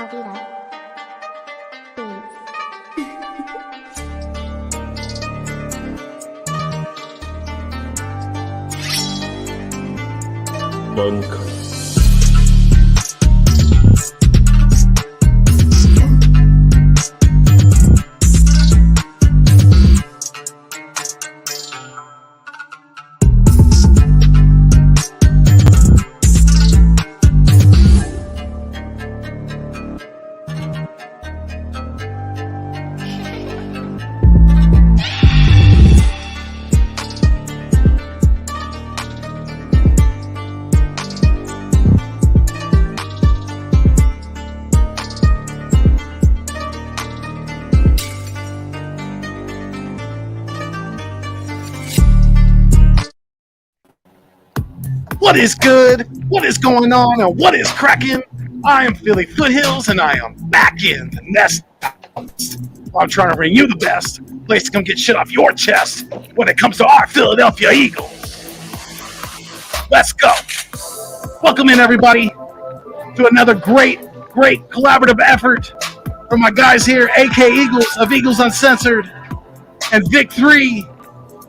Alvida. Monk. What is good? What is going on? And what is cracking? I am Philly Foothills, and I am back in the nest. I'm trying to bring you the best place to come get shit off your chest when it comes to our Philadelphia Eagles. Let's go. Welcome in, everybody, to another great collaborative effort from my guys here, AK Eagles of Eagles Uncensored, and Vic 3.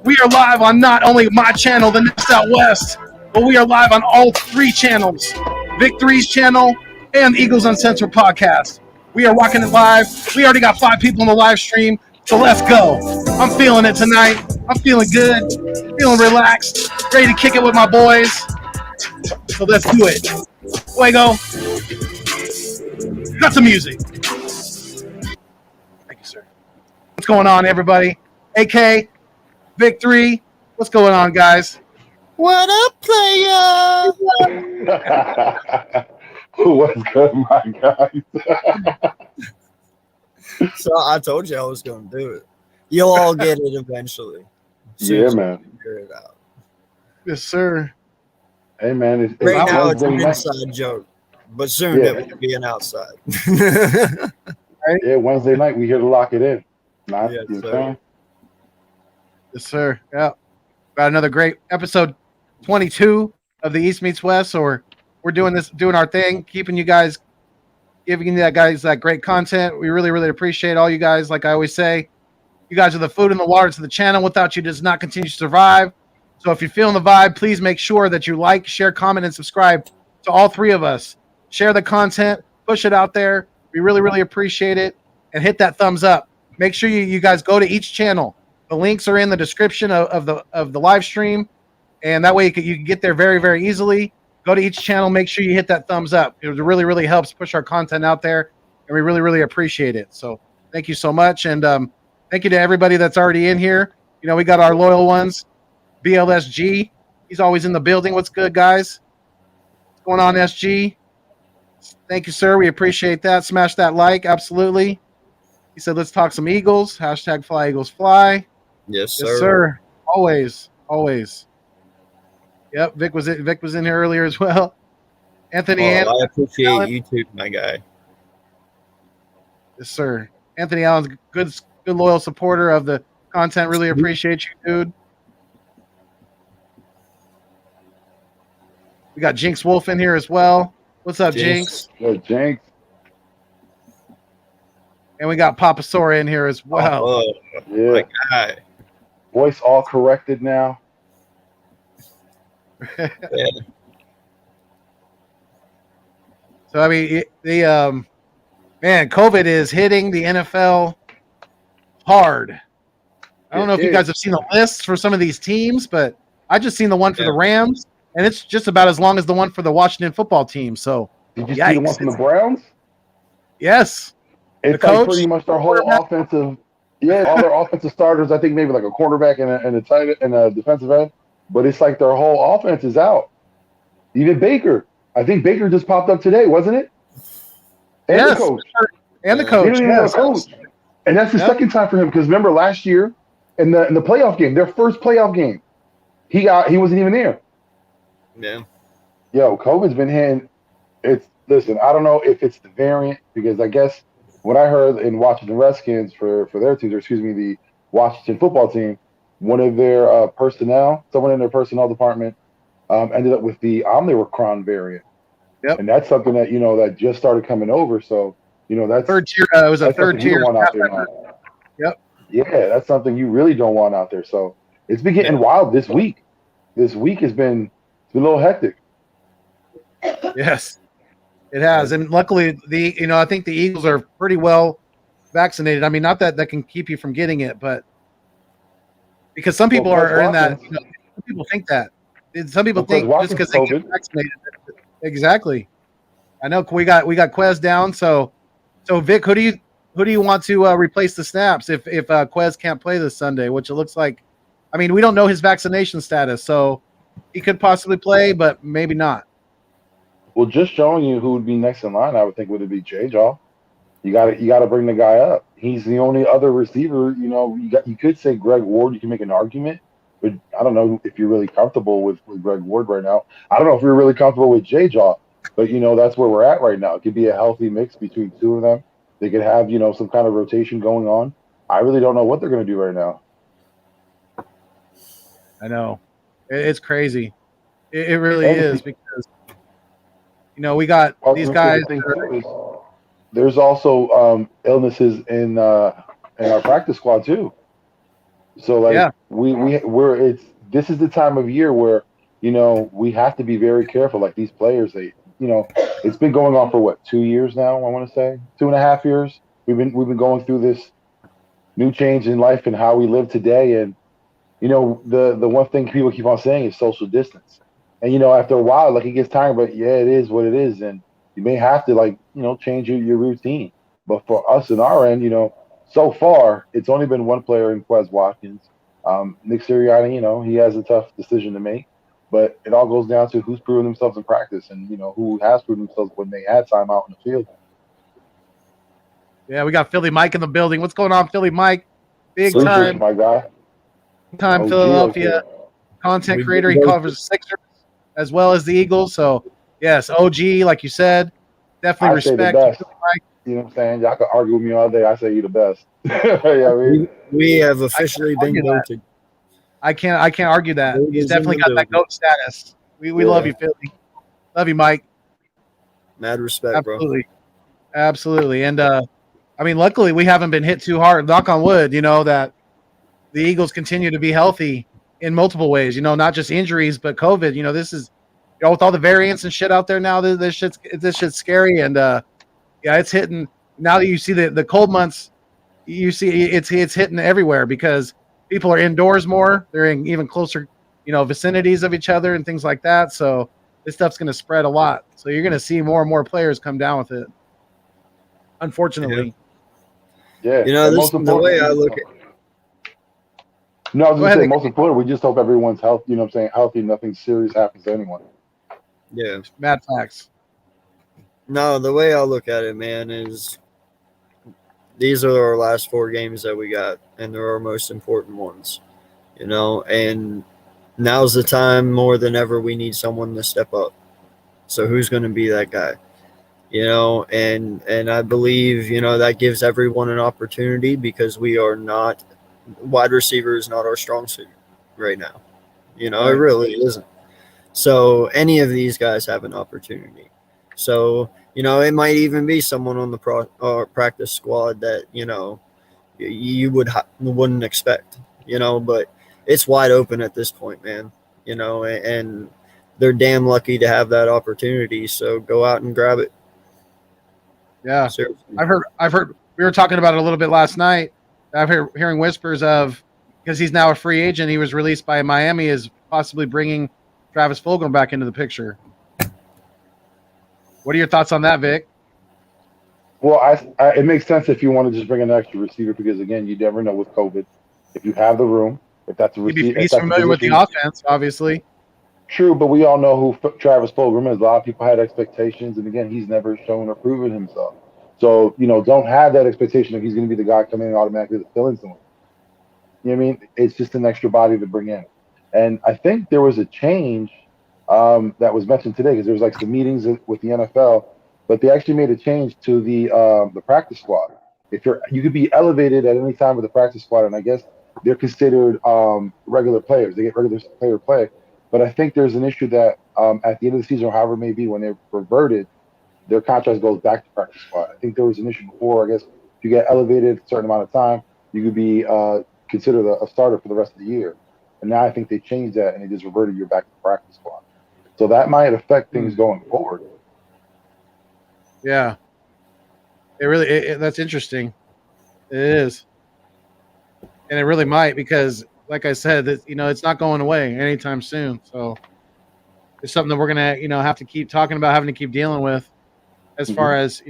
We are live on not only my channel, The Nest Out West, but we are live on all three channels, Vic 3's channel and Eagles Uncensored podcast. We are rocking it live. We already got 5 people in the live stream, so let's go. I'm feeling it tonight. I'm feeling good, feeling relaxed, ready to kick it with my boys. So let's do it. Fuego. Got some music. Thank you, sir. What's going on, everybody? AK, Vic 3, what's going on, guys? What up, player? What's good, my guys? So I told you I was going to do it. You'll all get it eventually. Yeah, man. Figure it out. Yes, sir. Hey, man. It's Right now, it's an Wednesday inside joke, but soon Yeah. it will be an outside. Yeah, Wednesday night, we here to lock it in. Nice. Yes, You know what I'm sir. saying? Yes, sir. Yeah. Got another great episode 22 of the East Meets West. So we're doing our thing, keeping you guys, giving you guys that great content. We really appreciate all you guys. Like I always say, you guys are the food and the water to the channel. Without you, it does not continue to survive. So if you're feeling the vibe, please make sure that you like, share, comment, and subscribe to all three of us. Share the content, push it out there. We really appreciate it. And hit that thumbs up. Make sure you guys go to each channel. The links are in the description of the live stream, and that way you can get there very easily. Go to each channel. Make sure you hit that thumbs up. It really helps push our content out there, and we really appreciate it. So thank you so much, and thank you to everybody that's already in here. You know, we got our loyal ones, BLSG. He's always in the building. What's good, guys? What's going on, SG? Thank you, sir. We appreciate that. Smash that like, absolutely. He said, let's talk some Eagles. Hashtag fly Eagles fly. Yes, sir. Yes, sir. Always. Yep, Vic was in here earlier as well. Anthony Allen. I appreciate you too, my guy. Yes, sir. Anthony Allen's good loyal supporter of the content. Really appreciate you, dude. We got Jinx Wolf in here as well. What's up, Jinx? Good, Jinx. And we got Papa Sora in here as well. Oh, Yeah. my guy. Voice all corrected now. Yeah. So I mean, man, COVID is hitting the NFL hard. I don't know if you guys have seen the lists for some of these teams, but I just seen the one for the Rams, and it's just about as long as the one for the Washington football team. So, Did you see the one from the Browns? yes, It's The like coach, pretty much their whole quarterback. offensive. Yeah, all their offensive starters. I think maybe like a cornerback and a tight and a defensive end. But it's like their whole offense is out. Even Baker. I think Baker just popped up today, wasn't it? And yes, the coach. and the He coach. didn't even have Yes. a coach. And that's the Yep. second time for him because remember last year in the playoff game, their first playoff game, he wasn't even there. Yeah. Yo, COVID's been hitting. Listen, I don't know if it's the variant because I guess what I heard in Washington Redskins for their teams, or excuse me, the Washington football team, one of their someone in their personnel department ended up with the Omicron variant. Yep. And that's something that, that just started coming over. So That's third tier. It was a that's third something you don't tier. want out there now. Yep. Yeah, that's something you really don't want out there. So it's been getting wild this week. This week has been a little hectic. Yes, it has, and luckily I think the Eagles are pretty well vaccinated. I mean, not that can keep you from getting it, but because some people are in that. Some people think that. Some people think just because they get vaccinated. Exactly. I know we got Quez down. So Vic, who do you want to replace the snaps if Quez can't play this Sunday? Which it looks like. I mean, we don't know his vaccination status, so he could possibly play, but maybe not. Well, just showing you who would be next in line, I would think would be J-Jaw. You got to bring the guy up. He's the only other receiver. You could say Greg Ward. You can make an argument, but I don't know if you're really comfortable with Greg Ward right now. I don't know if you're really comfortable with J-Jaw, but that's where we're at right now. It could be a healthy mix between two of them. They could have some kind of rotation going on. I really don't know what they're going to do right now. I know, it's crazy. It really is because we got these guys. There's also illnesses in our practice squad too. So this is the time of year where we have to be very careful. Like these players, it's been going on for what 2 years now. I want to say 2.5 years. We've been going through this new change in life and how we live today. And the one thing people keep on saying is social distance. And after a while, it gets tiring. But yeah, it is what it is. And you may have to change your routine. But for us in our end, so far it's only been one player in Quez Watkins. Nick Sirianni, he has a tough decision to make. But it all goes down to who's proven themselves in practice and who has proven themselves when they had time out in the field. Yeah, we got Philly Mike in the building. What's going on, Philly Mike? Big Sleepers, time, my guy. Time Philadelphia content creator. He covers the Sixers as well as the Eagles. So yes, OG, like you said, definitely respect. Say the best. You know what I'm saying? Y'all can argue with me all day. I say you the best. We have officially been voted. I can't argue that. He's definitely got that GOAT status. We love you, Philly. Love you, Mike. Mad respect, absolutely. Bro. Absolutely. And luckily we haven't been hit too hard. Knock on wood, that the Eagles continue to be healthy in multiple ways, not just injuries, but COVID. This is with all the variants and shit out there now, this shit's scary. And it's hitting now that you see the cold months, you see it's hitting everywhere because people are indoors more. They're in even closer, vicinities of each other and things like that. So this stuff's going to spread a lot. So you're going to see more and more players come down with it. Unfortunately. Yeah. The way I look at No, I was going to say, most important, we just hope everyone's healthy, healthy, nothing serious happens to anyone. Yeah. Mad facts. No, the way I look at it, man, is these are our last 4 games that we got, and they're our most important ones, and now's the time more than ever we need someone to step up. So who's going to be that guy? And I believe, that gives everyone an opportunity because we are not – wide receiver is not our strong suit right now. It really isn't. So any of these guys have an opportunity. So, it might even be someone on the practice squad that, you wouldn't expect, but it's wide open at this point, man, and they're damn lucky to have that opportunity. So go out and grab it. Yeah. Seriously. I've heard, we were talking about it a little bit last night. I've hearing whispers of, because he's now a free agent, he was released by Miami, is possibly bringing Travis Fulgham back into the picture. What are your thoughts on that, Vic? Well, it makes sense if you want to just bring an extra receiver because, again, you never know with COVID. If you have the room, if that's a receiver. He's familiar with the offense, obviously. True, but we all know who Travis Fulgham is. A lot of people had expectations, and, again, he's never shown or proven himself. So, don't have that expectation that he's going to be the guy coming in automatically to fill in someone. You know what I mean? It's just an extra body to bring in. And I think there was a change that was mentioned today because there was some meetings with the NFL, but they actually made a change to the practice squad. You could be elevated at any time with the practice squad, and I guess they're considered regular players. They get regular player play. But I think there's an issue that at the end of the season, or however it may be, when they're reverted, their contract goes back to practice squad. I think there was an issue before. I guess if you get elevated a certain amount of time, you could be considered a starter for the rest of the year. And now I think they changed that and they just reverted you back to practice squad. So that might affect things going forward. Yeah, it really that's interesting. It is, and it really might because, like I said, that it's not going away anytime soon. So it's something that we're gonna have to keep talking about, having to keep dealing with, as far as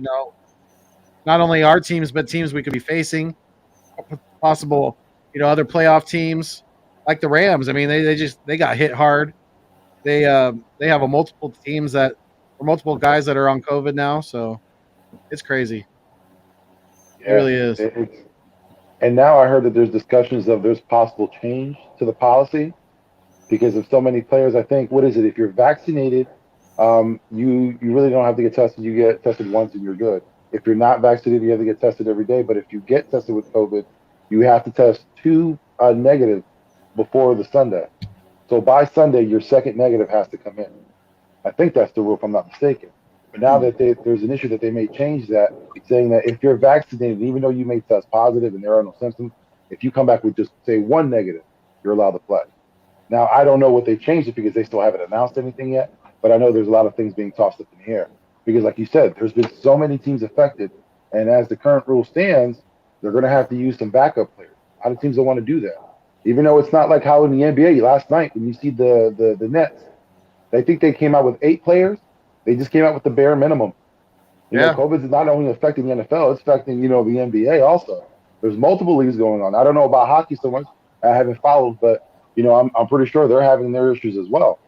not only our teams but teams we could be facing, possible other playoff teams like the Rams. I mean, they got hit hard. They have a multiple teams or multiple guys that are on COVID now, so it's crazy. Yeah, it really is. And now I heard that there's discussions of there's possible change to the policy because of so many players. I think, what is it? If you're vaccinated, you really don't have to get tested. You get tested once and you're good. If you're not vaccinated, you have to get tested every day. But if you get tested with COVID, you have to test 2 negative before the Sunday. So by Sunday, your second negative has to come in. I think that's the rule, if I'm not mistaken. But now that there's an issue that they may change that, saying that if you're vaccinated, even though you may test positive and there are no symptoms, if you come back with just, say, 1 negative, you're allowed to play. Now, I don't know what they changed it because they still haven't announced anything yet, but I know there's a lot of things being tossed up in the air. Because like you said, there's been so many teams affected, and as the current rule stands, they're going to have to use some backup players. A lot of teams don't want to do that. Even though it's not like how in the NBA last night when you see the Nets, I think they came out with 8 players. They just came out with the bare minimum. You know, COVID is not only affecting the NFL, it's affecting, the NBA also. There's multiple leagues going on. I don't know about hockey so much. I haven't followed, but, I'm pretty sure they're having their issues as well.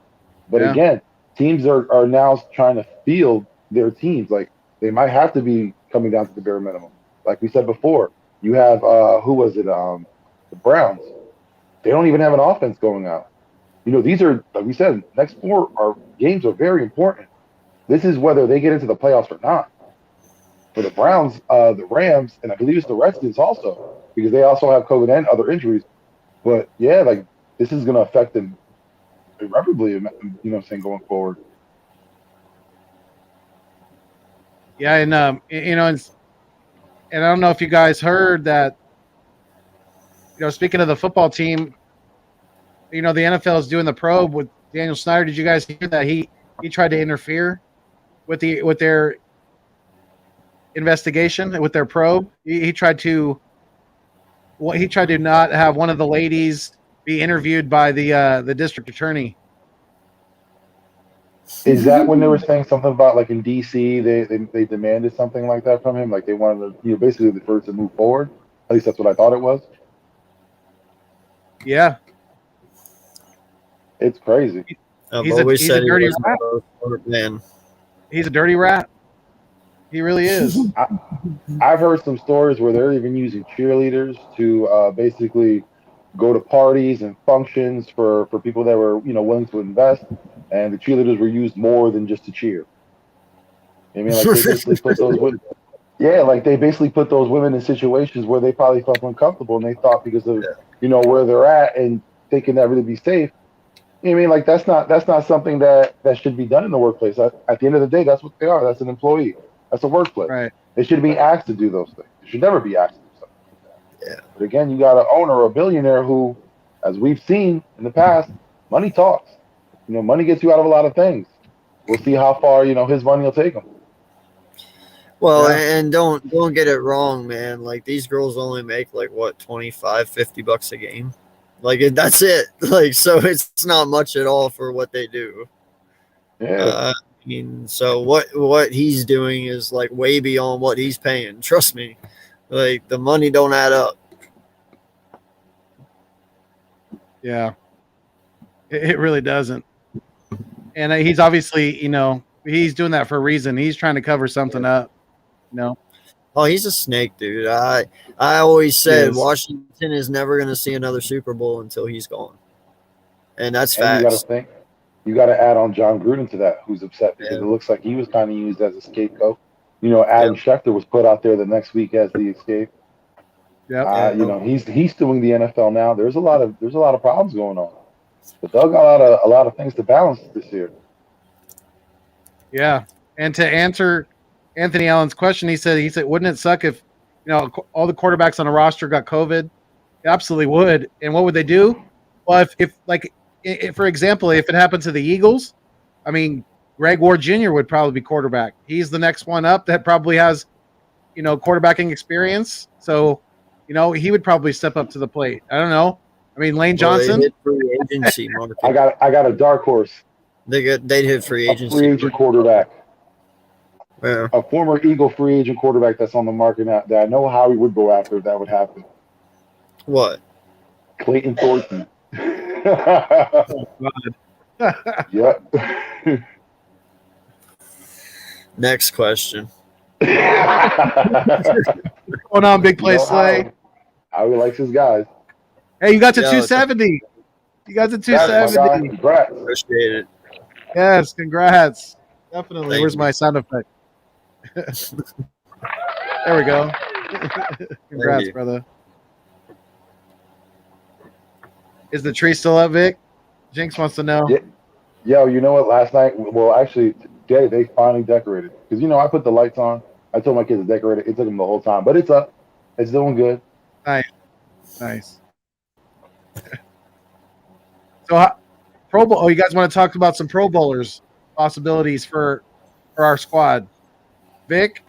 But again, teams are now trying to field their teams. Like, they might have to be coming down to the bare minimum. Like we said before, you have, who was it? The Browns. They don't even have an offense going out. These are, like we said, next 4 games are very important. This is whether they get into the playoffs or not. For the Browns, the Rams, and I believe it's the Redskins also, because they also have COVID and other injuries. But yeah, like, this is going to affect them irreparably, going forward. Yeah, and and I don't know if you guys heard that. Speaking of the football team, the NFL is doing the probe with Daniel Snyder. Did you guys hear that he tried to interfere with their investigation, with their probe? He tried to not have one of the ladies be interviewed by the district attorney. Is that when they were saying something about, like, in DC, they demanded something like that from him? Like, they wanted to, basically the first to move forward? At least that's what I thought it was. Yeah. It's crazy. He's a dirty rat. Man. He's a dirty rat. He really is. I've heard some stories where they're even using cheerleaders to basically go to parties and functions for people that were, willing to invest, and the cheerleaders were used more than just to cheer. I mean, like, they basically put those women, they basically put those women in situations where they probably felt uncomfortable, and they thought because of where they're at and thinking that really be safe. I mean, like, that's not something that should be done in the workplace. At the end of the day, that's what they are. That's an employee. That's a workplace. Right. They should be asked to do those things. They should never be asked to do something like that. Yeah. But again, you got an owner or a billionaire who, as we've seen in the past, money talks. Money gets you out of a lot of things. We'll see how far, his money will take him. Well, and don't get it wrong, man. Like, these girls only make, like, what, $25-$50 a game? Like, that's it. Like, so it's not much at all for what they do. Yeah. So what he's doing is, like, way beyond what he's paying. Trust me. Like, the money don't add up. Yeah. It really doesn't. And he's obviously, he's doing that for a reason. He's trying to cover something up. Oh, he's a snake, dude. I always said Washington is never going to see another Super Bowl until he's gone. And that's facts. You got to add on John Gruden to that, who's upset because it looks like he was kind of used as a scapegoat. Adam Schefter was put out there the next week as the escape. Yeah. He's doing the NFL now. There's a lot of problems going on. But Doug got a lot of things to balance this year. Yeah. And to answer Anthony Allen's question. He said, wouldn't it suck if all the quarterbacks on the roster got COVID? It absolutely would. And what would they do? Well, for example, if it happened to the Eagles, I mean, Greg Ward Jr. would probably be quarterback. He's the next one up that probably has, quarterbacking experience. So, he would probably step up to the plate. I don't know. I mean, Lane Johnson. They hit free agency. I got a dark horse. They'd hit free agency. A free agent quarterback. Yeah. A former Eagle free agent quarterback that's on the market now that I know how he would go after if that would happen. What? Clayton Thornton. Oh, God. Yep. Next question. What's going on, Big Play Slay? How he likes his guys. Hey, you got to 270. You got to 270. Congrats. Appreciate it. Yes, congrats. Definitely. Thank Where's you. my sound effect? There we go. Congrats, brother. Is the tree still up, Vic? Jinx wants to know. Yeah. Yo, you know what? Last night, well, actually, today they finally decorated. Because, I put the lights on. I told my kids to decorate it. It took them the whole time. But it's up. It's doing good. Nice. So, Pro Bowl. Oh, you guys want to talk about some Pro Bowlers possibilities for our squad? Vic,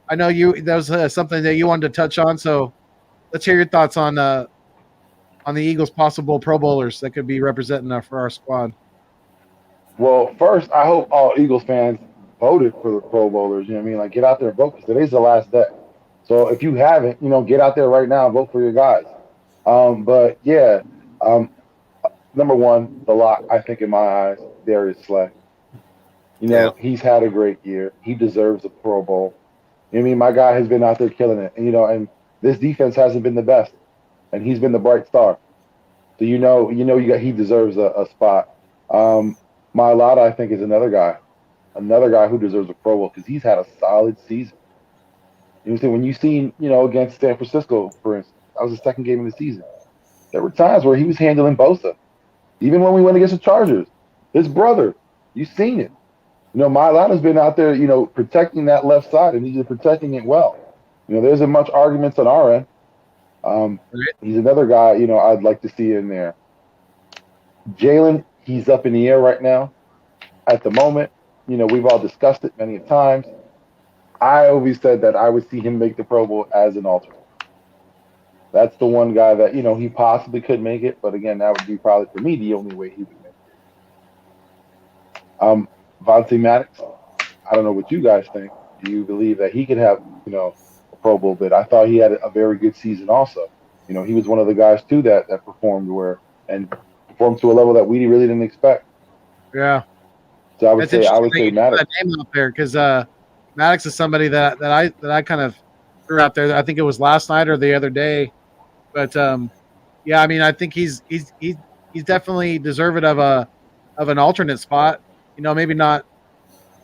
I know that was something that you wanted to touch on. So, let's hear your thoughts on the Eagles' possible Pro Bowlers that could be representing for our squad. Well, first, I hope all Eagles fans voted for the Pro Bowlers. You know what I mean? Like, get out there and vote because today's the last day. So if you haven't, get out there right now and vote for your guys. But yeah, number one, the lock, I think in my eyes, Darius Slay. He's had a great year. He deserves a Pro Bowl. You know what I mean? My guy has been out there killing it. And, and this defense hasn't been the best. And he's been the bright star. So he deserves a spot. Mailata, I think, is another guy who deserves a Pro Bowl because he's had a solid season. When you seen, against San Francisco, for instance, that was the second game of the season. There were times where he was handling Bosa. Even when we went against the Chargers, his brother, you've seen it. Mailata's been out there, protecting that left side, and he's been protecting it well. There isn't much arguments on our end. He's another guy, I'd like to see in there. Jalen, he's up in the air right now. At the moment, we've all discussed it many times. I always said that I would see him make the Pro Bowl as an alternate. That's the one guy that, he possibly could make it. But again, that would be probably, for me, the only way he would make it. Vinci Maddox, I don't know what you guys think. Do you believe that he could have, a Pro Bowl bid? I thought he had a very good season also. He was one of the guys, too, that performed performed to a level that we really didn't expect. Yeah. So I would say Maddox. That name out there because Maddox is somebody that I kind of threw out there. I think it was last night or the other day, but yeah, I mean, I think he's definitely deserving of an alternate spot. Maybe not.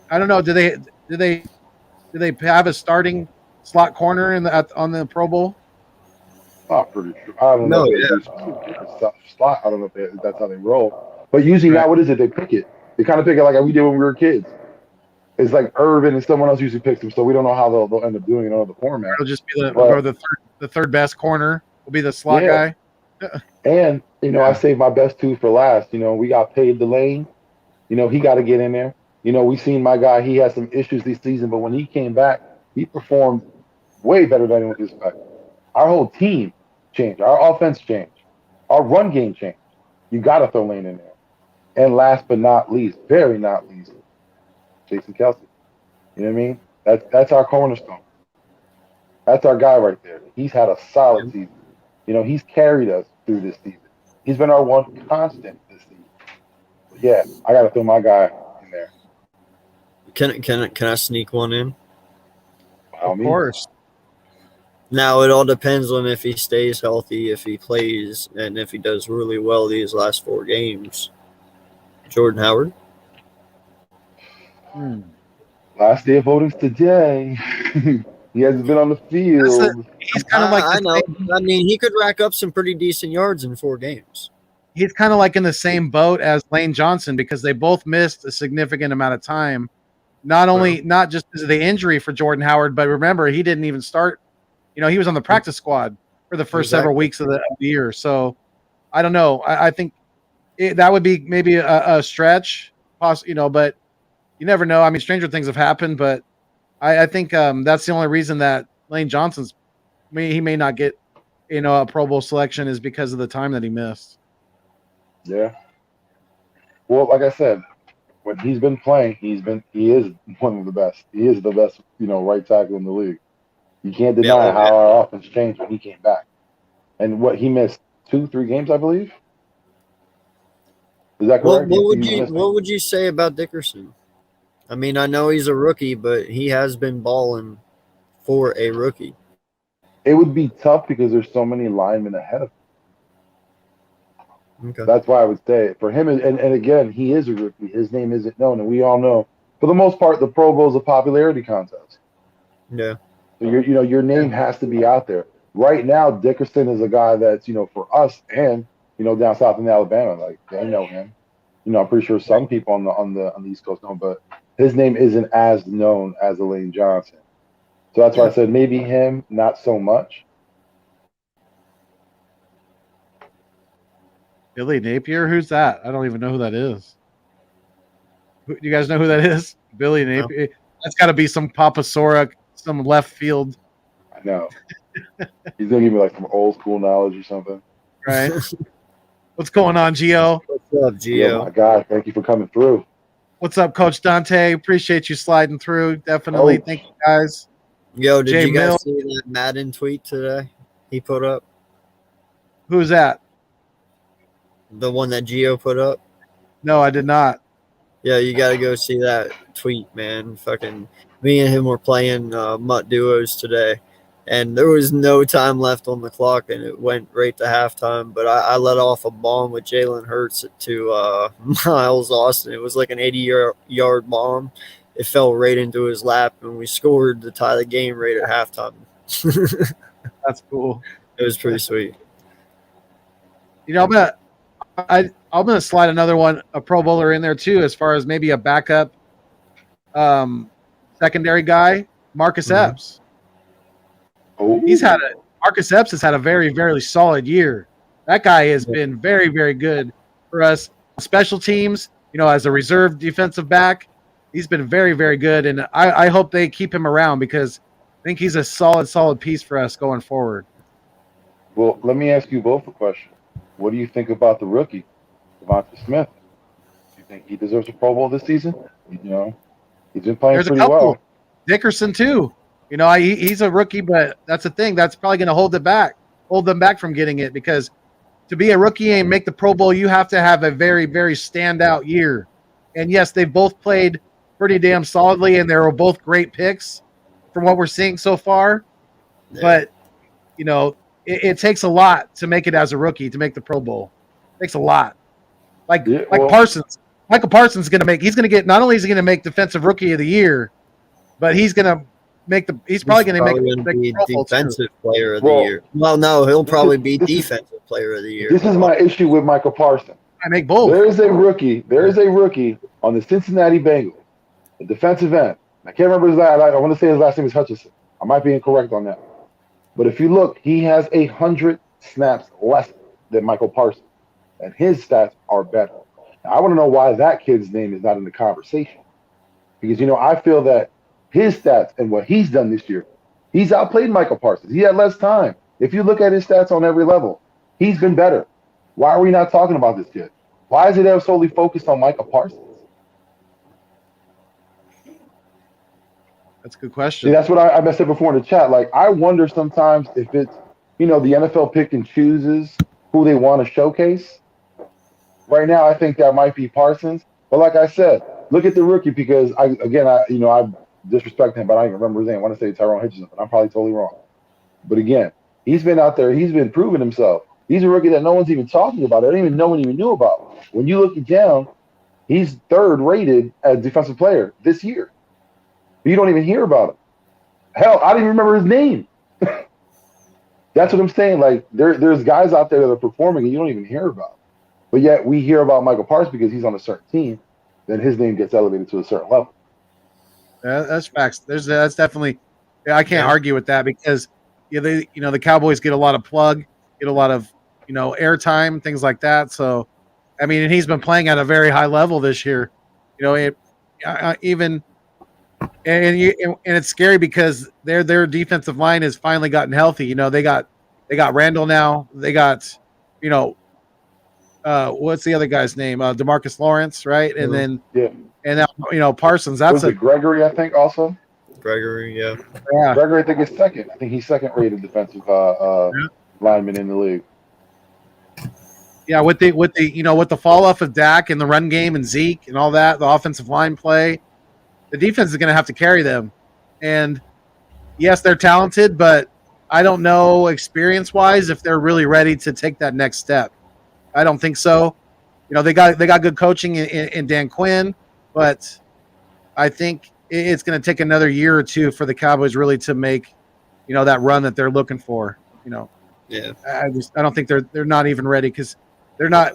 I don't know. Do they have a starting slot corner on the Pro Bowl? Not pretty sure. I don't know. Slot. I don't know if that's how they roll. But usually now, what is it? They pick it. They kind of pick it like we did when we were kids. It's like Irvin and someone else usually picks them, so we don't know how they'll end up doing it on the format. It'll just be the third best corner will be the slot guy. And I saved my best two for last. We got paid Delane. He got to get in there. We seen my guy. He had some issues this season, but when he came back, he performed way better than anyone expected. Our whole team changed. Our offense changed. Our run game changed. You got to throw Lane in there. And last but not least, very not least, Jason Kelsey. You know what I mean? That's our cornerstone. That's our guy right there. He's had a solid season. He's carried us through this season. He's been our one constant this season. But yeah, I got to throw my guy in there. Can I sneak one in? Of course. Now, it all depends on if he stays healthy, if he plays, and if he does really well these last 4 games. Jordan Howard? Last day of voting's today. He hasn't been on the field. He's kind of like I know. I mean, he could rack up some pretty decent yards in 4 games. He's kind of like in the same boat as Lane Johnson because they both missed a significant amount of time not just because of the injury for Jordan Howard, but remember he didn't even start. He was on the practice squad for the first several weeks of the year. So I don't know. I think that would be maybe a stretch, but you never know. I mean, stranger things have happened, but I think that's the only reason that Lane Johnson's he may not get a Pro Bowl selection is because of the time that he missed. Yeah. Well, like I said, when he's been playing, he is one of the best. He is the best, right tackle in the league. You can't deny how our offense changed when he came back. And what he missed 2-3 games, I believe. Is that correct? What would you say about Dickerson? I mean, I know he's a rookie, but he has been balling for a rookie. It would be tough because there's so many linemen ahead of him. Okay. That's why I would say for him, and again, he is a rookie. His name isn't known, and we all know, for the most part, the Pro Bowl is a popularity contest. Yeah. So your name has to be out there. Right now, Dickerson is a guy that's for us and down south in Alabama, like they know him. I'm pretty sure some people on the East Coast know, but his name isn't as known as Lane Johnson. So that's why I said maybe him, not so much. Billy Napier, who's that? I don't even know who that is. Do you guys know who that is? Billy Napier. No. That's got to be some Papasora, some left field. I know. He's gonna give me like some old school knowledge or something. Right. What's going on, Gio? What's up, Gio? Oh my God, thank you for coming through. What's up, Coach Dante? Appreciate you sliding through. Definitely. Thank you, guys. Yo, did you guys see that Madden tweet today he put up? Who's that? The one that Gio put up? No, I did not. Yeah, you got to go see that tweet, man. Fucking me and him were playing Mutt Duos today, and there was no time left on the clock, and it went right to halftime. But I let off a bomb with Jalen Hurts to Miles Austin. It was like an 80-yard bomb. It fell right into his lap, and we scored to tie the game right at halftime. That's cool. It was pretty sweet. I'm gonna slide another one, a Pro Bowler in there too, as far as maybe a backup secondary guy, Marcus Epps. Oh. Marcus Epps has had a very, very solid year. That guy has been very, very good for us. Special teams, as a reserve defensive back, he's been very, very good, and I hope they keep him around because I think he's a solid piece for us going forward. Well, let me ask you both a question. What do you think about the rookie, Devonta Smith? Do you think he deserves a Pro Bowl this season? He's been playing pretty well. Dickerson too. He's a rookie, but that's the thing. That's probably going to hold them back from getting it because to be a rookie and make the Pro Bowl, you have to have a very, very standout year. And yes, they've both played pretty damn solidly, and they were both great picks from what we're seeing so far. Yeah. But it takes a lot to make it as a rookie to make the Pro Bowl. It takes a lot. Parsons. Michael Parsons is going to make. He's going to get. Not only is he going to make Defensive Rookie of the Year, but he's going to make the. He's probably going to make Defensive Player of the Year. Well, no, he'll probably be Defensive Player of the Year. This is my issue with Michael Parsons. I make both. There is a rookie on the Cincinnati Bengals, a defensive end. I can't remember his last. I want to say his last name is Hutchinson. I might be incorrect on that. But if you look, he has 100 snaps less than Michael Parsons, and his stats are better. Now, I want to know why that kid's name is not in the conversation. Because, I feel that his stats and what he's done this year, he's outplayed Michael Parsons. He had less time. If you look at his stats on every level, he's been better. Why are we not talking about this kid? Why is it solely focused on Michael Parsons? That's a good question. See, that's what I said before in the chat. Like, I wonder sometimes if it's, the NFL pick and chooses who they want to showcase. Right now, I think that might be Parsons. But like I said, look at the rookie because I disrespect him, but I don't even remember his name. I want to say Tyrone Hitchison, but I'm probably totally wrong. But again, he's been out there. He's been proving himself. He's a rookie that no one's even talking about. No one even knew about. When you look down, he's third rated as defensive player this year. You don't even hear about him. Hell, I didn't even remember his name. That's what I'm saying. Like, there's guys out there that are performing and you don't even hear about them. But yet we hear about Michael Parsons because he's on a certain team, then his name gets elevated to a certain level. That's facts. That's definitely. Yeah, I can't Yeah. argue with that because the Cowboys get a lot of plug, get a lot of airtime, things like that. So, I mean, and he's been playing at a very high level this year. Even and it's scary because their defensive line has finally gotten healthy. They got Randall now. They got you know what's the other guy's name? DeMarcus Lawrence, right? And then Yeah. and now Parsons. That's Was it Gregory? I think also. Gregory, yeah. yeah. Gregory, I think is second. I think he's second rated defensive lineman in the league. Yeah, with the fall off of Dak and the run game and Zeke and all that, the offensive line play, the defense is going to have to carry them. And yes, they're talented, but I don't know experience wise if they're really ready to take that next step. I don't think so. They got good coaching in Dan Quinn, but I think it's going to take another year or two for the Cowboys really to make that run that they're looking for. Yeah. I don't think they're not even ready because they're not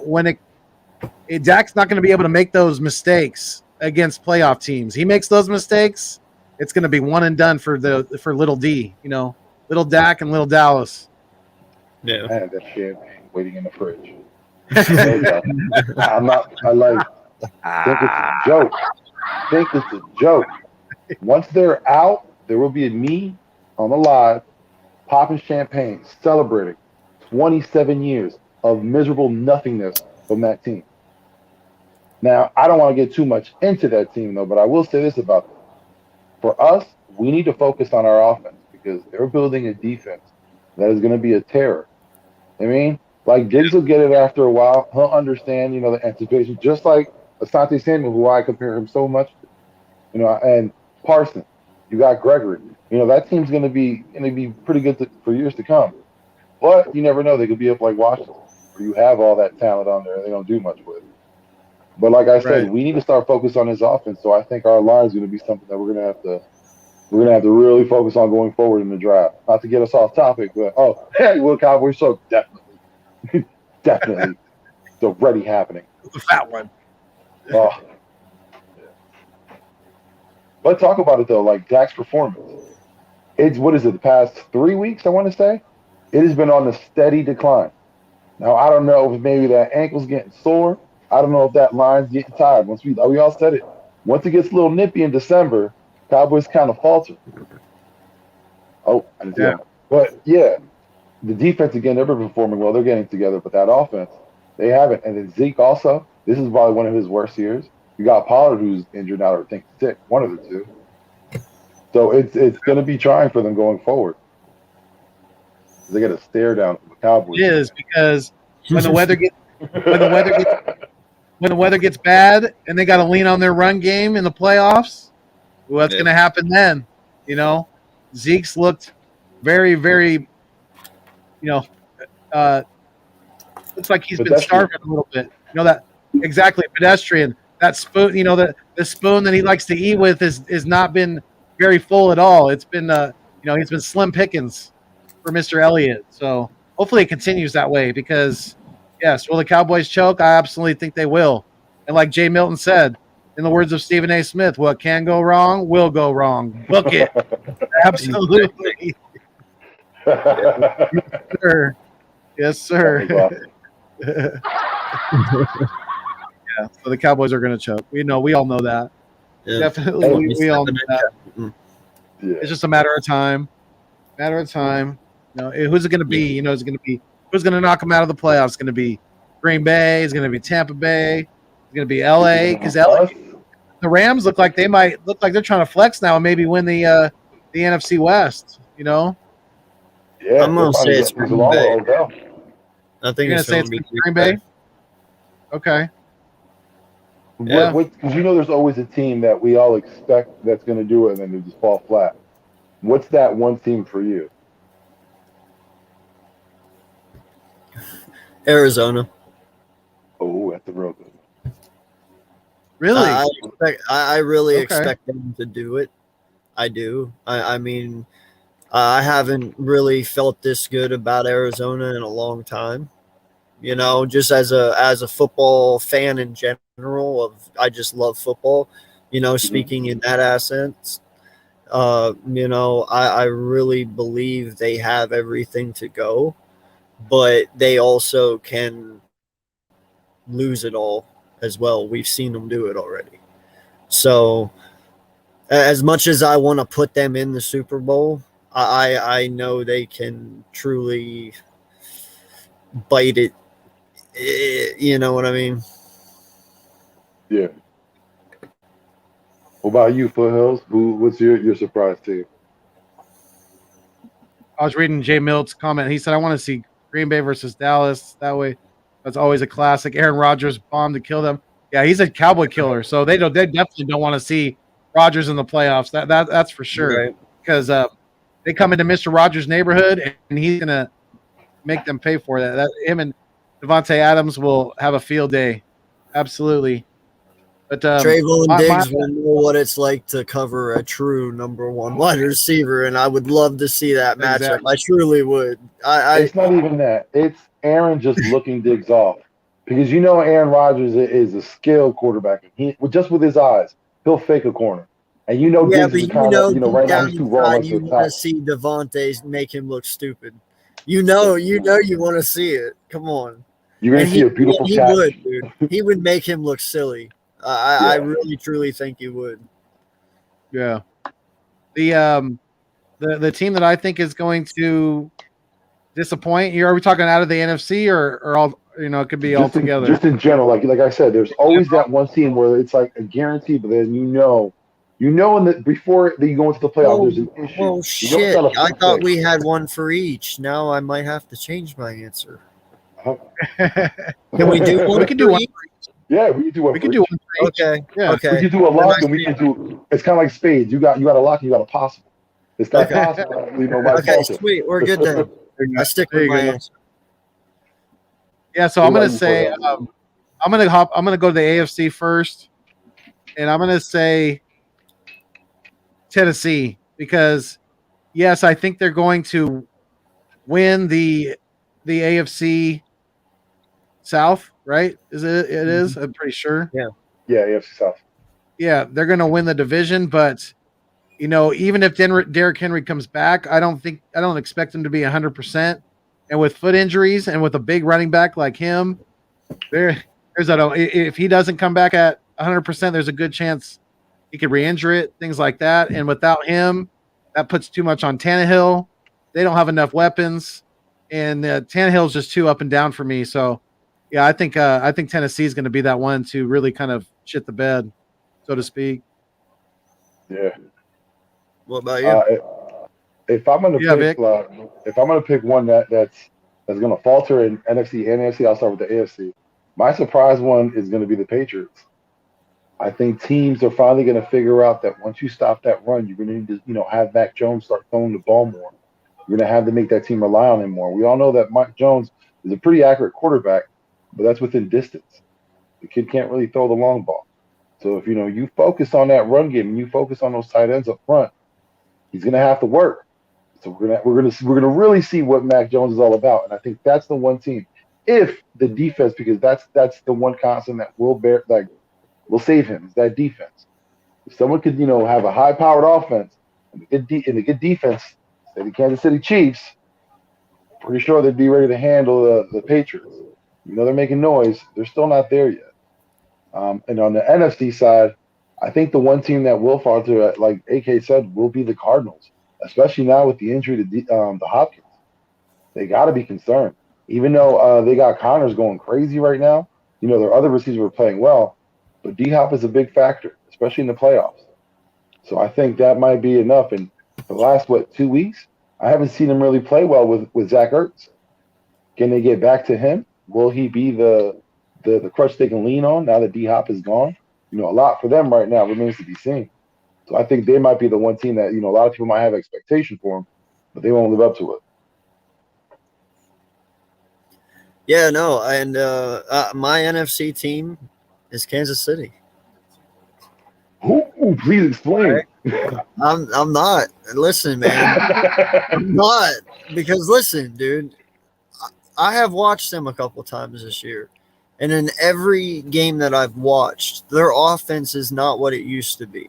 Dak's not going to be able to make those mistakes against playoff teams. He makes those mistakes, it's going to be one and done for little D. Little Dak and little Dallas. Yeah. I had that champagne waiting in the fridge. I'm not. Think it's a joke. Think it's a joke. Once they're out, there will be me on the live popping champagne, celebrating 27 years of miserable nothingness from that team. Now, I don't want to get too much into that team, though, but I will say this about them. For us, we need to focus on our offense because they're building a defense that is going to be a terror. I mean, like Diggs will get it after a while. He'll understand, the anticipation, just like Asante Samuel, who I compare him so much to, and Parsons. You got Gregory. That team's going to be pretty good for years to come. But you never know; they could be up like Washington, where you have all that talent on there, and they don't do much with it. But like I said, we need to start focusing on this offense. So I think our line is going to be something that we're going to have to really focus on going forward in the draft. Not to get us off topic, but will Cowboys show? Definitely, definitely, it's already happening. The fat one. Oh. Let's talk about it though, like Dak's performance. It's the past 3 weeks, I want to say? It has been on a steady decline. Now I don't know if maybe that ankle's getting sore. I don't know if that line's getting tired. We all said it. Once it gets a little nippy in December, Cowboys kind of falter. Oh, I didn't see that. But yeah, the defense again, they've been performing well. They're getting together, but that offense, they haven't. And then Zeke also, this is probably one of his worst years. You got Pollard who's injured now, or I think sick, one of the two. So it's going to be trying for them going forward. They got to stare down the Cowboys. It is because when the weather gets bad and they got to lean on their run game in the playoffs, what's going to happen then? Zeke's looked very, very, looks like he's been starving a little bit. That exactly pedestrian. That spoon, the spoon that he likes to eat with is not been very full at all. It's been, he's been slim pickings for Mr. Elliott. So hopefully it continues that way because, yes, will the Cowboys choke? I absolutely think they will. And like Jay Milton said, in the words of Stephen A. Smith, what can go wrong will go wrong. Book it. Absolutely. Yes, sir. Yeah, so the Cowboys are going to choke. We all know that. Yeah. Definitely, we all know that. Yeah. It's just a matter of time. Who's it going to be? Is it going to be who's going to knock them out of the playoffs? It's going to be Green Bay. It's going to be Tampa Bay. It's going to be LA because the Rams look like they're trying to flex now and maybe win the NFC West. Yeah, I'm gonna say it's Green Bay. I think it's going to be Green Bay. Okay. Yeah. Because there's always a team that we all expect that's going to do it, and then they just fall flat. What's that one team for you? Arizona. Oh, that's a real good one. Really? I really expect them to do it. I do. I mean, I haven't really felt this good about Arizona in a long time. Just as a football fan in general, I just love football. speaking in that essence. I really believe they have everything to go, but they also can lose it all as well. We've seen them do it already. So as much as I want to put them in the Super Bowl, I know they can truly bite it. You know what I mean? Yeah. What about you, Foothills? What's your surprise team? I was reading Jay Milt's comment. He said, I want to see Green Bay versus Dallas. That way, that's always a classic. Aaron Rodgers bombed to kill them. Yeah, he's a Cowboy killer. So they definitely don't want to see Rodgers in the playoffs. That's for sure. Right. Because they come into Mr. Rogers' neighborhood, and he's going to make them pay for that. Him and Devontae Adams will have a field day. Absolutely. But Trayvon Diggs will know what it's like to cover a true number one wide receiver, and I would love to see that matchup. Exactly. I truly would. It's not even that. It's Aaron just looking Diggs off. Because Aaron Rodgers is a skilled quarterback. He just with his eyes, he'll fake a corner. And Diggs is kind of, right now he's too raw. You want to see Devontae make him look stupid. You want to see it. Come on. You're going to see a beautiful catch. He would, dude. He would make him look silly. I really, truly think he would. Yeah. The team that I think is going to disappoint here, are we talking out of the NFC or all, it could be all together? Just in general, like I said, there's always that one team where it's like a guarantee, but then before you go into the playoffs, there's an issue. Oh, shit. I thought we had one for each. Now I might have to change my answer. Can we do one? We can do one. Yeah, we can do one. We can do one. Okay. Yeah. Okay. We can do a lock, and we can do. It's kind of like spades. You got a lock, and you got a possible. It's not possible. Okay, sweet. We're good then. I stick with my answer. Yeah, so I'm gonna say I'm gonna go to the AFC first, and I'm gonna say Tennessee because yes, I think they're going to win the AFC South, right? Is it? It is. I'm pretty sure. Yeah, AFC South. Yeah, they're going to win the division, but even if Derrick Henry comes back, I don't expect him to be 100%. And with foot injuries and with a big running back like him, if he doesn't come back at 100%, there's a good chance he could re-injure it, things like that. And without him, that puts too much on Tannehill. They don't have enough weapons, and Tannehill's just too up and down for me. So, yeah, I think Tennessee is going to be that one to really kind of shit the bed, so to speak. Yeah. What about you? If I'm going to pick one that's going to falter in NFC and AFC, I'll start with the AFC. My surprise one is going to be the Patriots. I think teams are finally going to figure out that once you stop that run, you're going to need to, have Mac Jones start throwing the ball more. You're going to have to make that team rely on him more. We all know that Mac Jones is a pretty accurate quarterback, but that's within distance. The kid can't really throw the long ball. So if you focus on that run game and you focus on those tight ends up front, he's going to have to work. So we're gonna really see what Mac Jones is all about, and I think that's the one team. If the defense, because that's the one constant that will save him, is that defense. If someone could have a high-powered offense and a good defense, say the Kansas City Chiefs, pretty sure they'd be ready to handle the Patriots. They're making noise. They're still not there yet. And on the NFC side, I think the one team that will falter, like AK said, will be the Cardinals. Especially now with the injury to Hopkins. They got to be concerned. Even though they got Connors going crazy right now, their other receivers were playing well, but D-Hop is a big factor, especially in the playoffs. So I think that might be enough. And the last, 2 weeks, I haven't seen him really play well with Zach Ertz. Can they get back to him? Will he be the crutch they can lean on now that D-Hop is gone? A lot for them right now remains to be seen. So I think they might be the one team that, a lot of people might have expectation for them, but they won't live up to it. Yeah, no, and my NFC team is Kansas City. Ooh, please explain. Right? I'm not. Listen, man. I'm not. Because listen, dude, I have watched them a couple times this year. And in every game that I've watched, their offense is not what it used to be.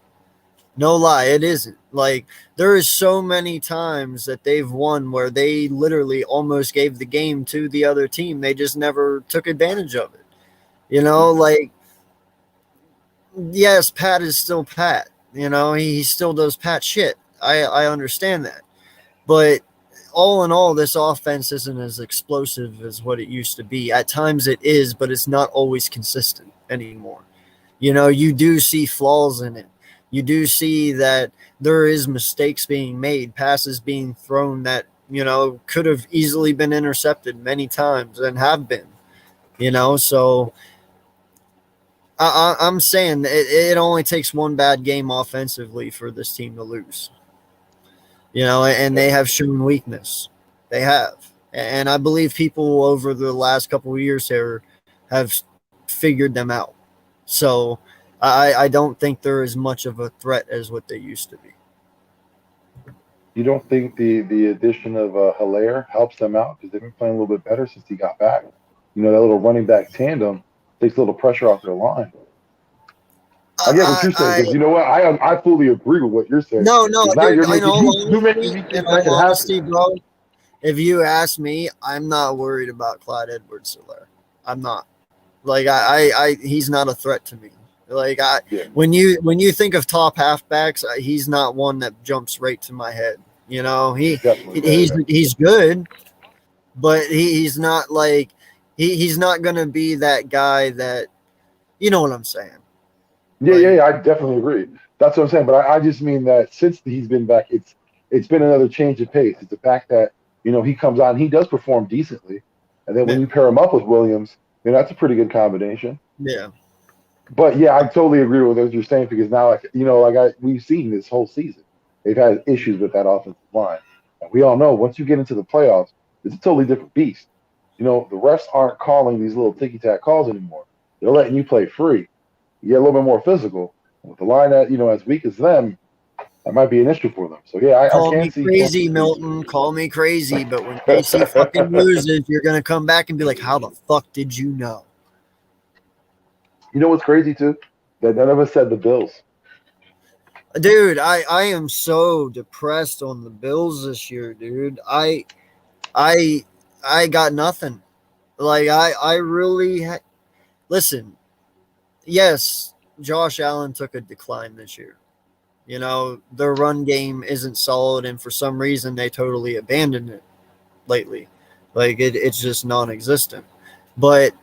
No lie, it isn't. Like, there is so many times that they've won where they literally almost gave the game to the other team. They just never took advantage of it. Like, yes, Pat is still Pat. He still does Pat shit. I understand that. But all in all, this offense isn't as explosive as what it used to be. At times it is, but it's not always consistent anymore. You do see flaws in it. You do see that there is mistakes being made, passes being thrown that, could have easily been intercepted many times and have been, so I'm saying it only takes one bad game offensively for this team to lose, and they have shown weakness. They have. And I believe people over the last couple of years here have figured them out. So I don't think they're as much of a threat as what they used to be. You don't think the addition of Hilaire helps them out because they've been playing a little bit better since he got back? That little running back tandem takes a little pressure off their line. I get what you're saying because you know what? I fully agree with what you're saying. No, now dude, you're making too many in all honesty, bro, if you ask me, I'm not worried about Clyde Edwards-Helaire. I'm not. Like, he's not a threat to me. Like, when you think of top halfbacks, he's not one that jumps right to my head. He's good, but he's not like he's not gonna be that guy that, you know what I'm saying. Yeah, I definitely agree. That's what I'm saying. But I just mean that since he's been back, it's been another change of pace. It's the fact that he comes on, he does perform decently, and then when you pair him up with Williams, that's a pretty good combination. Yeah. But yeah, I totally agree with what you're saying because now, we've seen this whole season, they've had issues with that offensive line, and we all know once you get into the playoffs, it's a totally different beast. The refs aren't calling these little ticky-tack calls anymore. They're letting you play free. You get a little bit more physical. With the line that as weak as them, that might be an issue for them. So yeah, I can't see. Call me crazy, Milton. Call me crazy, but when KC fucking loses, you're gonna come back and be like, "How the fuck did you know?" You know what's crazy too? That none of us said the Bills. Dude, I am so depressed on the Bills this year, dude. I got nothing. Like I really listen. Yes, Josh Allen took a decline this year. Their run game isn't solid, and for some reason they totally abandoned it lately. Like it's just non-existent. But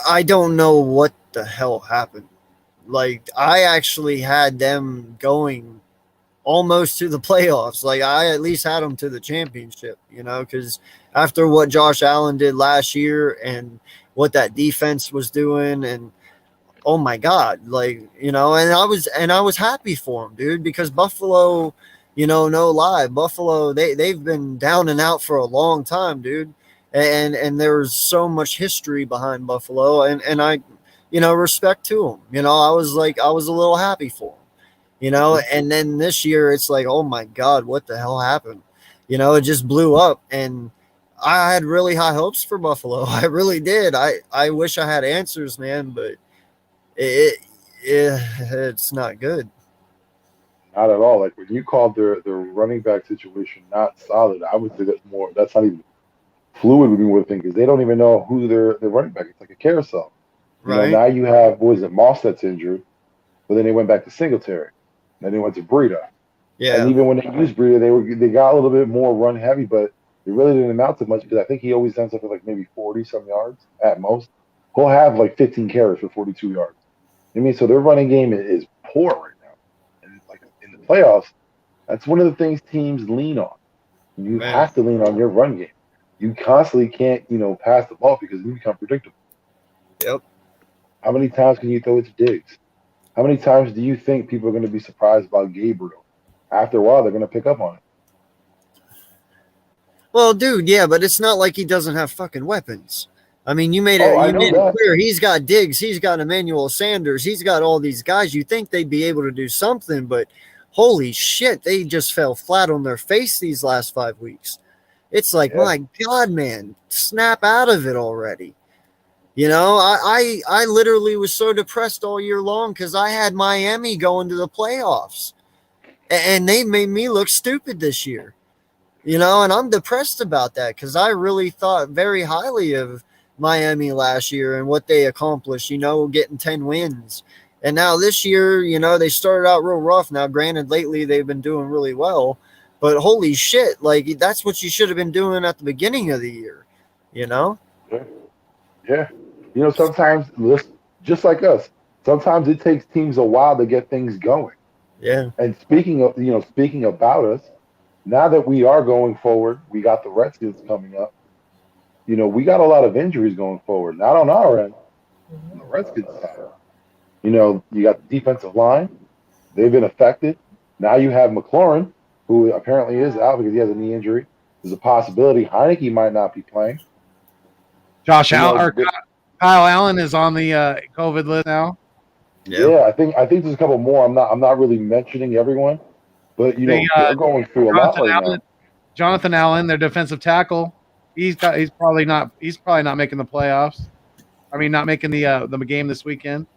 I don't know what the hell happened. Like, I actually had them going almost to the playoffs. Like, I at least had them to the championship, because after what Josh Allen did last year and what that defense was doing, and oh my God, like, and I was happy for him, dude, because Buffalo, no lie, Buffalo, they've been down and out for a long time, dude. And there's so much history behind Buffalo, and I, respect to him. I was a little happy for him, and then this year it's like, oh my God, what the hell happened? It just blew up, and I had really high hopes for Buffalo. I really did. I wish I had answers, man, but it's not good. Not at all. Like when you called their running back situation not solid, I would say that's not even fluid would be more thing because they don't even know who their running back is. It's like a carousel. Right. Now you have Moss that's injured, but then they went back to Singletary. Then they went to Breida. Yeah. And even when they used Breida, they got a little bit more run heavy, but it really didn't amount to much because I think he always ends up with like maybe 40-some yards at most. He'll have like 15 carries for 42 yards. So their running game is poor right now. And like in the playoffs, that's one of the things teams lean on. You have to lean on your run game. You constantly can't, pass the ball because you become predictable. Yep. How many times can you throw it to Diggs? How many times do you think people are going to be surprised about Gabriel? After a while, they're going to pick up on it. Well, dude, yeah, but it's not like he doesn't have fucking weapons. I mean, you made it clear. He's got Diggs. He's got Emmanuel Sanders. He's got all these guys. You think they'd be able to do something, but holy shit, they just fell flat on their face these last 5 weeks. It's like, my God, man, snap out of it already. You know, I literally was so depressed all year long because I had Miami going to the playoffs, and they made me look stupid this year. You know, and I'm depressed about that because I really thought very highly of Miami last year and what they accomplished, you know, getting 10 wins. And now this year, you know, they started out real rough. Now, granted, lately they've been doing really well, but holy shit, like that's what you should have been doing at the beginning of the year, you know? Yeah. You know, sometimes, just like us, sometimes it takes teams a while to get things going. Yeah. And speaking about us, now that we are going forward, we got the Redskins coming up. You know, we got a lot of injuries going forward, not on our end, on the Redskins side. You know, you got the defensive line. They've been affected. Now you have McLaurin, who apparently is out because he has a knee injury. There's a possibility Heineke might not be playing. Josh Allen or Kyle Allen is on the COVID list now. Yeah, I think there's a couple more. I'm not really mentioning everyone, but you know they're going through a lot right now. Jonathan Allen, their defensive tackle, he's probably not making the playoffs. I mean, not making the game this weekend.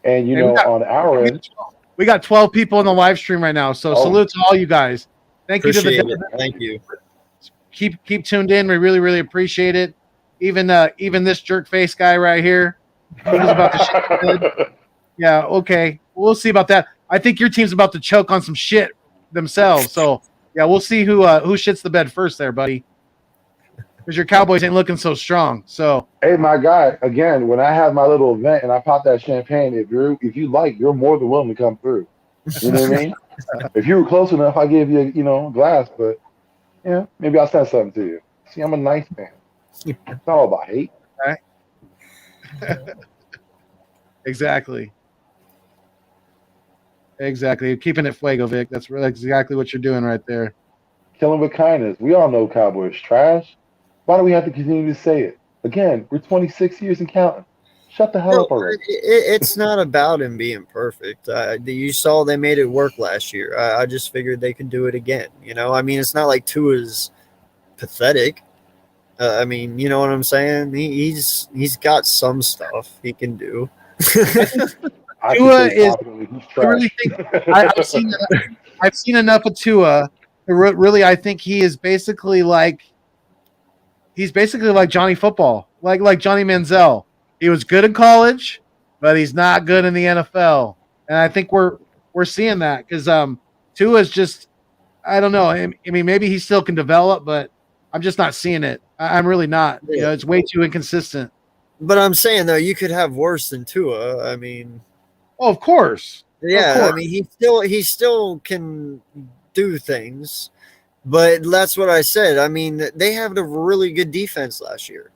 And you know, on our end, we got 12 people in the live stream right now. So salute to all you guys. Thank you to the Thank you. Keep tuned in. We really, really appreciate it. Even this jerk face guy right here, he was about to shit the bed. Yeah, okay. We'll see about that. I think your team's about to choke on some shit themselves. So yeah, we'll see who shits the bed first there, buddy. Because your Cowboys ain't looking so strong. So hey, my guy, again, when I have my little event and I pop that champagne, if you like, you're more than willing to come through. You know what I mean? If you were close enough, I give you a glass, but yeah, maybe I'll send something to you. See, I'm a nice man. It's not all about hate. Right? Exactly. Keeping it fuego, Vic. That's really exactly what you're doing right there. Killing with kindness. We all know Cowboys trash. Why do we have to continue to say it? Again, we're 26 years and counting. Shut the hell up already. It's not about him being perfect. You saw they made it work last year. I just figured they could do it again. You know, I mean, it's not like Tua's pathetic. I mean, you know what I'm saying? He's got some stuff he can do. Tua is. I really think I've seen enough of Tua. Really, I think he is basically like Johnny Football, like Johnny Manziel. He was good in college, but he's not good in the NFL. And I think we're seeing that because Tua is just, I don't know. I mean, maybe he still can develop, but I'm just not seeing it. I'm really not. You know, it's way too inconsistent. But I'm saying though, you could have worse than Tua. I mean, oh, of course. Yeah, of course. I mean, he still can do things, but that's what I said. I mean, they had a really good defense last year.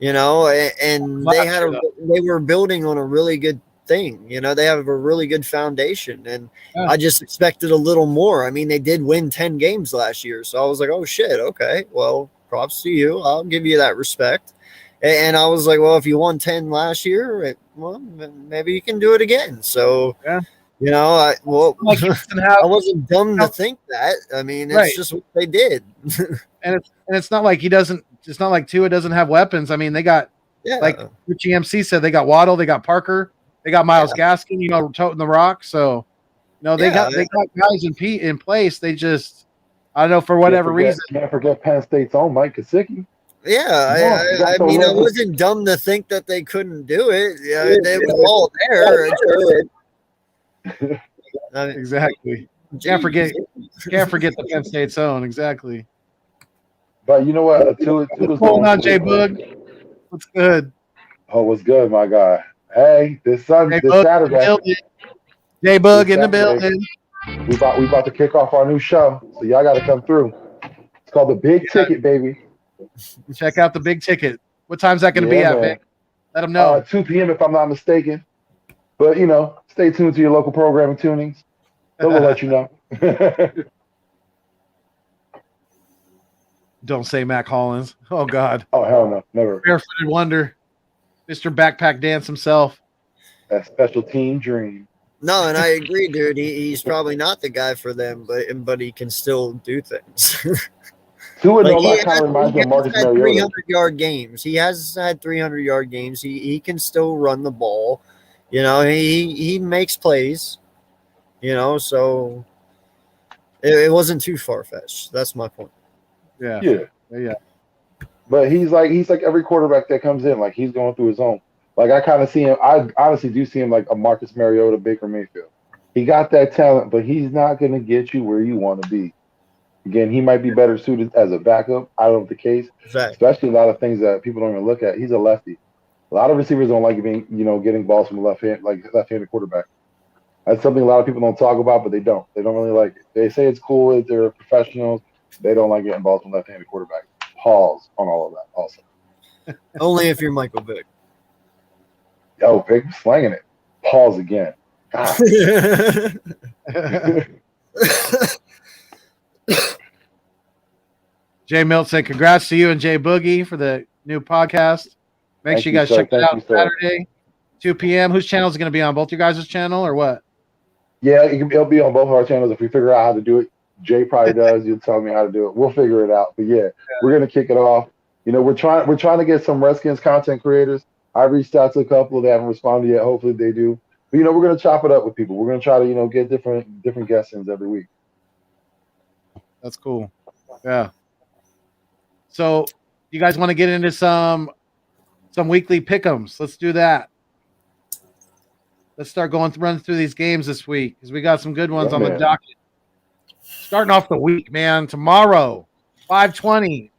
You know, and they were building on a really good thing. You know, they have a really good foundation, and I just expected a little more. I mean, they did win 10 games last year, so I was like, oh shit, okay, well, props to you. I'll give you that respect. And I was like, well, if you won 10 last year, well, maybe you can do it again. So, you know, I wasn't dumb to think that. I mean, it's just what they did. and it's not like he doesn't. It's not like Tua doesn't have weapons. I mean, they got like Richie MC said, they got Waddle, they got Parker, they got Myles Gaskin, you know, toting the rock. So, no, they got guys in place. They just, I don't know, for whatever reason. Can't forget Penn State's own Mike Gesicki. Yeah, I mean, I wasn't dumb to think that they couldn't do it. Yeah, they were all there. Exactly. Can't forget the Penn State's own. Exactly. But you know what? What's going on, J Bug? What's good? Oh, what's good, my guy? Hey, this Saturday. J Bug in the building. We about to kick off our new show, so y'all got to come through. It's called the Big Ticket, baby. Check out the Big Ticket. What time's that going to be at, Vic? Let them know. 2 p.m. if I'm not mistaken. But you know, stay tuned to your local programming tunings. They'll let you know. Don't say Mac Hollins. Oh God. Oh hell no, never. Barefooted Wonder, Mr. Backpack Dance himself. That special team dream. No, and I agree, dude. He's probably not the guy for them, but he can still do things. Tua Like Nova kind of reminds me of Marcus had Mariota. 300-yard games. He has had 300-yard games. He can still run the ball. You know, he makes plays. You know, so it wasn't too far-fetched. That's my point. Yeah. But he's like every quarterback that comes in, like he's going through his own. Like I kind of see him. I honestly do see him like a Marcus Mariota, Baker Mayfield. He got that talent, but he's not going to get you where you want to be. Again, he might be better suited as a backup. I don't know the case, especially a lot of things that people don't even look at. He's a lefty. A lot of receivers don't like getting balls from left-handed quarterback. That's something a lot of people don't talk about, but they don't. They don't really like it. They say it's cool if they're professionals. They don't like getting balls from left-handed quarterback. Pause on all of that also. Only if you're Michael Vick. Yo, Vic slanging it. Pause again. God. Jay Milt said, congrats to you and Jay Boogie for the new podcast. Make sure you guys check it out Saturday, 2 p.m. Whose channel is it going to be on? Both your guys' channel or what? Yeah, it'll be on both of our channels. If we figure out how to do it, Jay probably does. You'll tell me how to do it. We'll figure it out. But yeah, we're going to kick it off. You know, we're trying to get some Redskins content creators. I reached out to a couple. They haven't responded yet. Hopefully they do. But, you know, we're going to chop it up with people. We're going to try to, get different guests in every week. That's cool. Yeah. So you guys want to get into some weekly pick'ems? Let's do that. Let's start running through these games this week because we got some good ones on the docket. Starting off the week, man. Tomorrow, 5:20,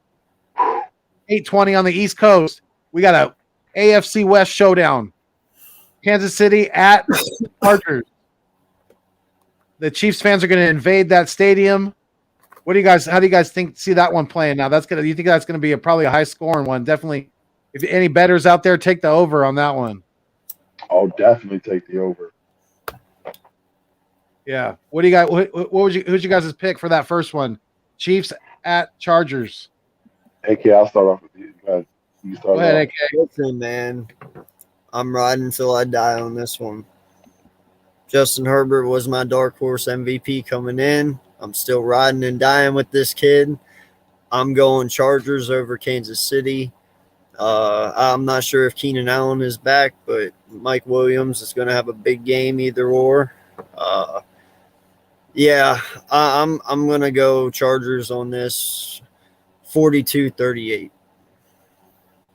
8:20 on the East Coast. We got a AFC West showdown. Kansas City at Chargers. The Chiefs fans are going to invade that stadium. How do you guys see that one playing now? You think that's going to be probably a high scoring one? Definitely. If any bettors out there, take the over on that one. I'll definitely take the over. Yeah. What do you got? Who's your guys' pick for that first one? Chiefs at Chargers. AK, I'll start off with you. You start Go ahead, AK. Listen, man. I'm riding until I die on this one. Justin Herbert was my dark horse MVP coming in. I'm still riding and dying with this kid. I'm going Chargers over Kansas City. I'm not sure if Keenan Allen is back, but Mike Williams is going to have a big game either or. Yeah, I'm going to go Chargers on this 42-38.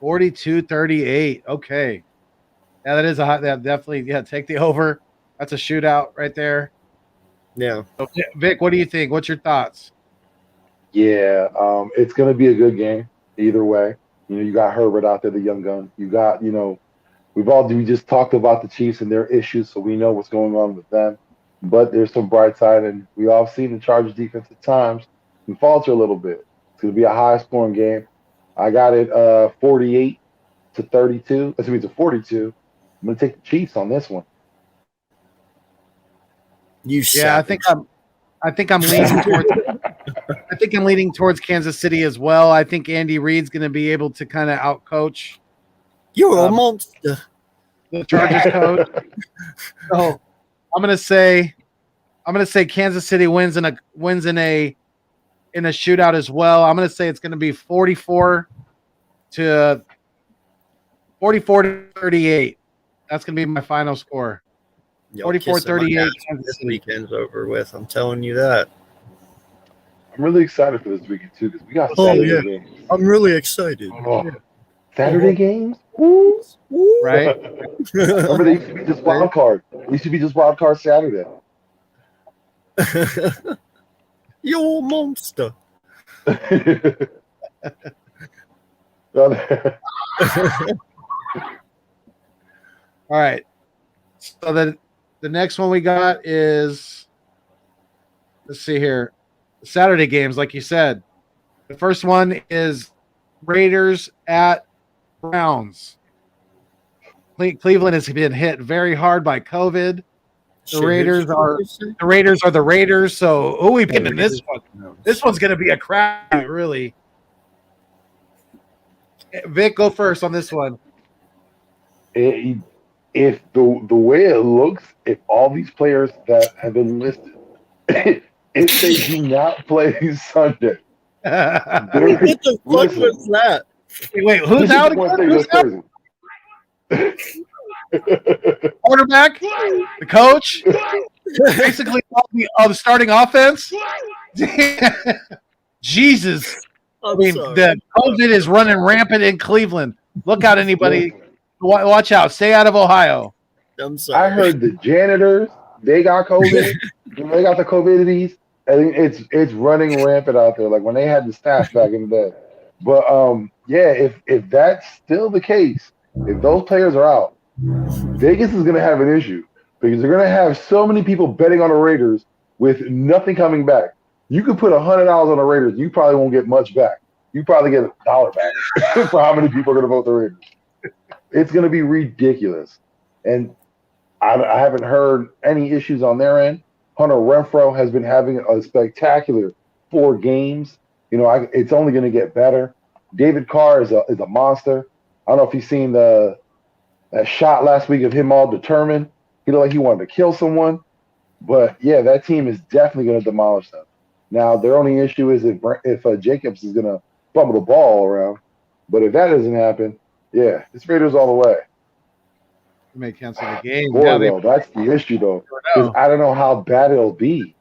42-38. Okay. Yeah, that is definitely. Yeah, take the over. That's a shootout right there. Yeah. Okay. Vic, what do you think? What's your thoughts? Yeah, it's going to be a good game either way. You know, you got Herbert out there, the young gun. You got, we just talked about the Chiefs and their issues, so we know what's going on with them. But there's some bright side, and we all seen the Chargers defense at times can falter a little bit. It's going to be a high-scoring game. I got it 48-32. Excuse me, to 42. I'm going to take the Chiefs on this one. I think I'm leaning towards. I think I'm leaning towards Kansas City as well. I think Andy Reid's going to be able to kind of outcoach. You're a monster. The Chargers coach. So I'm going to say Kansas City wins in a shootout as well. I'm going to say it's going to be 44 to 38. That's going to be my final score. 44-38. This weekend's over with. I'm telling you that. I'm really excited for this weekend too because we got Saturday games. I'm really excited. Saturday games, woo, woo. Right? Remember, they used to be just wild card. It used to be just wild card Saturday. You're a monster. All right. So the next one we got is, let's see here, Saturday games, like you said. The first one is Raiders at Browns. Cleveland has been hit very hard by COVID. The Raiders are the Raiders. So who are we picking in this one? This one's going to be a crap, really. Vic, go first on this one. if the way it looks, if all these players that have been listed, if they do not play Sunday, What the fuck listen, was that? Wait, who's this is out the one again? thing Who's that's out? crazy. Quarterback, the coach, basically all the starting offense. Jesus, I I'm mean, sorry. the COVID is running rampant in Cleveland. Look out, anybody! Watch out! Stay out of Ohio. I'm sorry. I heard the janitors, they got COVID. They got the COVIDities. I think it's running rampant out there, like when they had the stats back in the day. But yeah, if that's still the case, if those players are out, Vegas is gonna have an issue because they're gonna have so many people betting on the Raiders with nothing coming back. You could put $100 on the Raiders, you probably won't get much back. You probably get $1 back for how many people are gonna vote the Raiders. It's gonna be ridiculous. And I haven't heard any issues on their end. Hunter Renfro has been having a spectacular 4 games. It's only going to get better. David Carr is a monster. I don't know if you've seen that shot last week of him all determined. He looked like he wanted to kill someone. But yeah, that team is definitely going to demolish them. Now their only issue is if Jacobs is going to fumble the ball around. But if that doesn't happen, yeah, it's Raiders all the way. You may cancel the game. Boy, Yeah, though, that's the issue, though, because know. I don't know how bad it'll be.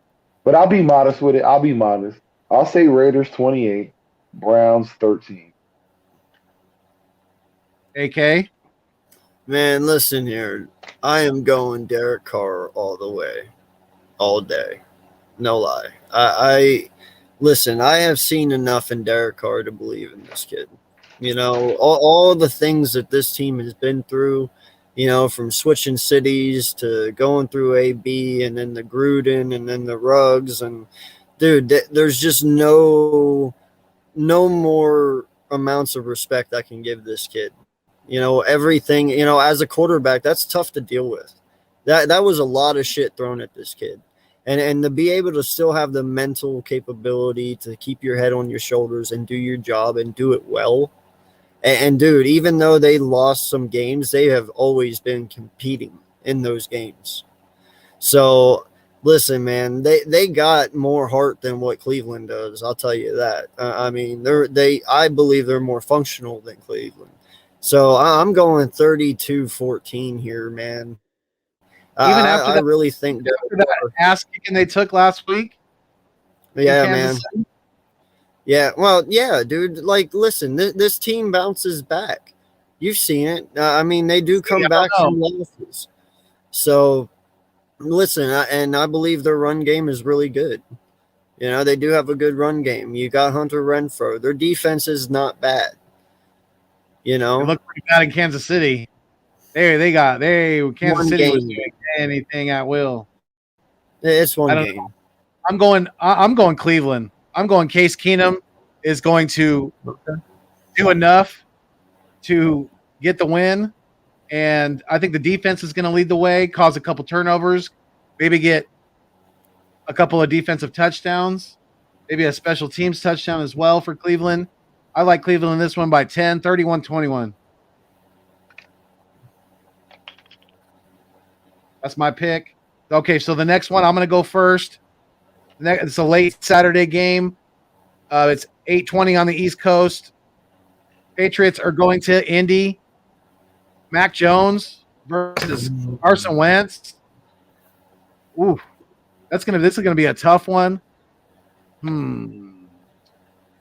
But I'll be modest with it. I'll be modest. I'll say Raiders 28, Browns 13. AK. Man, listen here. I am going Derek Carr all the way, all day. No lie. I listen. I have seen enough in Derek Carr to believe in this kid. All the things that this team has been through. From switching cities to going through AB and then the Gruden and then the Ruggs. And, dude, there's just no more amounts of respect I can give this kid. Everything, as a quarterback, that's tough to deal with. That was a lot of shit thrown at this kid. And to be able to still have the mental capability to keep your head on your shoulders and do your job and do it well. And dude, even though they lost some games, they have always been competing in those games. So listen, man, they got more heart than what Cleveland does. I'll tell you that. I believe they're more functional than Cleveland. So I'm going 32-14 here, man. Even after I really think that ass kicking they took last week. Yeah, man. Yeah, well, yeah, dude. Like, listen, this team bounces back. You've seen it. They do come back from losses. So, listen, I believe their run game is really good. They do have a good run game. You got Hunter Renfro. Their defense is not bad. They look pretty bad in Kansas City. Kansas City was doing anything at will. It's one game. I'm going Cleveland. I'm going Case Keenum is going to do enough to get the win. And I think the defense is going to lead the way, cause a couple turnovers, maybe get a couple of defensive touchdowns, maybe a special teams touchdown as well for Cleveland. I like Cleveland in this one by 10, 31-21. That's my pick. Okay, so the next one, I'm going to go first. It's a late Saturday game. It's 8:20 on the East Coast. Patriots are going to Indy. Mac Jones versus Carson Wentz. Ooh, this is gonna be a tough one. I'm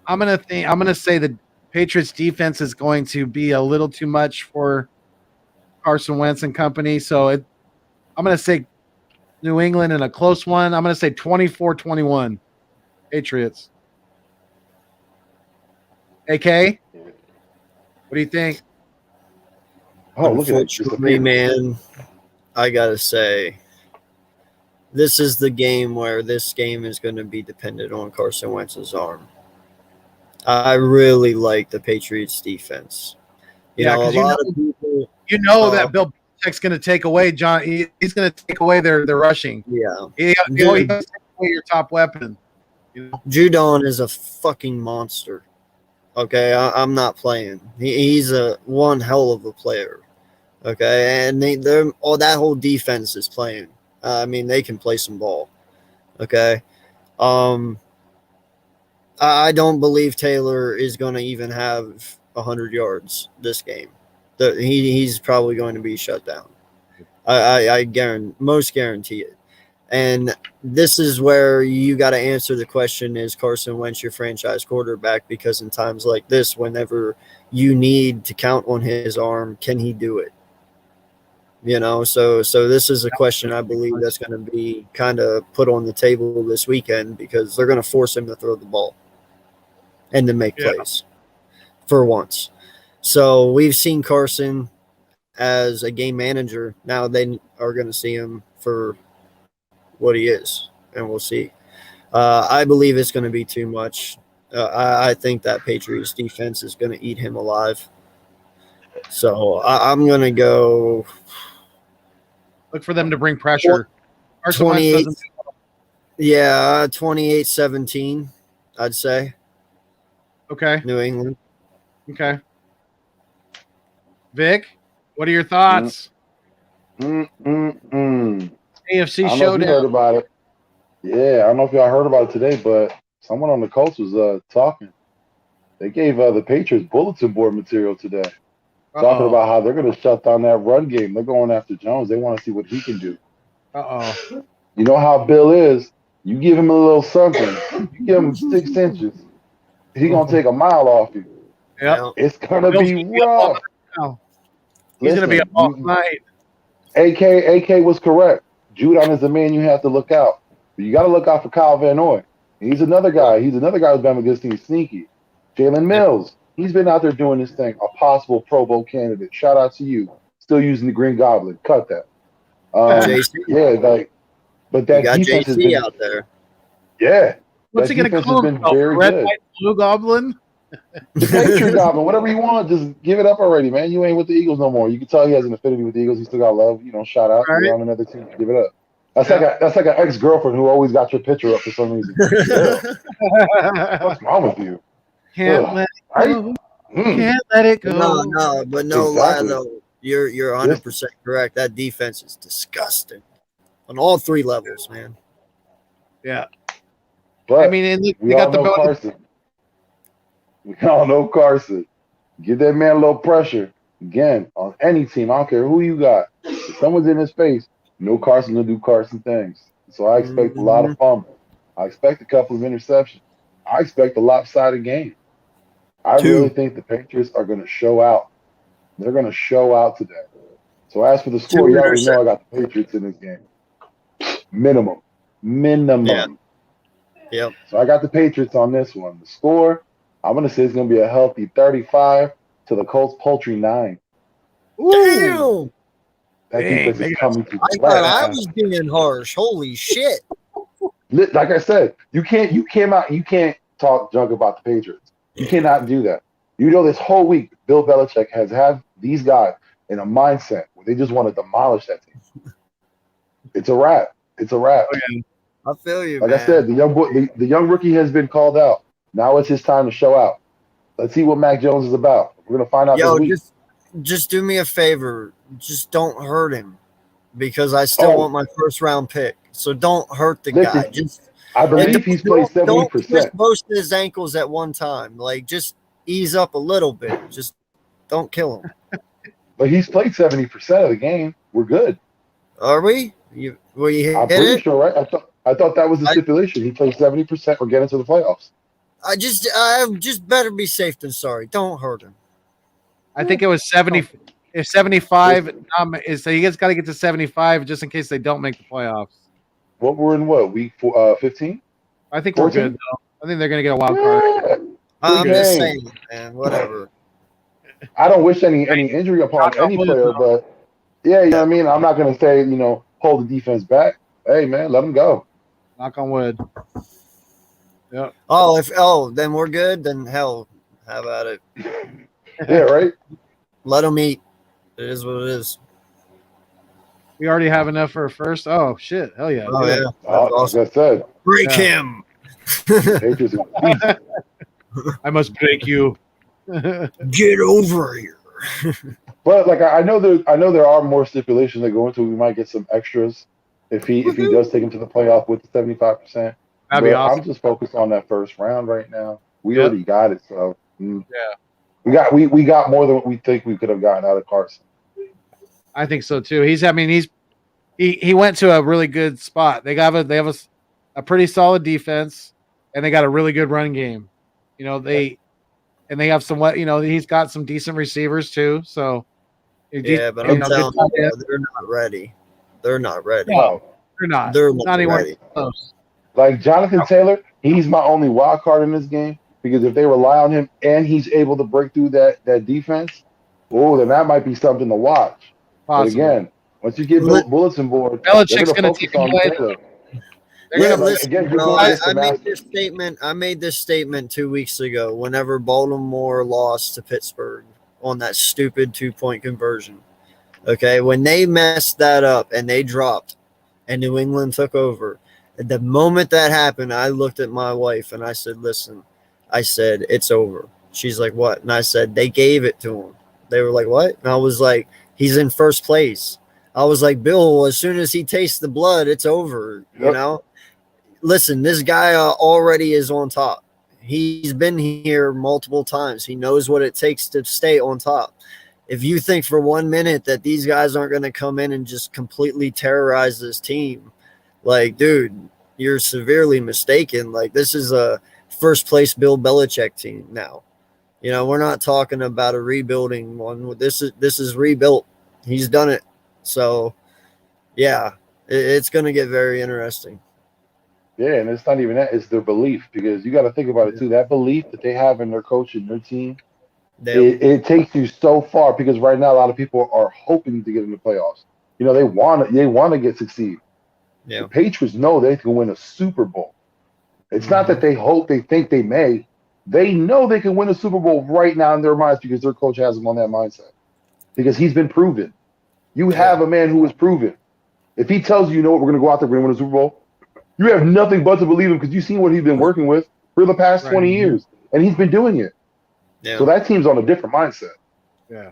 gonna say the Patriots defense is going to be a little too much for Carson Wentz and company. So I'm gonna say New England in a close one. I'm gonna say 24-21. Patriots. AK, what do you think? Oh, look at it, man. I gotta say, this is the game where this game is going to be dependent on Carson Wentz's arm. I really like the Patriots defense. A lot of people. That Bill Belichick's going to take away John. He's going to take away their rushing. Yeah, he doesn't take away your top weapon. Judon is a fucking monster. Okay, I'm not playing. He's one hell of a player. Okay, and they're all that whole defense is playing. I mean, they can play some ball. Okay, I don't believe Taylor is going to even have 100 yards this game. He's probably going to be shut down. I guarantee it. And this is where you got to answer the question: is Carson Wentz your franchise quarterback? Because in times like this, whenever you need to count on his arm, can he do it? You know, so this is a question I believe that's going to be kind of put on the table this weekend, because they're going to force him to throw the ball and to make plays for once. So we've seen Carson as a game manager. Now they are going to see him for what he is, and we'll see. I believe it's going to be too much. I think that Patriots defense is going to eat him alive. So I'm going to go. Look for them to bring pressure. 28. Yeah, 28-17, I'd say. Okay. New England. Okay. Vic, what are your thoughts? AFC I don't know if you showdown. heard about it. Yeah, I don't know if y'all heard about it today, but someone on the Colts was talking. They gave the Patriots bulletin board material today, talking about how they're going to shut down that run game. They're going after Jones. They want to see what he can do. You know how Bill is. You give him a little something. You give him 6 inches. He's going to take a mile off you. Yep. It's going to be rough. He's going to be up all night. AK was correct. Judon is the man you have to look out. But you got to look out for Kyle Van Noy. He's another guy. He's another guy who's been against team sneaky. Jalen Mills. He's been out there doing this thing. A possible Pro Bowl candidate. Shout out to you. Still using the Green Goblin. Cut that. But that you got defense JC has been out there. Yeah. What's he going to call himself? Red, white, blue goblin? The Patriot Goblin, whatever you want, just give it up already, man. You ain't with the Eagles no more. You can tell he has an affinity with the Eagles. He still got love, shout out. Right. You're on another team. Give it up. That's like an ex-girlfriend who always got your picture up for some reason. What's wrong with you? Can't let it go. Can't let it go. No lie though. You're 100% correct. That defense is disgusting on all 3 levels, man. Yeah. But I mean, we all know Carson. We all know Carson. Give that man a little pressure. Again, on any team, I don't care who you got. If someone's in his face, Carson's going to do Carson things. So I expect a lot of fumbles. I expect a couple of interceptions. I expect a lopsided game. I really think the Patriots are going to show out. They're going to show out today. So as for the score, you already know I got the Patriots in this game. Minimum. Yeah. Yep. So I got the Patriots on this one. The score, I'm going to say it's going to be a healthy 35 to the Colts poultry 9. Damn. That defense is coming to I thought I was being harsh. Holy shit. Like I said, you can't talk junk about the Patriots. You cannot do that. This whole week, Bill Belichick has had these guys in a mindset where they just want to demolish that team. It's a wrap. It's a wrap. Okay. I feel you, Like I said, the young rookie has been called out. Now it's his time to show out. Let's see what Mac Jones is about. We're going to find out this week. Just do me a favor. Just don't hurt him, because I still want my first-round pick. So don't hurt the guy. I believe he's played 70%. Don't twist both his ankles at one time. Like, just ease up a little bit. Just don't kill him. But he's played 70% of the game. We're good. Are we? I'm pretty sure, right? I thought that was the stipulation. He played 70%. We're getting to the playoffs. I just better be safe than sorry. Don't hurt him. I think it was 70. If 75 so you guys got to get to 75 just in case they don't make the playoffs. What we're in week 15? I think 14? We're good. Though. I think they're going to get a wild card. I'm just saying, man. Whatever. I don't wish any injury upon any player, but yeah, you know what I mean. I'm not going to say hold the defense back. Hey man, let them go. Knock on wood. Yeah. Then we're good. Then hell, how about it? Yeah, right. Let them eat. It is what it is. We already have enough for a first. Oh shit! Hell yeah! Oh yeah. Awesome. Like I said, break him. I must break you. Get over here. But like I know there are more stipulations that go into it. We might get some extras if he does take him to the playoff with the 75%. That'd be But awesome. I'm just focused on that first round right now. We Yep. already got it, so Yeah. we got more than what we think we could have gotten out of Carson. I think so too. He went to a really good spot. They have a pretty solid defense, and they got a really good run game. You know, they have somewhat. You know, he's got some decent receivers too. So Yeah, but I'm telling you, they're not ready. They're not ready. No, they're not. They're Not anywhere ready. close. like Jonathan Taylor, he's my only wild card in this game because if they rely on him and he's able to break through that defense, then that might be something to watch. Possibly. But again, once you get Bulletin board, Belichick's going to take him away. Taylor. Listen, bro, I made this statement 2 weeks ago whenever Baltimore lost to Pittsburgh on that stupid 2-point conversion. Okay, when they messed that up and they dropped and New England took over, the moment that happened, I looked at my wife and I said, listen, I said, it's over. She's like, what? And I said, they gave it to him. They were like, what? And I was like, he's in first place. I was like, Bill, as soon as he tastes the blood, it's over, you know? Listen, this guy already is on top. He's been here multiple times. He knows what it takes to stay on top. If you think for 1 minute that these guys aren't going to come in and just completely terrorize this team, like, dude, you're severely mistaken. Like, this is a first place Bill Belichick team now. You know, we're not talking about a rebuilding one. This is rebuilt. He's done it. So, yeah, it's going to get very interesting. Yeah, and it's not even that. It's their belief because you got to think about it, too. That belief that they have in their coach and their team, it takes you so far because right now a lot of people are hoping to get in the playoffs. You know, they want to succeed. Yeah. The Patriots know they can win a Super Bowl. It's not that they hope, they think they may. They know they can win a Super Bowl right now in their minds because their coach has them on that mindset. Because he's been proven. You have a man who is proven. If he tells you, we're going to go out there, we're going to win a Super Bowl, you have nothing but to believe him because you've seen what he's been working with for the past 20 years. And he's been doing it. Yeah. So that team's on a different mindset. Yeah.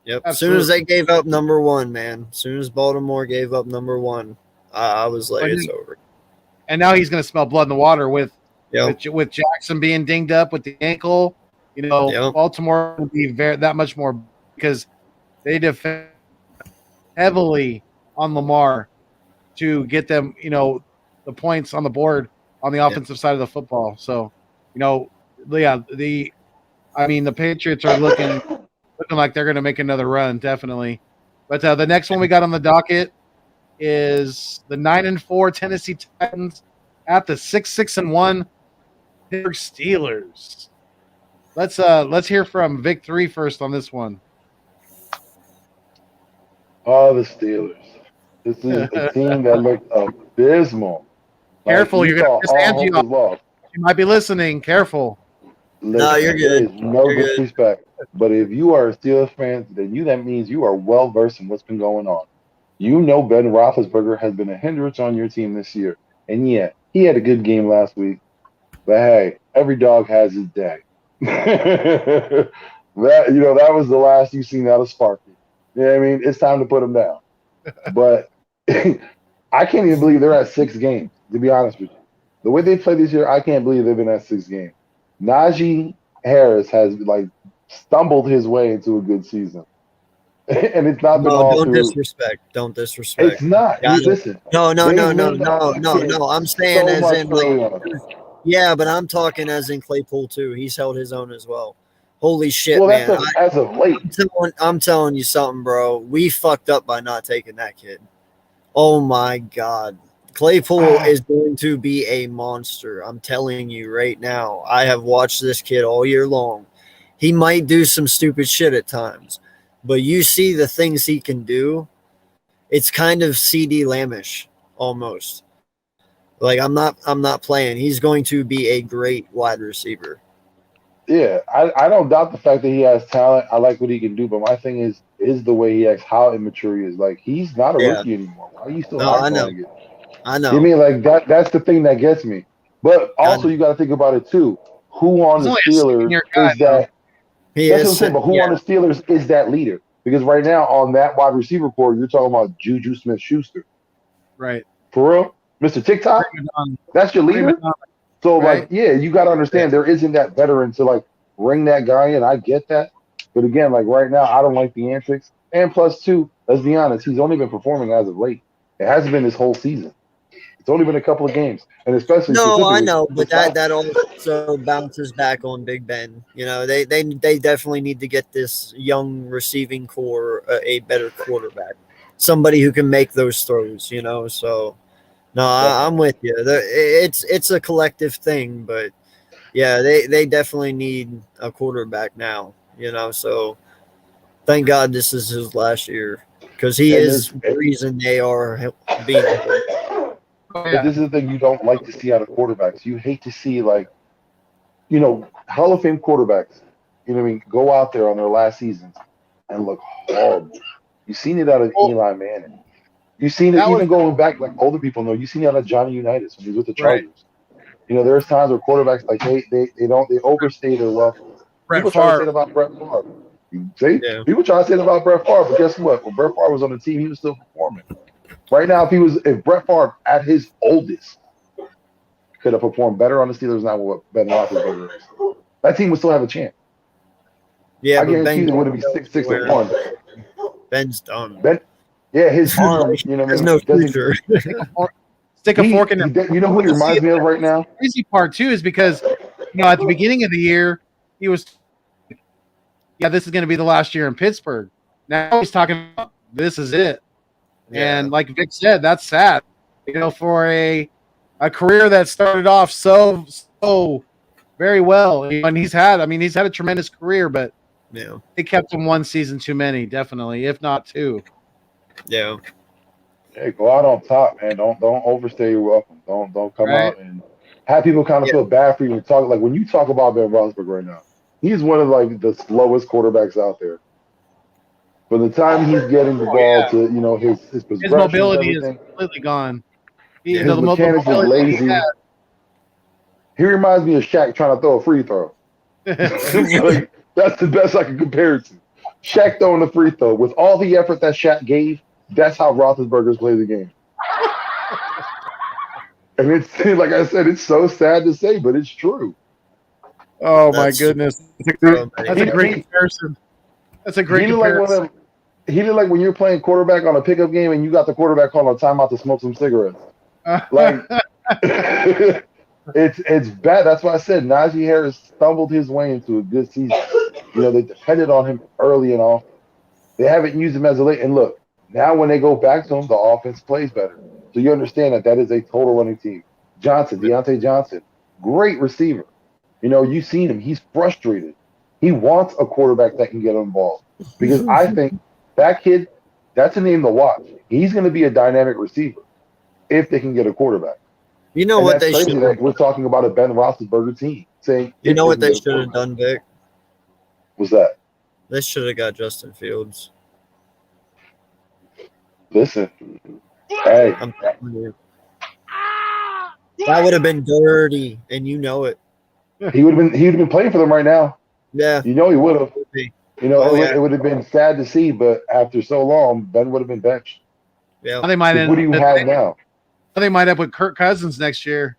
Yep. Absolutely. As soon as they gave up number one, man, as soon as Baltimore gave up number one, I was like, it's over. And now he's going to smell blood in the water with Jackson being dinged up with the ankle. You know, Baltimore will be that much more because they defend heavily on Lamar to get them, the points on the board on the offensive side of the football. So, the Patriots are looking like they're going to make another run, definitely. But the next one we got on the docket is the 9-4 Tennessee Titans at the 6-1 Pittsburgh Steelers. Let's hear from Vic 3 first on this one. Oh, the Steelers. This is a team that looked abysmal. Careful, you're going to piss Angie off. You might be listening. Careful. Listen, no, you're good. No disrespect. But if you are a Steelers fan, then that means you are well versed in what's been going on. You know Ben Roethlisberger has been a hindrance on your team this year. And yeah, he had a good game last week. But hey, every dog has his day. That was the last you've seen out of Sparky. You know what I mean? It's time to put him down. But I can't even believe they're at 6 games, to be honest with you. The way they played this year, I can't believe they've been at 6 games. Najee Harris has stumbled his way into a good season. And it's not been all Don't disrespect. It's not. Listen. No. I'm saying as in but I'm talking as in Claypool too. He's held his own as well. Holy shit, man. As of late. I'm telling you something, bro. We fucked up by not taking that kid. Oh my God. Claypool is going to be a monster. I'm telling you right now. I have watched this kid all year long. He might do some stupid shit at times, but you see the things he can do. It's kind of CD Lambish almost. Like I'm not playing. He's going to be a great wide receiver. Yeah, I don't doubt the fact that he has talent. I like what he can do, but my thing is the way he acts, how immature he is. Like he's not a rookie anymore. Why are you still acting like it? I know. You mean like that's the thing that gets me. But also you got to think about it too. Who on the Steelers is that? He That's what I'm is. saying. But who Yeah. on the Steelers is that leader? Because right now on that wide receiver core, you're talking about Juju Smith-Schuster. Right. For real? Mr. TikTok? Prima donna. That's your Prima leader? donna, So, right? yeah, you got to understand there isn't that veteran to, bring that guy in. I get that. But again, right now, I don't like the antics. And plus, two, let's be honest, he's only been performing as of late. It hasn't been this whole season. It's only been a couple of games. And especially No, I specifically, know, the but South. that also bounces back on Big Ben. They definitely need to get this young receiving core a better quarterback, somebody who can make those throws. So no, I'm with you. It's a collective thing, but yeah, they definitely need a quarterback now. So thank God this is his last year because he And is the reason they are being. Oh, but yeah. this is the thing you don't like to see out of quarterbacks. You hate to see, Hall of Fame quarterbacks, go out there on their last seasons and look horrible. You've seen it out of Well, Eli Manning. You've seen it that was even going back, like older people know. You've seen it out of Johnny Unitas when he was with the right. Chargers. There's times where quarterbacks they overstay their welcome. Brett People try to say Favre. it about Brett Favre. See, Yeah. people try to say it about Brett Favre, but guess what? When Brett Favre was on the team, he was still performing. Right now, if Brett Favre at his oldest could have performed better on the Steelers now what Ben Roethlisberger is, that team would still have a chance. Yeah, I but guarantee Ben you it would be 6-1. Ben's done. Ben, yeah, his Arm has no future. Stick a fork in their. You know who he See, reminds me of right now? the crazy part too is because at the beginning of the year he was, this is going to be the last year in Pittsburgh. Now he's talking about this is it, and like Vic said, that's sad. For a career that started off so very well, and he's had a tremendous career, but Yeah. it kept him one season too many, definitely, if not two. Yeah. Hey, go out on top, man. Don't overstay your welcome. Don't come Right. out and have people kind of feel bad for you and talk. Like when you talk about Ben Roethlisberger right now, he's one of the slowest quarterbacks out there. By the time he's getting the ball to his His progressions, mobility is everything, completely gone. his The mechanics is mobility lazy. that He reminds me of Shaq trying to throw a free throw. he had. Like that's the best I can compare it to. Shaq throwing the free throw with all the effort that Shaq gave. That's how Roethlisberger's play the game. And it's like I said, it's so sad to say, but it's true. Oh my That's- goodness, So that's a great comparison. That's a great He did like comparison. when you're playing quarterback on a pickup game and you got the quarterback calling a timeout to smoke some cigarettes. Like it's bad. That's why I said Najee Harris stumbled his way into a good season. They depended on him early and often. They haven't used him as a late. And look, now when they go back to him, the offense plays better. So you understand that is a total running team. Deontay Johnson, great receiver. You've seen him. He's frustrated. He wants a quarterback that can get him involved. Because I think that kid, that's a name to watch. He's going to be a dynamic receiver if they can get a quarterback. You know And what that's they crazy should. that we're talking about a Ben Roethlisberger team saying. You know what they can get a should have quarterback. done, Vic? What's that? They should have got Justin Fields. Listen, hey, I'm telling you. That would have been dirty, and you know it. he would have been playing for them right now. Yeah. He would have. Oh, yeah. It would have been sad to see, but after so long, Ben would have been benched. Yeah. They might What do you have now? They might end up with Kirk Cousins next year.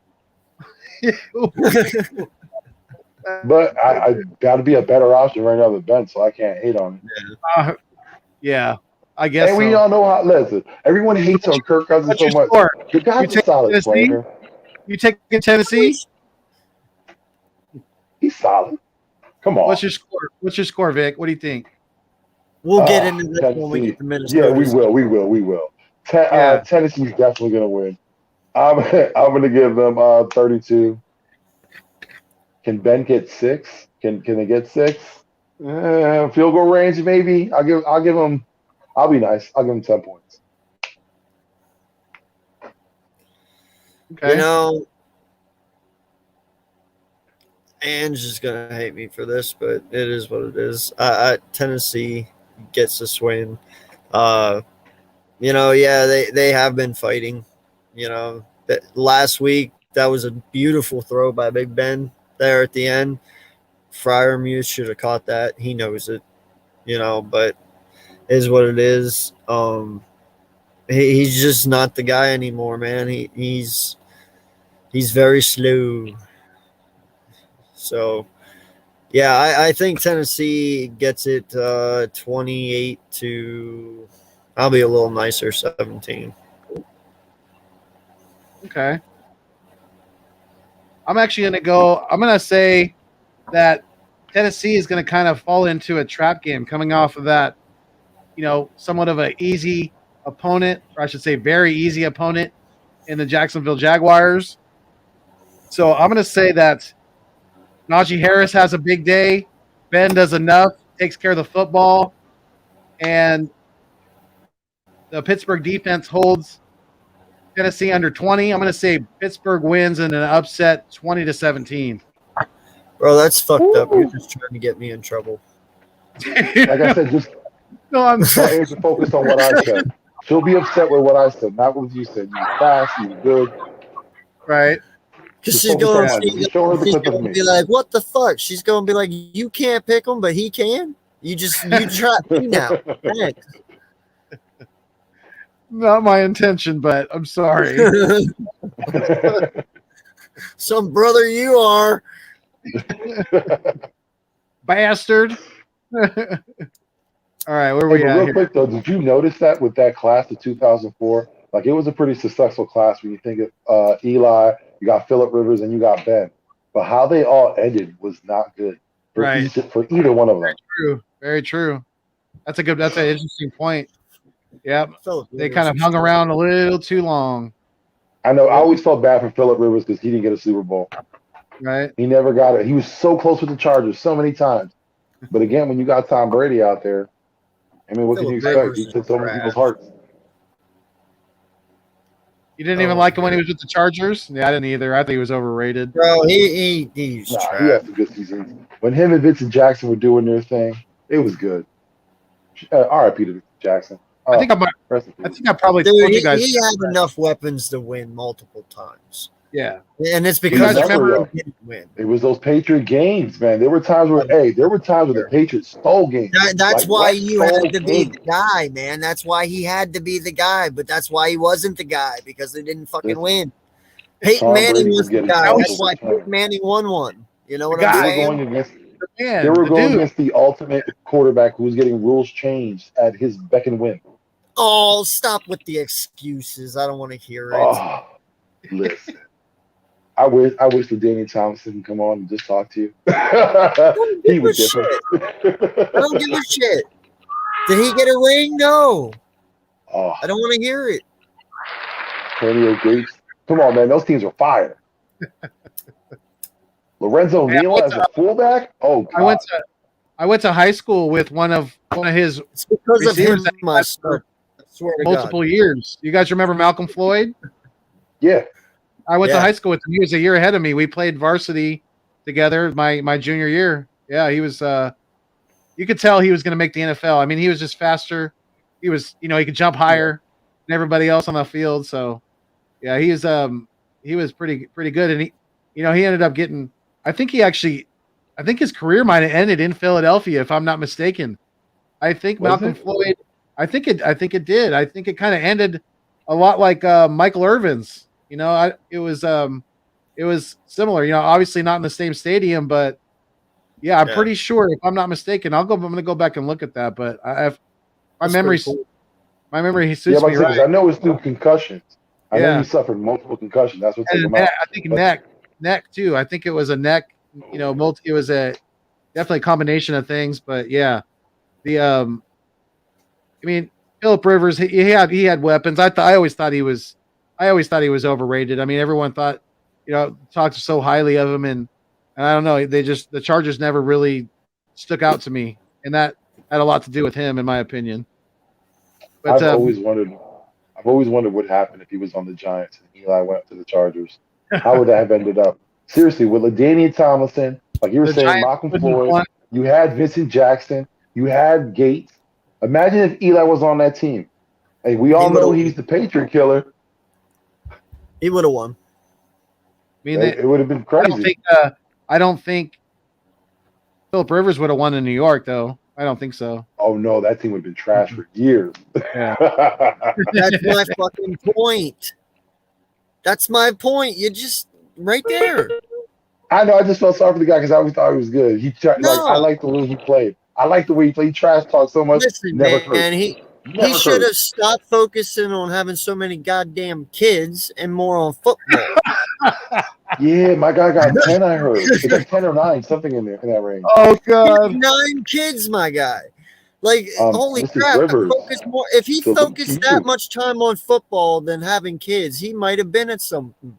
But I got to be a better option right now than Ben, so I can't hate on it. Yeah, I guess. And we all know how. Listen, everyone hates on Kirk Cousins What's so your much. score? The guy's a solid Tennessee? player. You taking Tennessee? He's solid. Come on. What's your score? What's your score, Vic? What do you think? We'll get into this when we get to Minnesota. Yeah, we will. Tennessee's definitely going to win. I'm going to give them 32. Can Ben get 6? Can they get 6? Field goal range, maybe. I'll give them. I'll be nice. I'll give them 10 points. Okay. Ange is gonna hate me for this, but it is what it is. Tennessee gets this win. They have been fighting. That last week that was a beautiful throw by Big Ben there at the end. Freiermuth should have caught that. He knows it, but it is what it is. He's just not the guy anymore, man. He's very slow. So, yeah, I think Tennessee gets it 28 to, I'll be a little nicer, 17. Okay. I'm actually going to say that Tennessee is going to kind of fall into a trap game coming off of that, somewhat of an easy opponent, or I should say very easy opponent in the Jacksonville Jaguars. So I'm going to say that Najee Harris has a big day. Ben does enough, takes care of the football, and the Pittsburgh defense holds Tennessee under 20. I'm going to say Pittsburgh wins in an upset 20-17. Bro, that's fucked up. You're just trying to get me in trouble. Like I said, just I'm my ears are focused on what I said. She'll be upset with what I said, not what you said. You were fast, you were good. right. Because Just she's focus going on that. Just show her the clip of to me. be like, what the fuck? She's going to be like, you can't pick him, but he can? You trap me now. Thanks. Not my intention, but I'm sorry. Some brother you are. Bastard. All right, where are Hey, we but at real here? quick though, did you notice that with that class of 2004? Like it was a pretty successful class when you think of Eli, you got Phillip Rivers, and you got Ben. But how they all ended was not good for Right. for either one of them. True. Very true. That's an interesting point. Yeah, Phillip they Rivers kind of is hung still- around a little too long, I know. I always felt bad for Phillip Rivers because he didn't get a Super Bowl. right? He never got it. He was so close with the Chargers so many times. But again, when you got Tom Brady out there, I mean, what can you Phillip expect? Rivers He is took so many trash. people's hearts. You didn't even like him when he was with the Chargers? Yeah, I didn't either. I think he was overrated. Bro, he's Nah, he trash. had some good seasons. When him and Vincent Jackson were doing their thing, it was good. R.I.P. to Vincent Jackson. I think I probably Dude, told you guys. he had enough weapons to win multiple times. Yeah. And it's You because guys remember- he didn't win. It was those Patriot games, man. There were times where the Patriots stole games. That's Like, why what you had to be game? the guy, man. That's why he had to be the guy, but that's why he wasn't the guy because they didn't fucking win. Peyton Tom Manning Brady was was the getting guy. called That's why over time. Peyton Manning won one. You know what The I'm guy. They were saying? going against Man, they were the going dude. against the ultimate quarterback who was getting rules changed at his beck and win. Oh, stop with the excuses. I don't want to hear it. Oh, listen. I wish the Danny Thompson could come on and just talk to you. He was different. I don't give a shit. Did he get a ring? No. Oh, I don't want to hear it. Antonio Gates. Come on, man. Those teams are fire. Lorenzo Yeah, Neal as a fullback? Oh, God. I went to high school with one of his It's because of him. Receivers that he I had for swear to multiple years. You guys remember Malcolm Floyd? Yeah. I went to Yeah. high school with him. He was a year ahead of me. We played varsity together my junior year. Yeah, he was you could tell he was going to make the NFL. I mean, he was just faster. He was, he could jump higher than everybody else on the field. So, yeah, he was pretty good, and he ended up getting. I think his career might have ended in Philadelphia, if I'm not mistaken. I think Was Malcolm it? Floyd. I think it did. I think it kind of ended a lot like Michael Irvin's. It was similar. Obviously not in the same stadium, but yeah, I'm pretty sure, if I'm not mistaken. I'm going to go back and look at that, but my memory suits Yeah, me right. I know it's through concussions. I know Yeah. he suffered multiple concussions. That's what took And him out. I think neck too. I think it was a neck. It was definitely a combination of things, but yeah, Phillip Rivers, he had weapons. I always thought he was overrated. I mean, everyone talked so highly of him, and I don't know. The Chargers never really stuck out to me, and that had a lot to do with him, in my opinion. But I've always wondered what happened if he was on the Giants and Eli went to the Chargers. How would that have ended up? Seriously, with LaDainian Tomlinson, like you were The saying, Giants Malcolm wouldn't have Floyd, won. you had Vincent Jackson, you had Gates. Imagine if Eli was on that team. Hey, we all know he's the Patriot killer. He would have won. I mean, It would have been crazy. I don't think Philip Rivers would have won in New York, though. I don't think so. Oh no, that team would have been trash for years. Yeah. That's my fucking point. That's my point. You just right there. I know. I just felt sorry for the guy because I always thought he was good. I like the way he played. I like the way he played. He trash talked so much. Listen, Never man, he should have stopped focusing on having so many goddamn kids and more on football. Yeah, my guy got 10. I heard it's like 10 or 9, something in that range. Oh God. 9 kids, my guy. Like, holy Mr. crap! Rivers. Focus more. If he So, focused that much time on football than having kids, he might have been at something.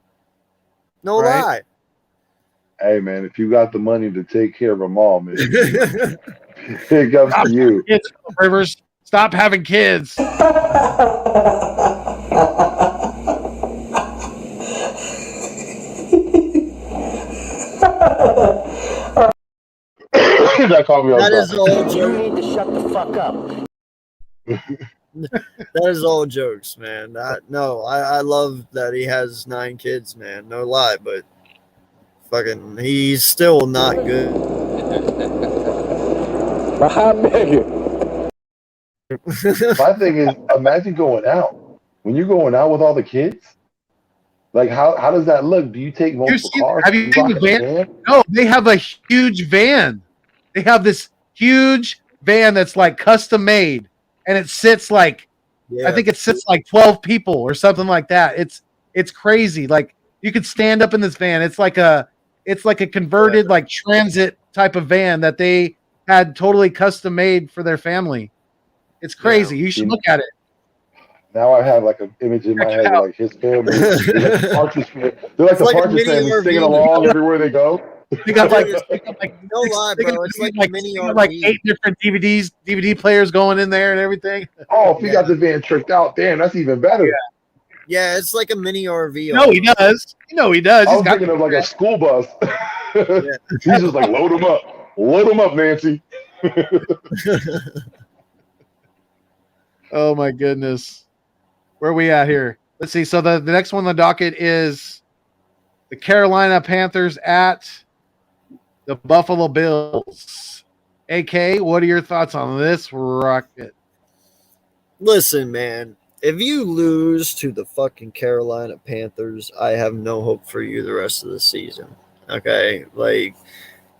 No lie. Hey man, if you got the money to take care of them all, man, it comes to you. Kids, Rivers, stop having kids. That caught me off That guard. is all jokes. You need to shut the fuck up. That is all jokes, man. I love that he has 9 kids, man. No lie, but fucking, he's still not good. My thing is, imagine going out. When you're going out with all the kids, like how does that look? Do you take multiple cars? Have you seen the van? No, they have a huge van. They have this huge van that's like custom made, and it sits like I think it sits like 12 people or something like that. It's crazy. Like you could stand up in this van. It's like a converted like transit type of van that they had totally custom made for their family. It's crazy. You should look at it. Now I have like an image in my head of like his family. They're like the Partridge family. They're like the like a Partridge mini family RV. singing along everywhere they go. They got like No lie, bro. It's like a mini RV. like 8 different DVD players going in there and everything. Oh, if you got the van tricked out, damn, that's even better. Yeah, it's like a mini RV. No, he does. You know he does. I was thinking of like a school bus. He's just like, load them up, Nancy. Oh my goodness. Where are we at here? Let's see. So the next one on the docket is the Carolina Panthers at the Buffalo Bills. AK, what are your thoughts on this rocket? Listen, man. If you lose to the fucking Carolina Panthers, I have no hope for you the rest of the season. Okay? Like,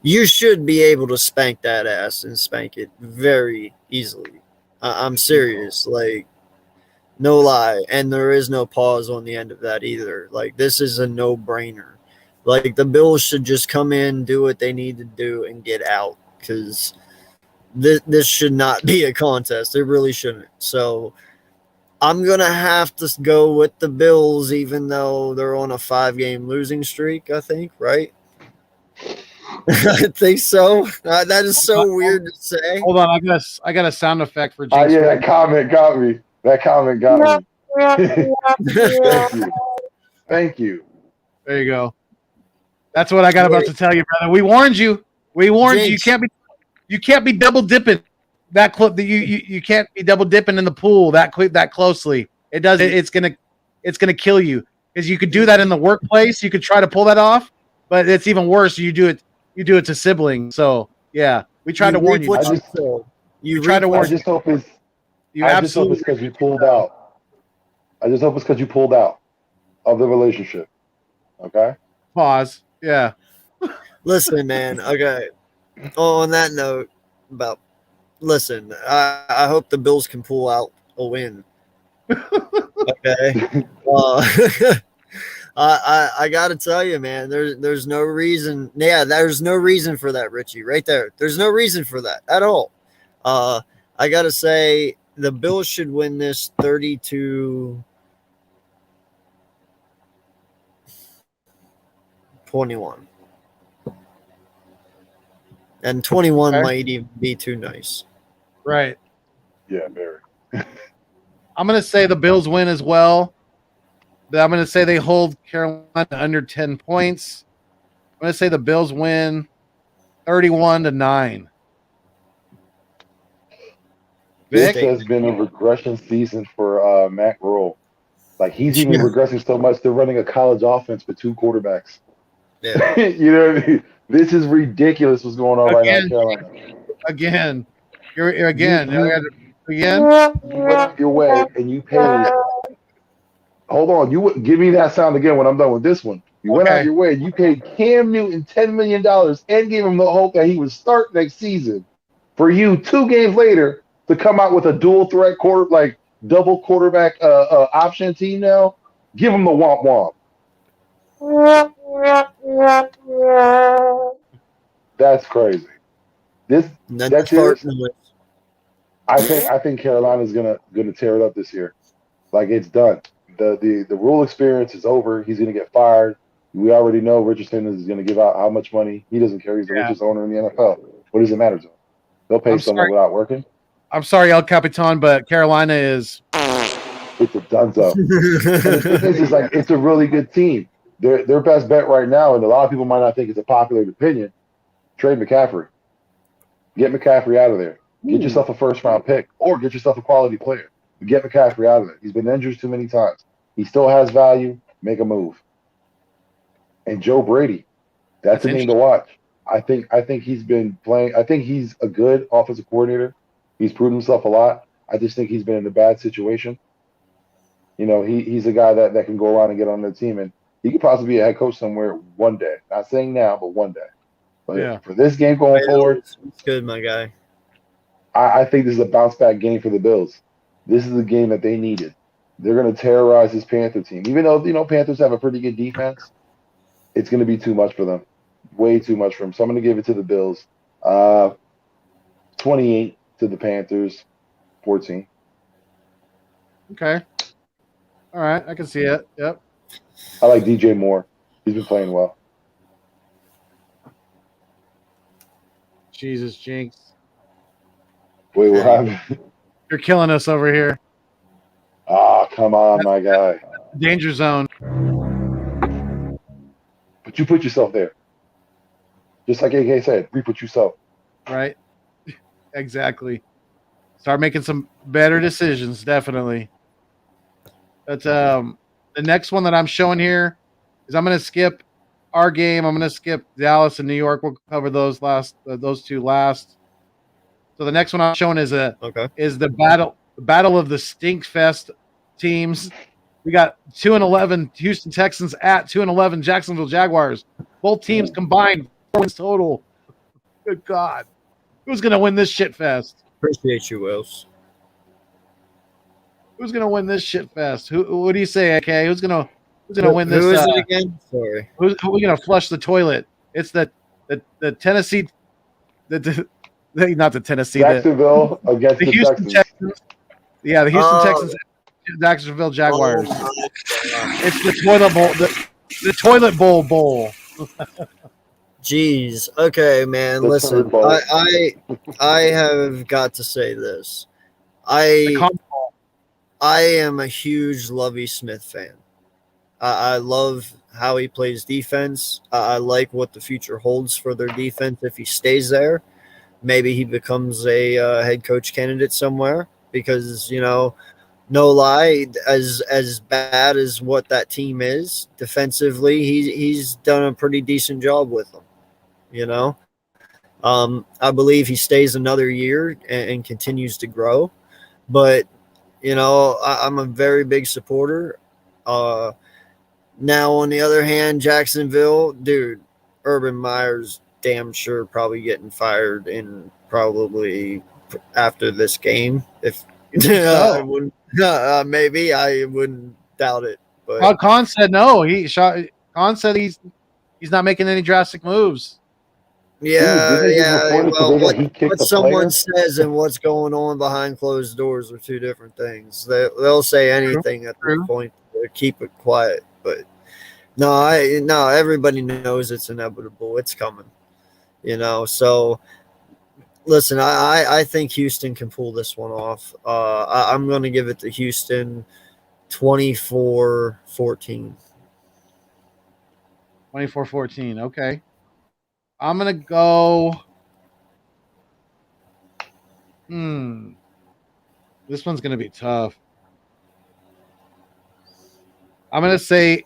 you should be able to spank that ass and spank it very easily. I'm serious. Like, no lie. And there is no pause on the end of that either. Like, this is a no-brainer. Like, the Bills should just come in, do what they need to do, and get out. Because this should not be a contest. It really shouldn't. So I'm going to have to go with the Bills, even though they're on a 5-game losing streak, I think, right? I think so. That is so weird to say. Hold on, I got a sound effect for James. Yeah, that comment got me. Thank you. There you go. That's what I got about to tell you, brother. We warned you. Jinx. You can't be double dipping that close. You can't be double dipping in the pool that closely. It does. It's gonna kill you because you could do that in the workplace. You could try to pull that off, but it's even worse. You do it to siblings. So yeah, we tried to warn you. I just hope it's because you pulled out. I just hope it's because you pulled out of the relationship. Okay. Pause. Yeah. Listen, man. Okay. On that note, listen, I hope the Bills can pull out a win. Okay. I gotta tell you, man. There's no reason. Yeah, there's no reason for that, Richie. Right there. There's no reason for that at all. I gotta say the Bills should win this 32-21. And 21 might even be too nice. Right. Yeah, very. I'm going to say the Bills win as well. I'm going to say they hold Carolina under 10 points. I'm going to say the Bills win 31-9. This has been a regression season for Matt Rule. Like, he's even regressing so much they're running a college offense with 2 quarterbacks. Yeah. You know what I mean? This is ridiculous what's going on right now in Again, Carolina. again. You're again. You Again. went out your way and you paid. Hold on, give me that sound again when I'm done with this one. You went out Okay. your way and you paid Cam Newton $10 million and gave him the hope that he would start next season. For you, 2 games later, to come out with a dual threat double quarterback option team now, give him the womp womp. That's crazy. This And then the that fart serious? noise. I think Carolina's gonna tear it up this year. Like it's done. The rule experience is over. He's gonna get fired. We already know Richardson is gonna give out how much money. He doesn't care. He's the Yeah. richest owner in the NFL. What does it matter to him? They'll pay I'm someone sorry. without working. I'm sorry, El Capitan, but Carolina is. It's a dunzo. And the thing is like it's a really good team. Their best bet right now, and a lot of people might not think it's a popular opinion. Trade McCaffrey. Get McCaffrey out of there. Get yourself a first round pick, or get yourself a quality player. Get McCaffrey out of there. He's been injured too many times. He still has value. Make a move. And Joe Brady, that's a name to watch. I think he's been playing. I think he's a good offensive coordinator. He's proven himself a lot. I just think he's been in a bad situation. You know, he's a guy that can go around and get on the team, and he could possibly be a head coach somewhere one day. Not saying now, but one day. But for this game going forward, It's good, my guy. I think this is a bounce back game for the Bills. This is the game that they needed. They're going to terrorize this Panther team. Even though, Panthers have a pretty good defense, it's going to be too much for them. Way too much for them. So I'm going to give it to the Bills. 28 to the Panthers, 14. Okay. All right. I can see it. Yep. I like DJ Moore. He's been playing well. Jesus, Jinx. Wait, what happened? You're killing us over here. Ah, come on, my guy. Danger zone. But you put yourself there. Just like AK said, re-put yourself. Right. Exactly. Start making some better decisions, definitely. But the next one that I'm showing here is I'm going to skip our game. I'm going to skip Dallas and New York. We'll cover those two last. So the next one I'm showing is the battle of the Stinkfest teams. We got 2-11 Houston Texans at 2-11 Jacksonville Jaguars. Both teams combined 4 wins total. Good God. Who's going to win this shit fest? Appreciate you, Wills. Who's going to win this shit fest? What do you say, AK? Who's going to win this? Who is it again? Sorry. Who are we going to flush the toilet? It's the Tennessee not the Tennessee. Jacksonville against the the Houston Texans. Yeah, the Houston Texans, Jacksonville Jaguars. It's the toilet bowl. The toilet bowl. Jeez. Okay, man. Listen, I have got to say this. I am a huge Lovie Smith fan. I love how he plays defense. I like what the future holds for their defense if he stays there. Maybe he becomes a head coach candidate somewhere because, no lie, as bad as what that team is defensively, he's done a pretty decent job with them. I believe he stays another year and continues to grow. But, I'm a very big supporter. Now, on the other hand, Jacksonville, dude, Urban Meyer's damn sure probably getting fired in probably after this game. If I wouldn't, maybe I wouldn't doubt it. But Khan said no. Khan said he's not making any drastic moves. Well, what someone says and what's going on behind closed doors are two different things. They'll say anything at this point to keep it quiet. But no, everybody knows it's inevitable. It's coming. So listen, I think Houston can pull this one off. I'm going to give it to Houston 24-14. 24-14. Okay. I'm going to go. This one's going to be tough. I'm going to say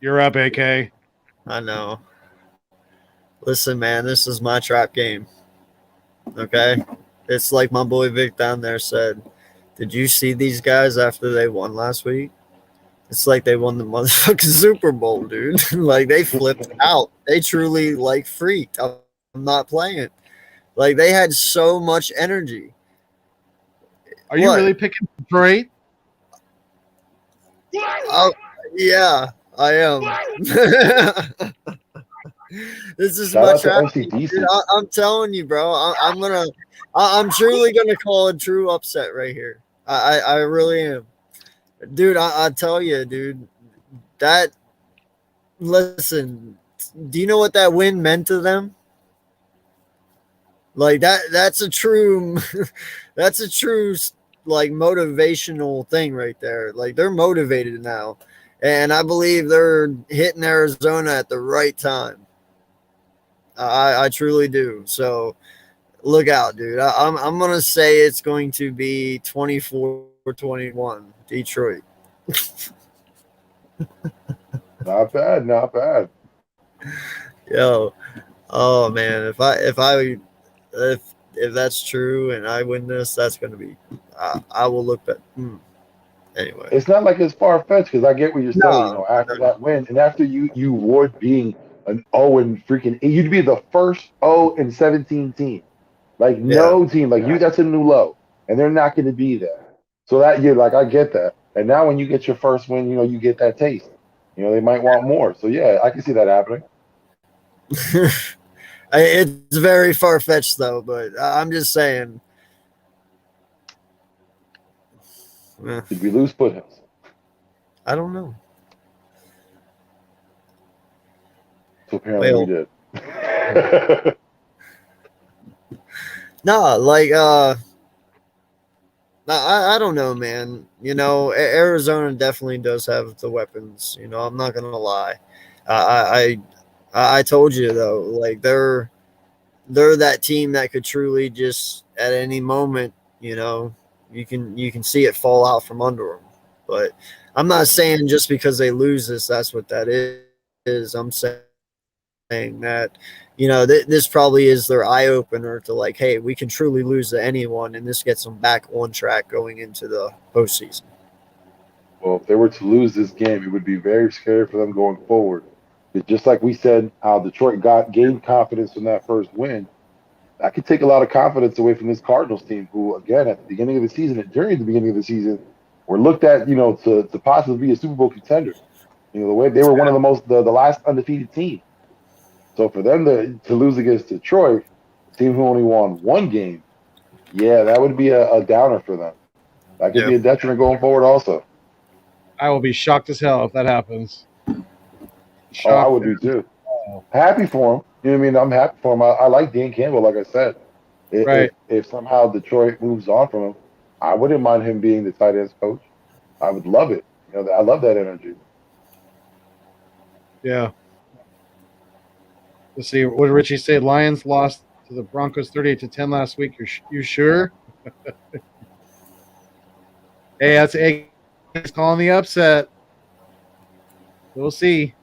You're up, AK. I know. Listen, man, this is my trap game. Okay? It's like my boy Vic down there said. Did you see these guys after they won last week? It's like they won the motherfucking Super Bowl, dude. Like, they flipped out. They truly, like, freaked. I'm not playing. Like, they had so much energy. Are you really picking Detroit? Oh, yeah, I am. This is Shout my out to trap. NCDC. Dude, I'm telling you, bro. I'm truly gonna call a true upset right here. I really am, dude. I tell you, dude. That listen. Do you know what that win meant to them? Like that's a true, that's a true like motivational thing right there. Like they're motivated now, and I believe they're hitting Arizona at the right time. I truly do. So look out, dude. I'm gonna say it's going to be 24-21 Detroit. Not bad, not bad. Yo, oh man, if that's true and I win this, that's gonna be. I will look back. Anyway, It's not like it's far fetched because I get what you're saying. No. You know, after that win, and after you avoid being an 0 and freaking, you'd be the first 0-17 team. Like no team, like you, that's a new low, and they're not going to be there. So that you're like, I get that. And now when you get your first win, you know, you get that taste. You know, they might want more. So yeah, I can see that happening. It's very far fetched though, but I'm just saying. Did we lose Foothills? I don't know. So apparently we did. No, like I don't know, man. You know, Arizona definitely does have the weapons. You know, I'm not gonna lie. I told you though, like they're that team that could truly just at any moment, you know, you can see it fall out from under them. But I'm not saying just because they lose this, that's what that is. I'm saying that, you know, this probably is their eye opener to like, hey, we can truly lose to anyone, and this gets them back on track going into the postseason. Well, if they were to lose this game, it would be very scary for them going forward. It's just like we said, how Detroit gained confidence from that first win. That could take a lot of confidence away from this Cardinals team, who, again, at the beginning of the season and during the beginning of the season, were looked at, you know, to possibly be a Super Bowl contender. You know, the way they were one of the last undefeated team. So for them to lose against Detroit, a team who only won one game, yeah, that would be a downer for them. That could be a detriment going forward also. I will be shocked as hell if that happens. Oh, I would be too. Happy for him. You know what I mean? I'm happy for him. I like Dan Campbell, like I said. If somehow Detroit moves on from him, I wouldn't mind him being the tight ends coach. I would love it. You know, I love that energy. Yeah. Let's see. What did Richie say? Lions lost to the Broncos 38-10 last week. You sure? Hey, that's He's calling the upset. We'll see.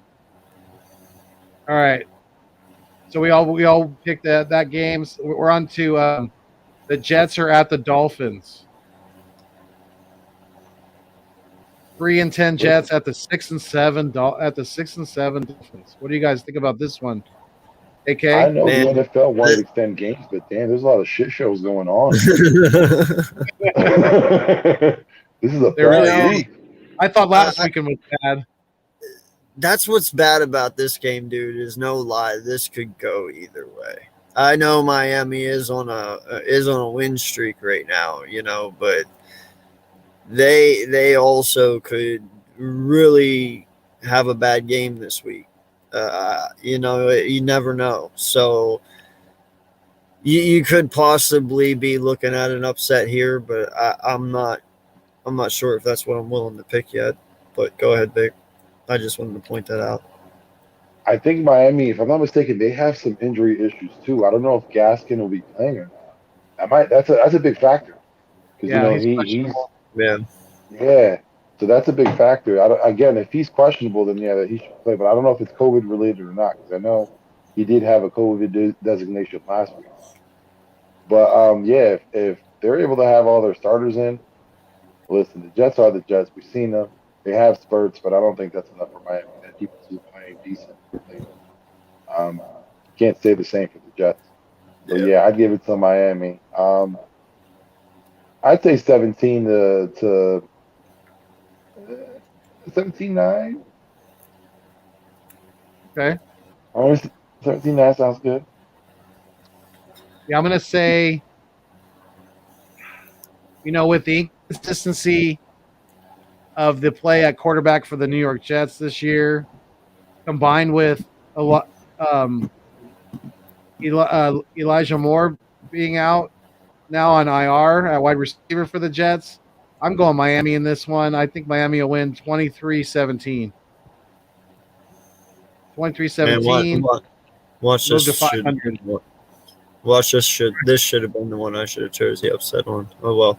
All right. So we all picked that game. So we're on to the Jets are at the Dolphins. 3-10 Jets at the 6-7 Dolphins. What do you guys think about this one? AK? I know the NFL wanted to extend games, but damn, there's a lot of shit shows going on. This is a bad week. I thought last weekend was bad. That's what's bad about this game, dude, is no lie. This could go either way. I know Miami is on a win streak right now, you know, but they also could really have a bad game this week. You know, you never know. So you could possibly be looking at an upset here, but I'm not sure if that's what I'm willing to pick yet. But go ahead, Vic. I just wanted to point that out. I think Miami, if I'm not mistaken, they have some injury issues too. I don't know if Gaskin will be playing or not. That's a big factor. Because he's yeah. So that's a big factor. Again, if he's questionable, then yeah, that he should play. But I don't know if it's COVID related or not because I know he did have a COVID designation last week. But yeah, if they're able to have all their starters in, listen, the Jets are the Jets. We've seen them. They have spurts, but I don't think that's enough for Miami. That defense is playing decent. Um, can't say the same for the Jets. So yeah, I'd give it to Miami. I'd say 17 to 17-9. Okay. 17-9 sounds good. Yeah, I'm going to say, with the inconsistency of the play at quarterback for the New York Jets this year, combined with a lot, Elijah Moore being out now on IR at wide receiver for the Jets, I'm going Miami in this one. I think Miami will win 23-17. 23-17. Watch Move this. to 500. Watch this. This should have been the one I should have chose the upset on. Oh well.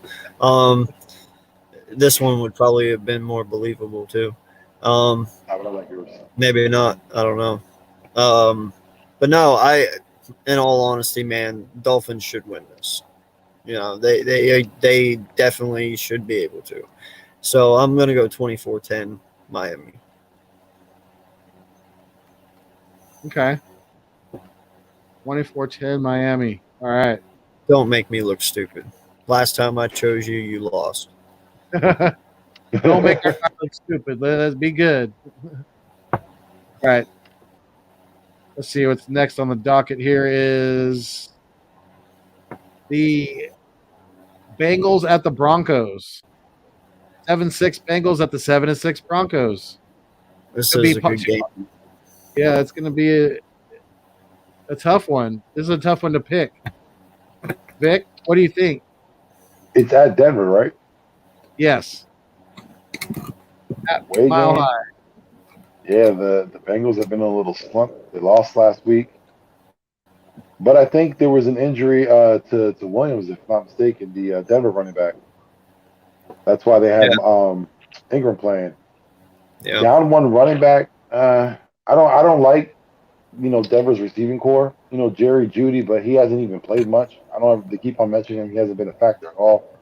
This one would probably have been more believable too. Maybe not. I don't know. But no, in all honesty, man, Dolphins should win this. They definitely should be able to. So I'm gonna go 24-10 Miami. Okay. 24-10 Miami. All right. Don't make me look stupid. Last time I chose you, you lost. Don't make our time look stupid. Let's be good. All right. Let's see what's next on the docket here is the Bengals at the Broncos. 7-6 Bengals at the 7-6 Broncos. This is a good game. Yeah, it's going to be a tough one. This is a tough one to pick. Vic, what do you think? It's at Denver, right? Yes. At Way Mile game. High. Yeah, the Bengals have been in a little slump. They lost last week. But I think there was an injury to Williams, if I'm not mistaken, the Denver running back. That's why they had Ingram playing. Yeah. Down one running back. I don't like Denver's receiving core. Jerry Jeudy, but he hasn't even played much. I don't know. They keep on mentioning him. He hasn't been a factor at all.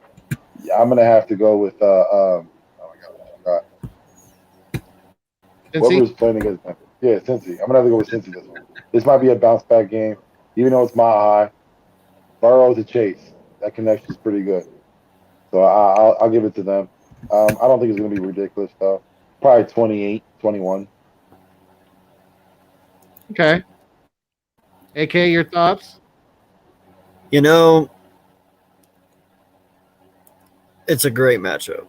Yeah, I'm gonna have to go with oh my God, I forgot. Whoever's playing against them. Yeah, Cincy. I'm gonna have to go with Cincy this one. This might be a bounce back game, even though it's Mile High. Burrow to Chase. That connection is pretty good. So I'll give it to them. I don't think it's gonna be ridiculous though. Probably 28-21. Okay. AK, your thoughts? It's a great matchup,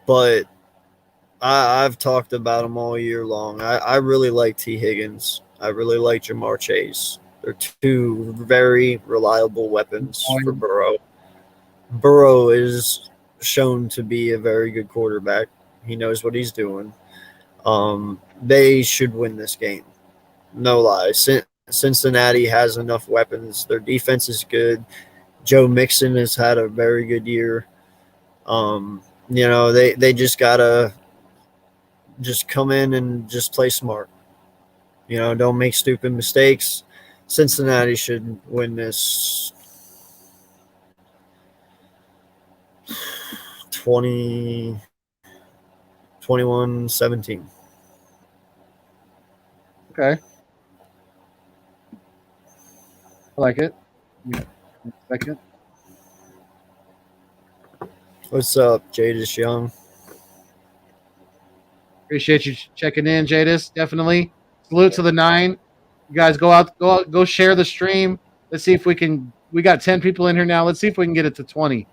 but I've talked about them all year long. I really like T. Higgins. I really like Jamar Chase. They're two very reliable weapons for Burrow. Burrow is shown to be a very good quarterback. He knows what he's doing. They should win this game. No lie. Cincinnati has enough weapons. Their defense is good. Joe Mixon has had a very good year. They just gotta just come in and just play smart. Don't make stupid mistakes. Cincinnati should win this 21-17. Okay. I like it. Second. What's up, Jadis Young? Appreciate you checking in, Jadis. Definitely. Salute to the 9. You guys go share the stream. Let's see if we can. We got 10 people in here now. Let's see if we can get it to 20.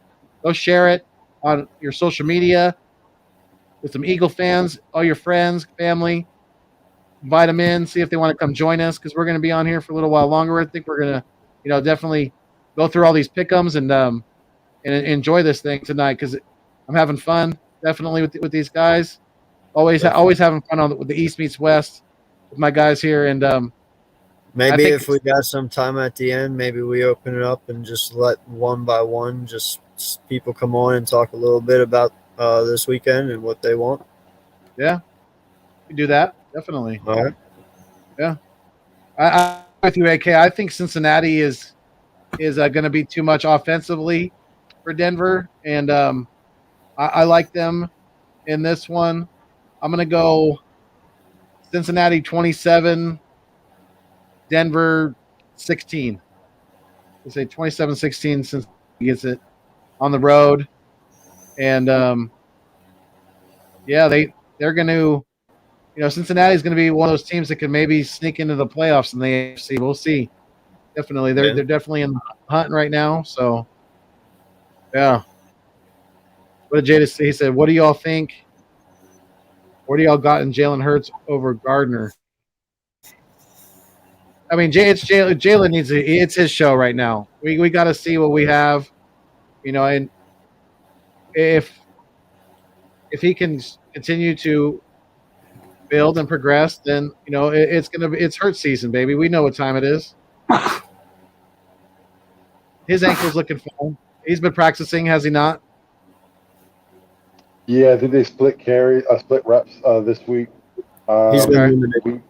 Go share it on your social media with some Eagle fans, all your friends, family. Invite them in, see if they want to come join us because we're going to be on here for a little while longer. I think we're going to, definitely go through all these pick'ems and enjoy this thing tonight because I'm having fun definitely with these guys. Always having fun with the East meets West with my guys here and maybe if we got some time at the end, maybe we open it up and just let one by one just people come on and talk a little bit about this weekend and what they want. Yeah, we do that definitely. All right. Yeah, I'm with you, AK. I think Cincinnati is going to be too much offensively for Denver, and I like them in this one. I'm going to go Cincinnati 27, Denver 16. I say 27-16 since he gets it on the road, and yeah, they're going to. Cincinnati's going to be one of those teams that can maybe sneak into the playoffs in the AFC. We'll see. Definitely, they're definitely in the hunt right now. So, yeah. What did Jada say? He said, "What do y'all think? What do y'all got in Jalen Hurts over Gardner?" I mean, Jalen needs it's his show right now. We got to see what we have, and if he can continue to build and progress, then it's Hurts season, baby. We know what time it is. His ankle's looking fine. He's been practicing, has he not? Yeah, I think they split reps this week. He's been Okay. doing it.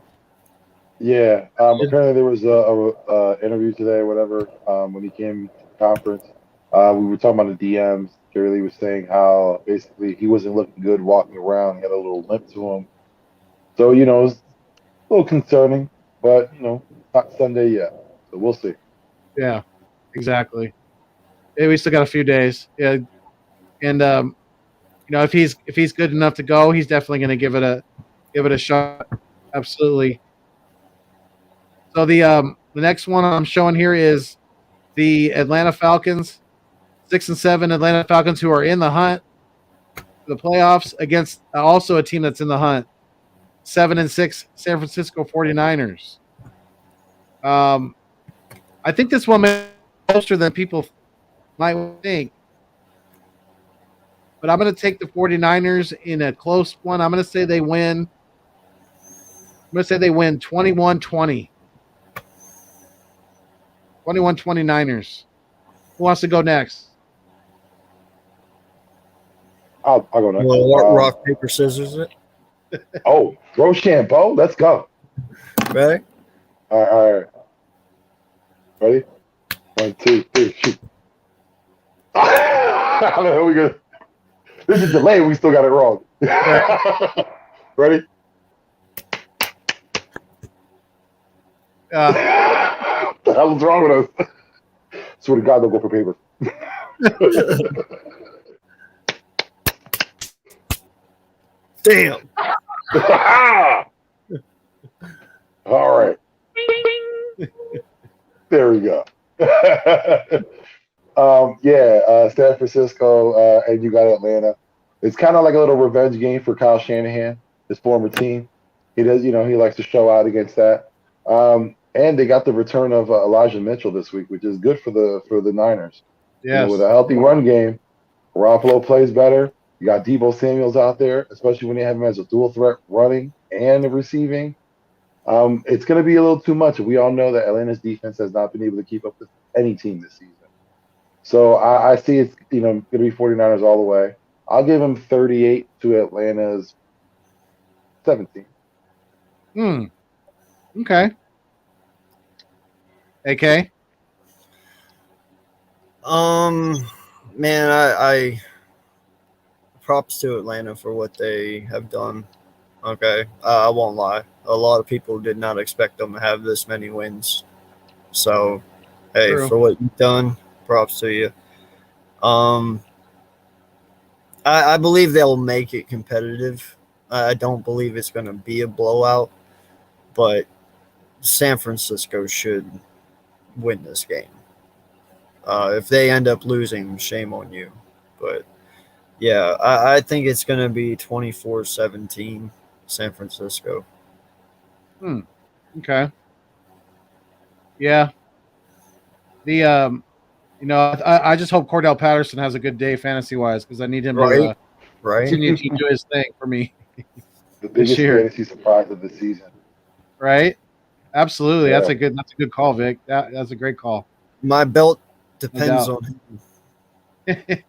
Yeah. Apparently there was a interview today, or whatever, when he came to the conference. We were talking about the DMs. Jerry Lee was saying how basically he wasn't looking good walking around. He had a little limp to him. So, it was a little concerning, but, not Sunday yet. So we'll see. Yeah, exactly. Yeah, we still got a few days. Yeah, and if he's good enough to go, he's definitely going to give it a shot. Absolutely. So the next one I'm showing here is the Atlanta Falcons, 6-7 Atlanta Falcons, who are in the hunt for the playoffs against also a team that's in the hunt, 7-6 San Francisco 49ers. I think this one may be closer than people might think. But I'm going to take the 49ers in a close one. I'm going to say they win. I'm going to say they win 21-20. 21-20 Who wants to go next? I'll go next. Well, rock, paper, scissors it. Oh, throw shampoo. Let's go. Ready? All right. Ready? 1, 2, 3, shoot. How the hell we go? This is delayed. We still got it wrong. Ready? What the hell is wrong with us? Swear to God, don't go for paper. Damn. All right. There we go. San Francisco, and you got Atlanta. It's kind of like a little revenge game for Kyle Shanahan, his former team. He does, he likes to show out against that. And they got the return of Elijah Mitchell this week, which is good for the Niners. Yes. With a healthy run game, Garoppolo plays better. You got Deebo Samuels out there, especially when you have him as a dual threat running and receiving. It's going to be a little too much. We all know that Atlanta's defense has not been able to keep up with any team this season. So I see it's going to be 49ers all the way. I'll give them 38 to Atlanta's 17. Okay. AK? Man, I props to Atlanta for what they have done. Okay, I won't lie. A lot of people did not expect them to have this many wins. So, hey, True. For what you've done, props to you. I believe they'll make it competitive. I don't believe it's going to be a blowout, but San Francisco should win this game. If they end up losing, shame on you. But, yeah, I think it's going to be 24-17 San Francisco. Okay. Yeah. The I just hope Cordell Patterson has a good day fantasy wise because I need him to continue to do his thing for me. The biggest fantasy surprise of the season. Right? Absolutely. Yeah. That's a good call, Vic. That's a great call. My belt depends on him.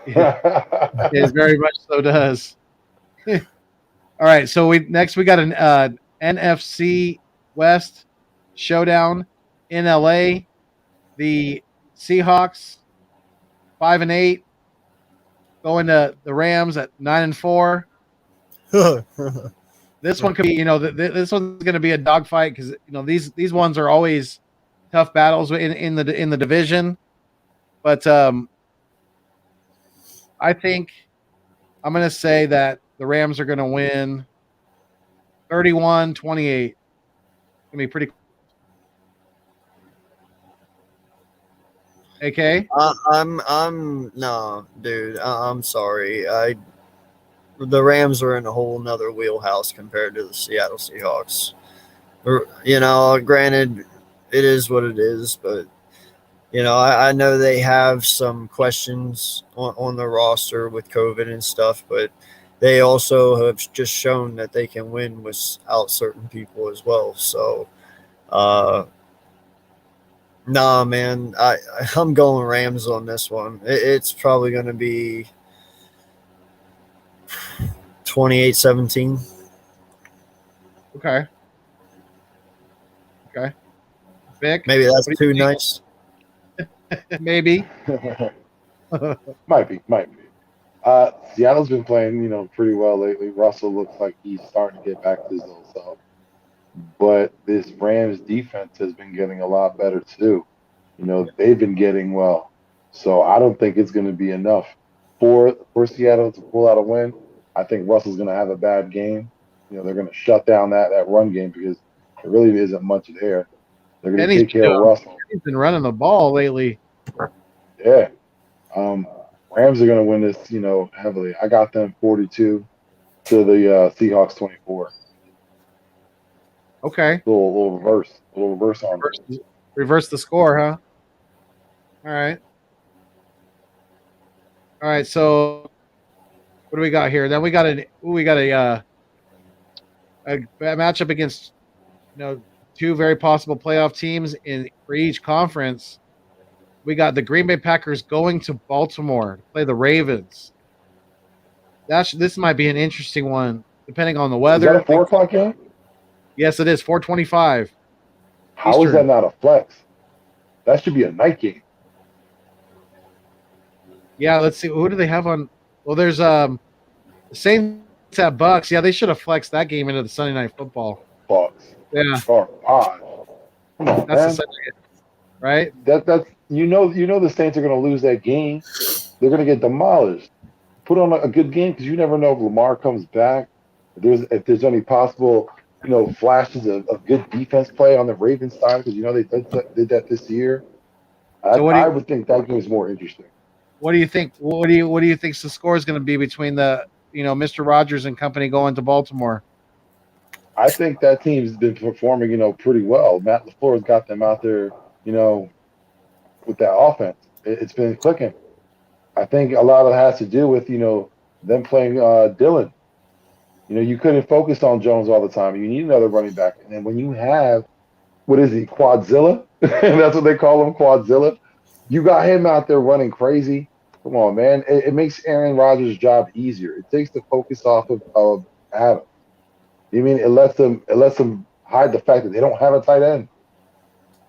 It very much so does. All right, so we got an NFC West showdown in LA. The Seahawks 5-8 going to the Rams at 9-4. This one could be, this one's going to be a dogfight because these ones are always tough battles in the division. But I think I'm going to say that the Rams are going to win 31-28. It's going to be pretty. AK? I'm no, dude. I'm sorry. The Rams are in a whole nother wheelhouse compared to the Seattle Seahawks. Granted, it is what it is, but I know they have some questions on the roster with COVID and stuff, but they also have just shown that they can win without certain people as well. So, nah, man, I'm going Rams on this one. It's probably going to be 28-17. Okay. Vic? Maybe that's too nice. Maybe. Might be. Seattle's been playing, pretty well lately. Russell looks like he's starting to get back to his old self. But this Rams defense has been getting a lot better too. They've been getting well. So I don't think it's going to be enough for Seattle to pull out a win. I think Russell's going to have a bad game. They're going to shut down that run game because there really isn't much there. They're going to take care of Russell. He's been running the ball lately. Yeah. Rams are going to win this, heavily. I got them 42 to the Seahawks 24. Okay. A little reverse on Reverse the score, huh? All right. So what do we got here? Then we got a matchup against two very possible playoff teams for each conference. We got the Green Bay Packers going to Baltimore to play the Ravens. This might be an interesting one, depending on the weather. Is that a 4:00 game? Yes, it is 4:25. How is that not a flex? That should be a night game. Yeah, let's see. Who do they have on? Well, there's the Saints at Bucks. Yeah, they should have flexed that game into the Sunday Night Football. Bucks. Yeah. Come on, That's man. the Sunday, right? That's the Saints are going to lose that game. They're going to get demolished. Put on a good game because you never know if Lamar comes back. If there's any possible flashes of good defense play on the Ravens side because they did that this year. I would think that game is more interesting. What do you think? What do you think the score is going to be between the Mr. Rogers and company going to Baltimore? I think that team's been performing pretty well. Matt LaFleur's got them out there with that offense. It's been clicking. I think a lot of it has to do with them playing Dylan. You couldn't focus on Jones all the time. You need another running back. And then when you have, what is he, Quadzilla? That's what they call him, Quadzilla. You got him out there running crazy. Come on, man. It makes Aaron Rodgers' job easier. It takes the focus off of Adam. You mean it lets them hide the fact that they don't have a tight end?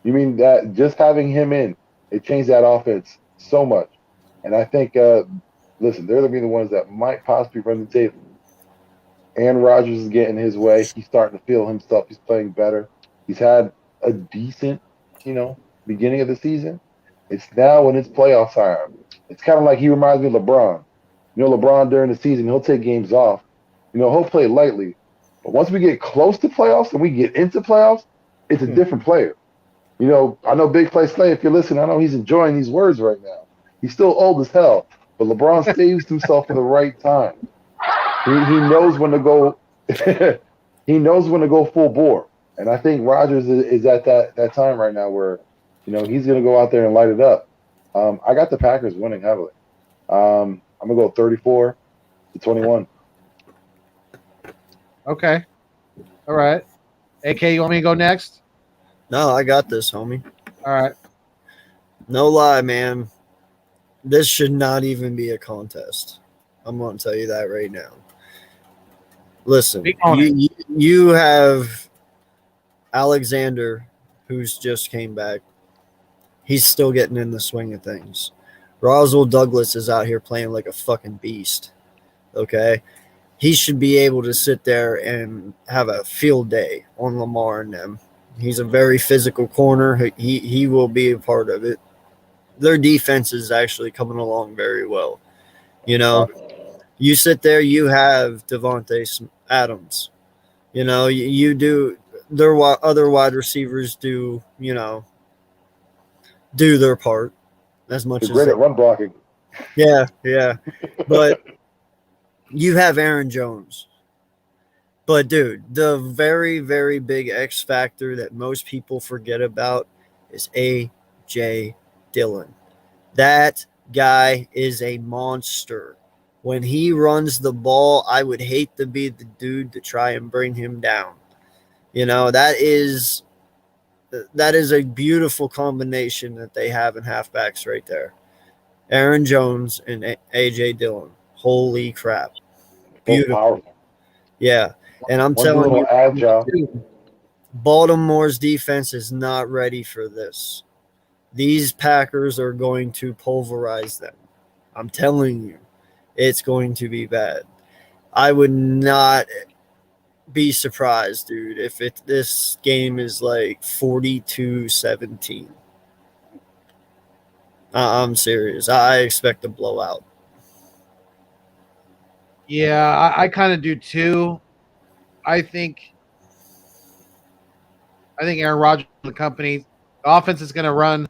You mean that just having him in, it changed that offense so much. And I think, listen, they're going to be the ones that might possibly run the table. Aaron Rodgers is getting his way. He's starting to feel himself. He's playing better. He's had a decent, beginning of the season. It's now when it's playoff time. It's kind of like he reminds me of LeBron. LeBron during the season, he'll take games off. He'll play lightly. But once we get close to playoffs and we get into playoffs, it's a different player. I know Big Play Slay, if you're listening, I know he's enjoying these words right now. He's still old as hell, but LeBron saves himself for the right time. He knows when to go. He knows when to go full bore, and I think Rodgers is at that time right now where, he's going to go out there and light it up. I got the Packers winning heavily. I'm gonna go 34-21. Okay. All right. AK, you want me to go next? No, I got this, homie. All right. No lie, man. This should not even be a contest. I'm going to tell you that right now. Listen, you have Alexander, who's just came back. He's still getting in the swing of things. Roswell Douglas is out here playing like a fucking beast. Okay? He should be able to sit there and have a field day on Lamar and them. He's a very physical corner. He will be a part of it. Their defense is actually coming along very well. You know, you sit there, you have Devontae Adams. You know, you do their other wide receivers do, you know, do their part as much They're as great at run blocking. Yeah. But you have Aaron Jones. But dude, the very, very big X factor that most people forget about is A.J. Dillon. That guy is a monster. When he runs the ball, I would hate to be the dude to try and bring him down. You know, that is a beautiful combination that they have in halfbacks right there. Aaron Jones and A.J. Dillon. Holy crap. Beautiful. Powerful. Yeah. And I'm telling you, agile. Baltimore's defense is not ready for this. These Packers are going to pulverize them. I'm telling you, it's going to be bad. I would not be surprised, dude, if this game is like 42-17. I'm serious. I expect a blowout. Yeah, I kind of do too. I think Aaron Rodgers and the company, the offense is going to run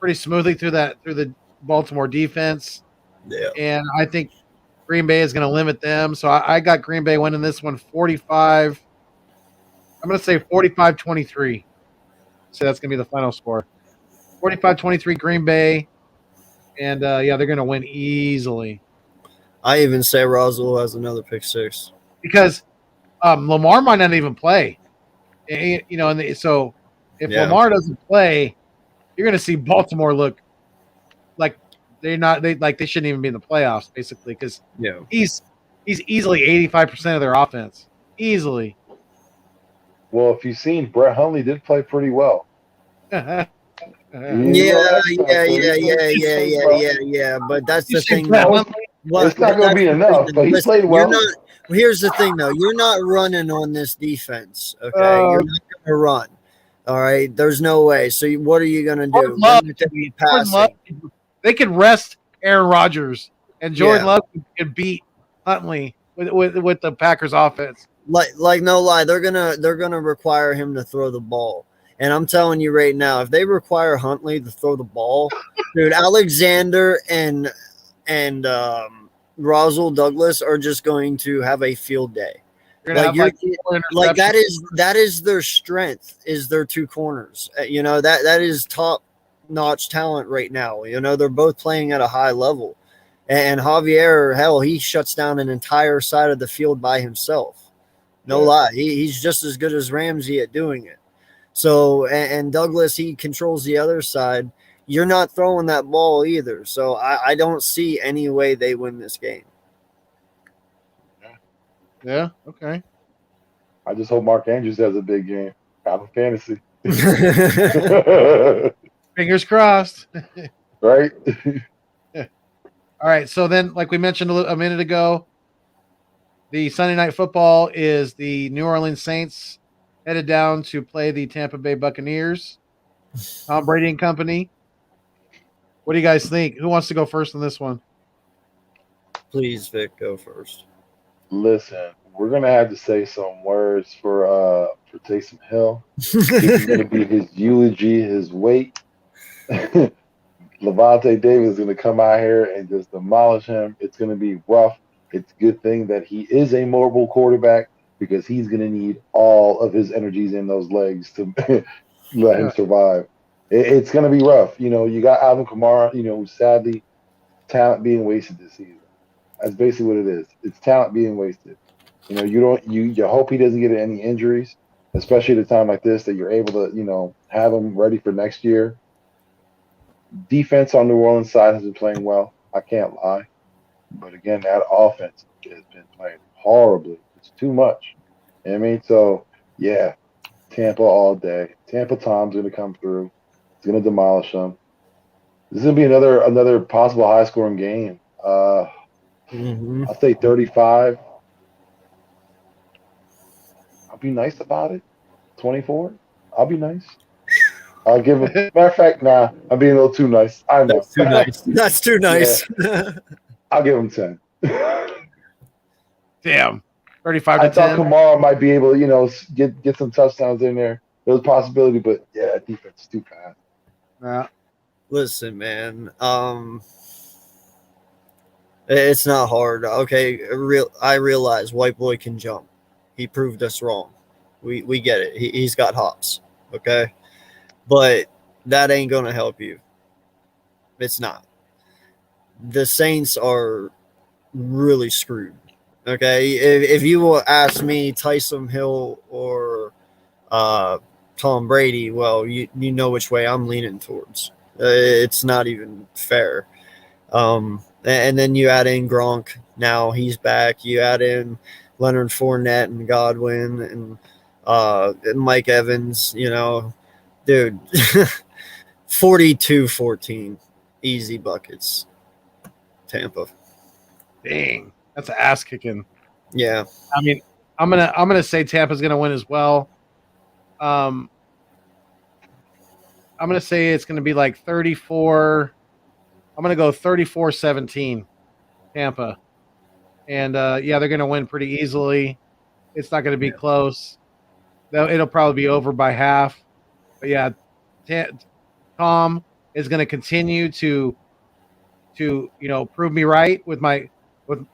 pretty smoothly through the Baltimore defense. Yeah. And I think Green Bay is going to limit them. So I got Green Bay winning this one 45. I'm going to say 45-23. So that's going to be the final score. 45-23 Green Bay. And, yeah, they're going to win easily. I even say Roswell has another pick six. Because Lamar might not even play. You know, so if Lamar doesn't play, you're going to see Baltimore look like they shouldn't even be in the playoffs, basically, because he's easily 85% of their offense. Easily. Well, if you've seen, Brett Hundley did play pretty well. Yeah. But that's the thing. It's not going to be enough, but he played well. Here's the thing, though. You're not running on this defense, okay? You're not going to run, all right? There's no way. So what are you going to do? They could rest Aaron Rodgers, and Jordan Love could beat Huntley with the Packers offense. Like no lie, they're gonna require him to throw the ball. And I'm telling you right now, if they require Huntley to throw the ball, dude, Alexander and Roswell Douglas are just going to have a field day. Like that is their strength, is their two corners. You know, that is top-notch talent right now. You know, they're both playing at a high level. And Javier, hell, he shuts down an entire side of the field by himself. No lie. He's just as good as Ramsey at doing it. So, and Douglas, he controls the other side. You're not throwing that ball either. So I don't see any way they win this game. Yeah, okay. I just hope Mark Andrews has a big game. Out of fantasy. Fingers crossed. Right? All right, so then, like we mentioned a minute ago, the Sunday Night Football is the New Orleans Saints headed down to play the Tampa Bay Buccaneers. Tom Brady and company. What do you guys think? Who wants to go first on this one? Please, Vic, go first. Listen, we're gonna have to say some words for Taysom Hill. This is gonna be his eulogy, his weight. Levante Davis is going to come out here and just demolish him. It's going to be rough. It's a good thing that he is a mobile quarterback because he's going to need all of his energies in those legs to let him survive. It's going to be rough. You know, you got Alvin Kamara, you know, sadly, talent being wasted this season. That's basically what it is. It's talent being wasted. You know, you hope he doesn't get any injuries, especially at a time like this, that you're able to, you know, have him ready for next year. Defense on New Orleans side has been playing well. I can't lie. But again, that offense has been playing horribly. It's too much. You know what I mean? So, yeah, Tampa all day. Tampa Tom's going to come through. He's going to demolish them. This is going to be another possible high-scoring game. I'll say 35. I'll be nice about it. 24. I'll be nice. I'll give it. Matter of fact, nah, I'm being a little too nice. I know. That's too nice. That's too nice. Yeah. I'll give him 10. Damn. 35 to 10. I thought Kamara might be able to, get some touchdowns in there. There was a possibility, but yeah, defense is too fast. Yeah. Listen, man. It's not hard. Okay, I realize white boy can jump. He proved us wrong. We get it. He's got hops. Okay, but that ain't gonna help you. It's not. The Saints are really screwed. Okay, if you will ask me, Taysom Hill or Tom Brady, well, you know which way I'm leaning towards. It's not even fair. And then you add in Gronk. Now he's back. You add in Leonard Fournette and Godwin and Mike Evans. Dude, 42-14, easy buckets. Tampa. Dang. That's an ass kicking. Yeah. I mean, I'm gonna say Tampa's gonna win as well. I'm gonna say it's gonna be like 34. I'm gonna go 34-17, Tampa, and they're gonna win pretty easily. It's not gonna be close. It'll probably be over by half. But yeah, Tom is gonna continue to prove me right with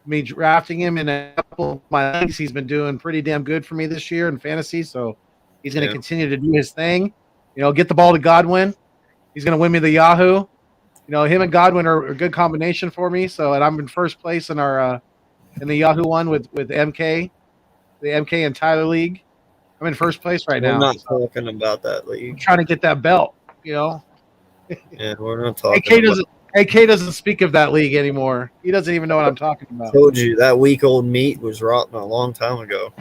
me drafting him in a couple of my leagues. He's been doing pretty damn good for me this year in fantasy, so he's going to continue to do his thing. Get the ball to Godwin. He's going to win me the Yahoo. Him and Godwin are a good combination for me. So, and I'm in first place in our in the Yahoo one with MK, the MK and Tyler League. I'm in first place right now. We're not talking about that league. I'm trying to get that belt. Yeah, we're not talking. AK doesn't speak of that league anymore. He doesn't even know what I'm talking about. Told you that week-old meat was rotten a long time ago.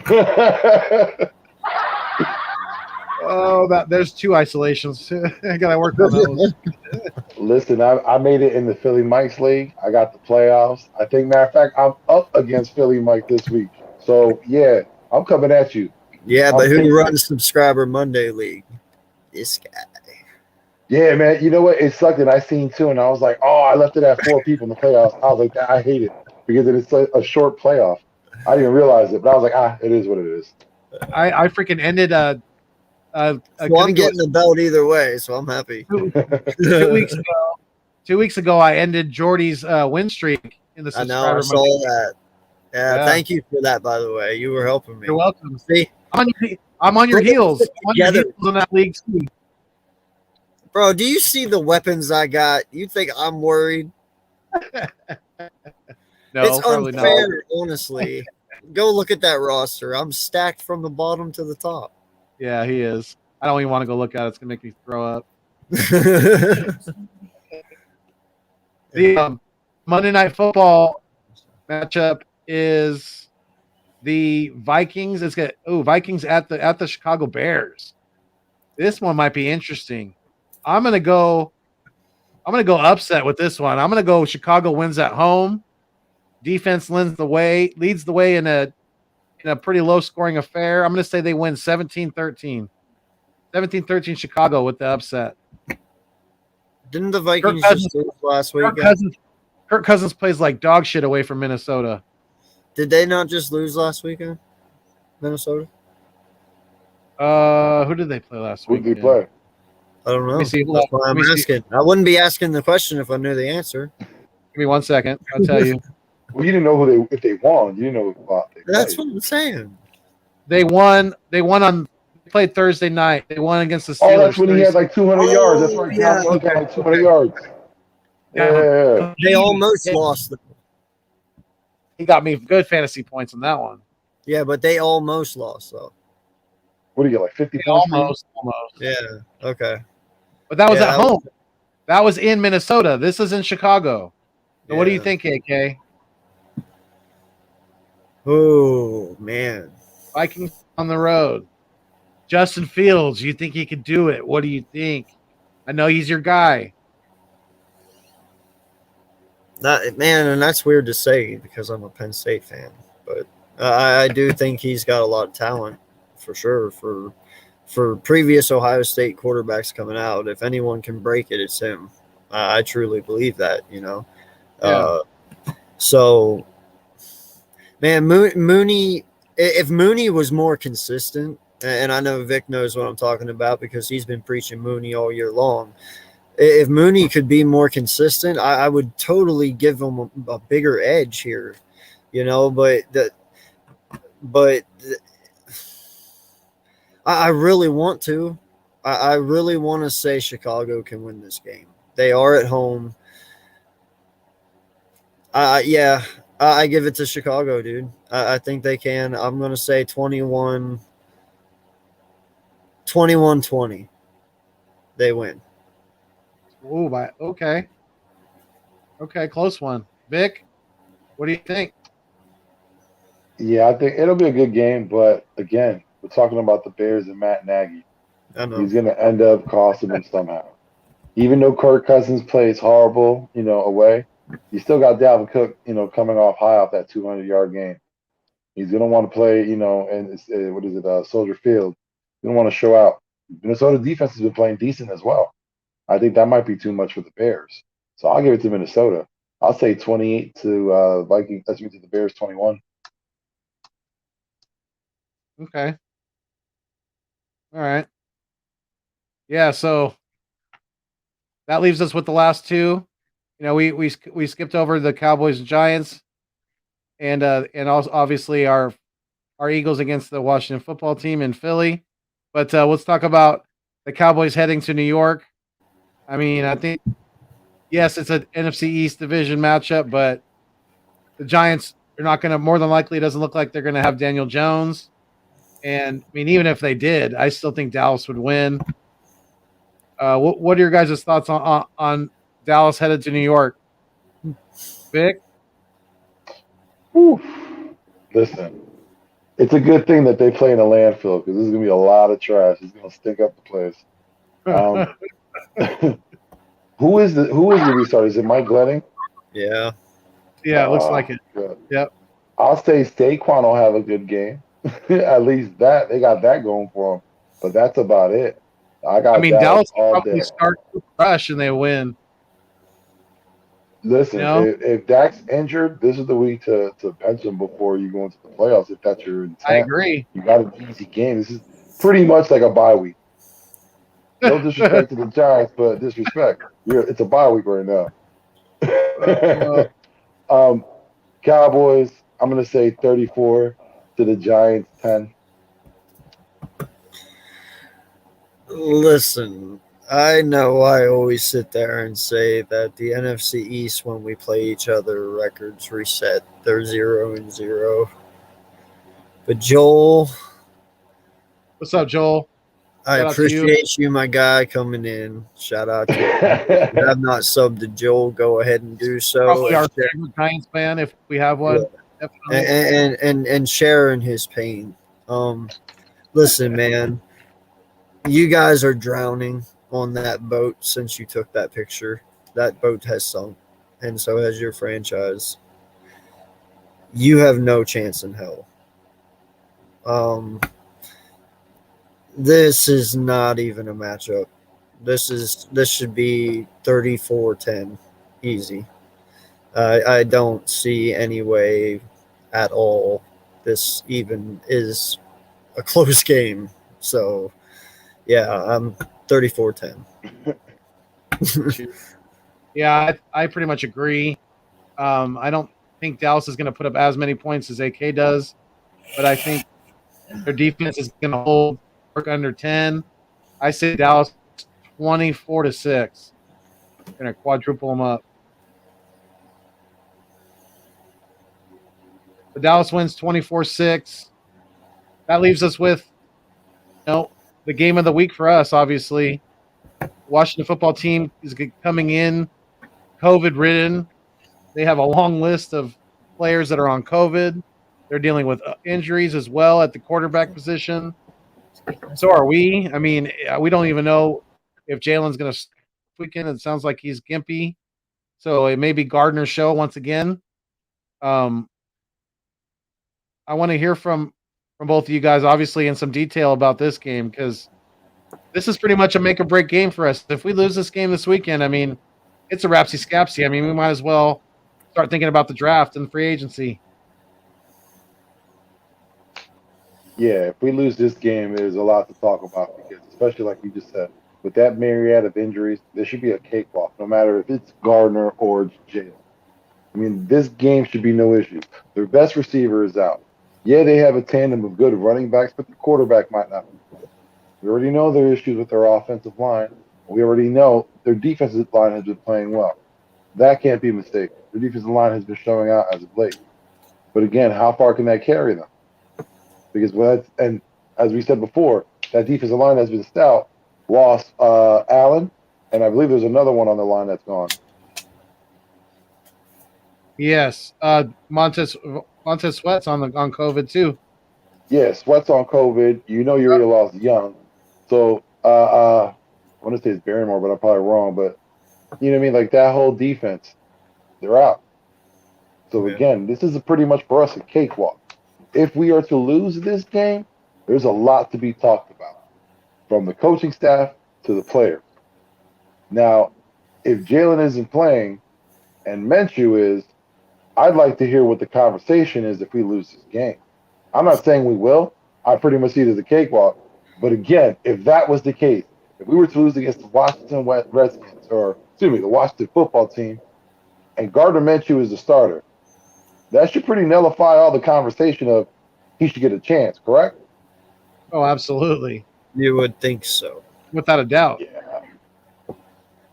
There's 2 isolations. I gotta work on those. Listen, I made it in the Philly Mike's league. I got the playoffs. I think, matter of fact, I'm up against Philly Mike this week. So yeah, I'm coming at you. Yeah, but who runs Subscriber Monday League? This guy. Yeah, man. You know what? It sucked, and I seen 2, and I was like, "Oh, I left it at 4 people in the playoffs." I was like, "I hate it because it's a short playoff." I didn't even realize it, but I was like, it is what it is." I freaking ended well, I'm getting the belt either way, so I'm happy. 2 weeks ago, I ended Jordy's win streak in the Subscriber. I know, I saw that. Yeah, thank you for that, by the way. You were helping me. You're welcome. See, I'm on your heels. I'm on your heels in that league too. Bro, do you see the weapons I got? You think I'm worried? No, it's unfair, not. Honestly. Go look at that roster. I'm stacked from the bottom to the top. Yeah, he is. I don't even want to go look at it. It's going to make me throw up. The Monday Night Football matchup is the Vikings. Vikings at the Chicago Bears. This one might be interesting. I'm gonna go upset with this one. I'm gonna go Chicago wins at home. Defense leads the way in a pretty low scoring affair. I'm gonna say they win 17-13. 17-13 Chicago with the upset. Didn't the Vikings just lose last week? Kirk Cousins plays like dog shit away from Minnesota. Did they not just lose last weekend? Minnesota? Who did they play last week? Who did they play? I don't know. That's why I'm asking. I wouldn't be asking the question if I knew the answer. Give me 1 second. I'll tell you. Well, you didn't know if they won. You didn't know what they played. That's what I'm saying. They won. They played Thursday night. They won against the Steelers. Oh, that's when he had like 200 yards. That's right. Yeah, he had like 200 yards. Yeah. They almost lost. He got me good fantasy points on that one. Yeah, but they almost lost, though. What do you get, like 50 points? Almost. Yeah, okay. But that was at home. That was in Minnesota. This is in Chicago. So what do you Yeah. think, AK? Oh man. Vikings on the road. Justin Fields, you think he could do it? What do you think? I know he's your guy. Man, and that's weird to say because I'm a Penn State fan, but I do think he's got a lot of talent for sure. For previous Ohio State quarterbacks coming out, if anyone can break it, it's him. I truly believe that. Yeah. So, man, Mooney. If Mooney was more consistent, and I know Vic knows what I'm talking about because he's been preaching Mooney all year long. If Mooney could be more consistent, I would totally give him a bigger edge here, But I really want to. I really want to say Chicago can win this game. They are at home. Yeah, I give it to Chicago, dude. I think they can. I'm going to say 21-20. They win. Oh, okay. Okay, close one. Vic, what do you think? Yeah, I think it'll be a good game, but again, we're talking about the Bears and Matt Nagy. I know. He's going to end up costing them somehow. Even though Kirk Cousins plays horrible, away, you still got Dalvin Cook, coming off high off that 200-yard game. He's going to want to play, and Soldier Field. He's going to want to show out. Minnesota defense has been playing decent as well. I think that might be too much for the Bears. So I'll give it to Minnesota. I'll say 28 to Vikings. That's me to the Bears 21. Okay. All right. Yeah, so that leaves us with the last two. We skipped over the Cowboys and Giants, and also obviously our Eagles against the Washington football team in Philly. But let's talk about the Cowboys heading to New York. I mean, I think yes, it's an NFC East division matchup, but the Giants are not going to. More than likely, it doesn't look like they're going to have Daniel Jones. And I mean, even if they did, I still think Dallas would win. What are your guys' thoughts on Dallas headed to New York? Vic? Whew. Listen, it's a good thing that they play in a landfill because there's going to be a lot of trash. It's going to stink up the place. Who is the restart? Is it Mike Glenning? Yeah. Yeah, it looks like it. Good. Yep. I'll say Saquon will have a good game. At least that they got that going for them. But that's about it. I mean, Dallas all probably day. start to rush and they win. Listen, if Dak's injured, this is the week to bench him before you go into the playoffs. If that's your intent, I agree. You got an easy game. This is pretty much like a bye week. No disrespect to the Giants, but disrespect. It's a bye week right now. Cowboys, I'm going to say 34 to the Giants 10. Listen, I know I always sit there and say that the NFC East, when we play each other, records reset. They're 0-0. But Joel, What's up, Joel? I Shout out to you. appreciate you, my guy, coming in. Shout out to you. If you have not subbed to Joel, go ahead and do so. Probably our favorite Giants fan if we have one. Yeah. And sharing his pain. Listen, man, you guys are drowning on that boat since you took that picture. That boat has sunk, and so has your franchise. You have no chance in hell. This is not even a matchup. This should be 34-10, easy. I don't see any way at all this even is a close game. So, yeah, I'm 34-10. Yeah, I pretty much agree. I don't think Dallas is going to put up as many points as AK does, but I think their defense is going to hold work under 10. I say Dallas 24-6. Going to quadruple them up. But Dallas wins 24-6. That leaves us with, the game of the week for us, obviously. Washington football team is coming in COVID-ridden. They have a long list of players that are on COVID. They're dealing with injuries as well at the quarterback position. So are we. I mean, we don't even know if Jalen's going to weekend. It sounds like he's gimpy. So it may be Gardner's show once again. I want to hear from both of you guys, obviously, in some detail about this game, because this is pretty much a make or break game for us. If we lose this game this weekend, I mean, it's a rapsy scapsy. I mean, we might as well start thinking about the draft and free agency. Yeah, if we lose this game, there's a lot to talk about because, especially like you just said, with that myriad of injuries, there should be a cakewalk, no matter if it's Gardner or Jalen. I mean, this game should be no issue. Their best receiver is out. Yeah, they have a tandem of good running backs, but the quarterback might not be. We already know their issues with their offensive line. We already know their defensive line has been playing well. That can't be mistaken. Their defensive line has been showing out as of late. But again, how far can that carry them? Because and as we said before, that defensive line has been stout. Lost Allen, and I believe there's another one on the line that's gone. Yes, Montez Sweat's on COVID too. Yeah, Sweat's on COVID. You know you already lost Young. So I want to say it's Barrymore, but I'm probably wrong. But you know what I mean? Like that whole defense, they're out. So again, this is pretty much for us a cakewalk. If we are to lose this game, there's a lot to be talked about, from the coaching staff to the players. Now, if Jalen isn't playing and Minshew is, I'd like to hear what the conversation is if we lose this game. I'm not saying we will. I pretty much see it as a cakewalk. But again, if that was the case, if we were to lose against the Washington Redskins, or excuse me, the Washington football team, and Gardner Minshew is the starter, that should pretty nullify all the conversation of he should get a chance, correct? Oh, absolutely. You would think so. Without a doubt. Yeah.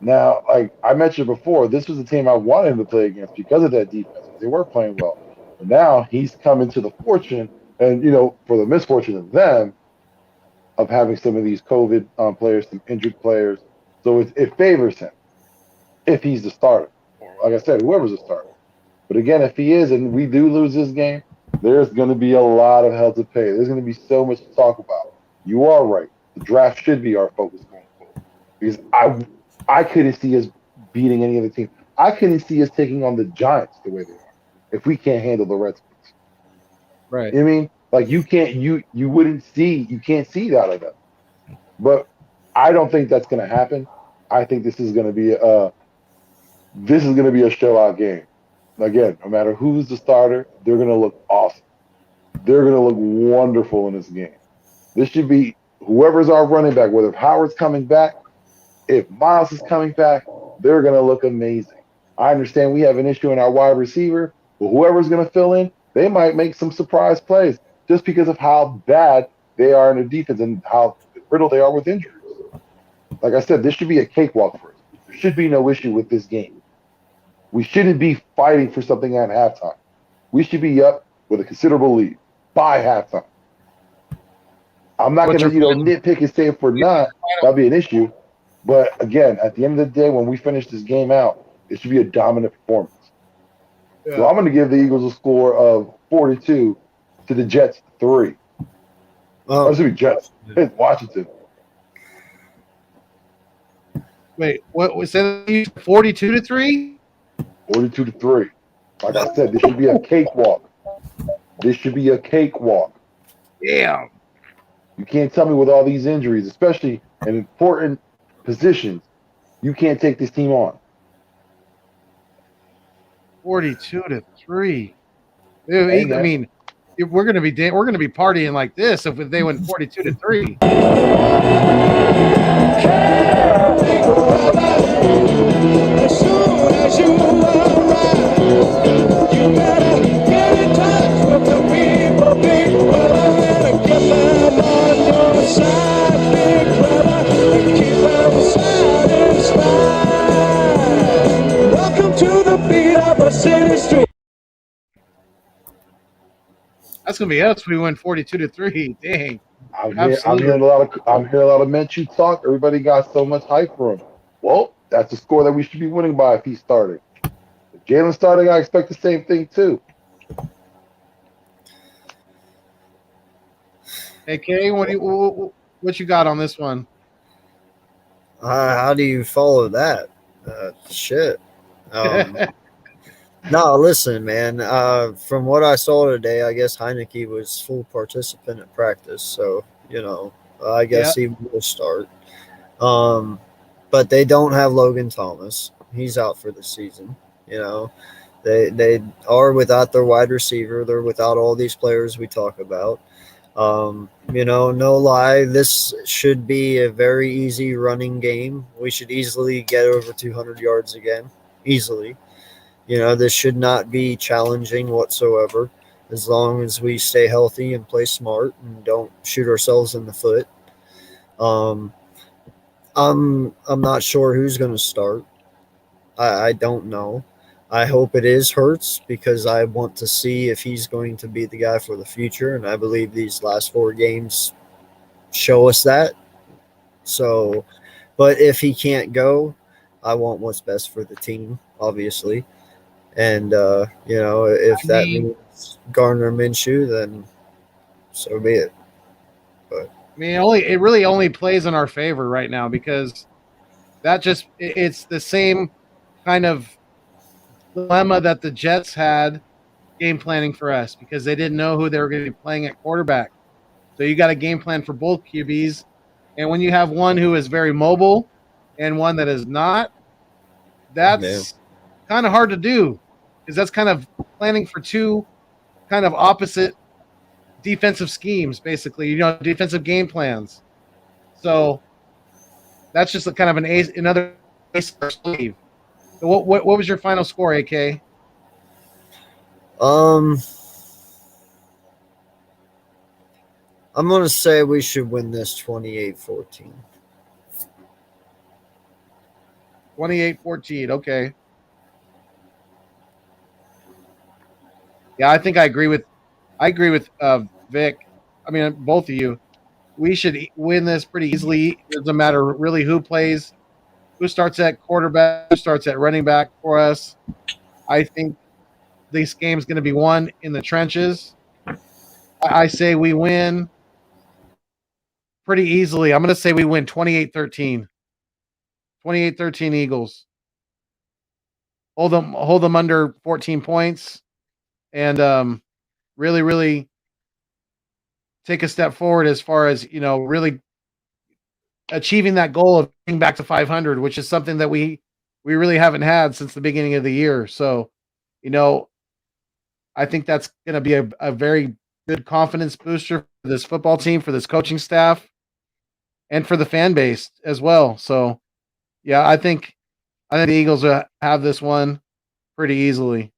Now, like I mentioned before, this was the team I wanted him to play against because of that defense. They were playing well. But now he's come into the fortune, and, for the misfortune of them, of having some of these COVID players, some injured players. So it favors him if he's the starter. Like I said, whoever's the starter. But again, if he is and we do lose this game, there's going to be a lot of hell to pay. There's going to be so much to talk about. You are right. The draft should be our focus going forward. Because I couldn't see us beating any other team. I couldn't see us taking on the Giants the way they are if we can't handle the Redskins. Right. You know what I mean? Like you can't see that out of them. But I don't think that's going to happen. I think this is going to be a show-out game. Again, no matter who's the starter, they're going to look awesome. They're going to look wonderful in this game. This should be whoever's our running back, whether Howard's coming back, if Miles is coming back, they're going to look amazing. I understand we have an issue in our wide receiver, but whoever's going to fill in, they might make some surprise plays just because of how bad they are in their defense and how brittle they are with injuries. Like I said, this should be a cakewalk for us. There should be no issue with this game. We shouldn't be fighting for something at halftime. We should be up with a considerable lead by halftime. I'm not going to, nitpick and say if we're not, that'll be an issue. But again, at the end of the day, when we finish this game out, it should be a dominant performance. Yeah. So I'm going to give the Eagles a score of 42 to the Jets 3. Oh, that's going to be Jets. It's Washington. Wait, what was that? 42 to 3? 42 to 3. Like I said, this should be a cakewalk. This should be a cakewalk. Damn. You can't tell me with all these injuries, especially in important positions, you can't take this team on. 42 to 3. Dude, I mean, we're gonna be partying like this if they went 42 to 3. As soon as you arrive, you better get in touch with the people, big brother, and get them on your side, big brother, and keep them satisfied. Welcome to the beat of a city street. That's gonna be us. We went 42 to 3. Dang. I'm hearing a lot of Minshew talk. Everybody got so much hype for him. Well, that's a score that we should be winning by if he's starting. If Jalen's starting, I expect the same thing too. Hey, Kay, what you got on this one? How do you follow that? Shit. No, listen, man. From what I saw today, I guess Heineke was full participant at practice, so I guess he will start. But they don't have Logan Thomas. He's out for the season. They are without their wide receiver. They're without all these players we talk about. No lie, this should be a very easy running game. We should easily get over 200 yards again, easily. This should not be challenging whatsoever, as long as we stay healthy and play smart and don't shoot ourselves in the foot. I'm not sure who's going to start. I don't know. I hope it is Hurts, because I want to see if he's going to be the guy for the future, and I believe these last 4 games show us that. So, but if he can't go, I want what's best for the team, obviously. And if that means Gardner Minshew, then so be it. But I mean, it really only plays in our favor right now, because it's the same kind of dilemma that the Jets had game planning for us, because they didn't know who they were going to be playing at quarterback. So you got a game plan for both QBs. And when you have one who is very mobile and one that is not, that's kind of hard to do, because that's kind of planning for two kind of opposite defensive schemes, basically, defensive game plans. So that's just a kind of another ace in our sleeve. So what was your final score, AK? I'm going to say we should win this 28-14. 28-14, okay. Yeah, I think I agree with Vic. I mean, both of you. We should win this pretty easily. It doesn't matter really who plays, who starts at quarterback, who starts at running back for us. I think this game's going to be won in the trenches. I say we win pretty easily. I'm going to say we win 28-13. 28-13 Eagles. Hold them under 14 points, and really, really take a step forward as far as, really achieving that goal of getting back to 500, which is something that we really haven't had since the beginning of the year. So, I think that's going to be a very good confidence booster for this football team, for this coaching staff, and for the fan base as well. So, yeah, I think the Eagles will have this one pretty easily.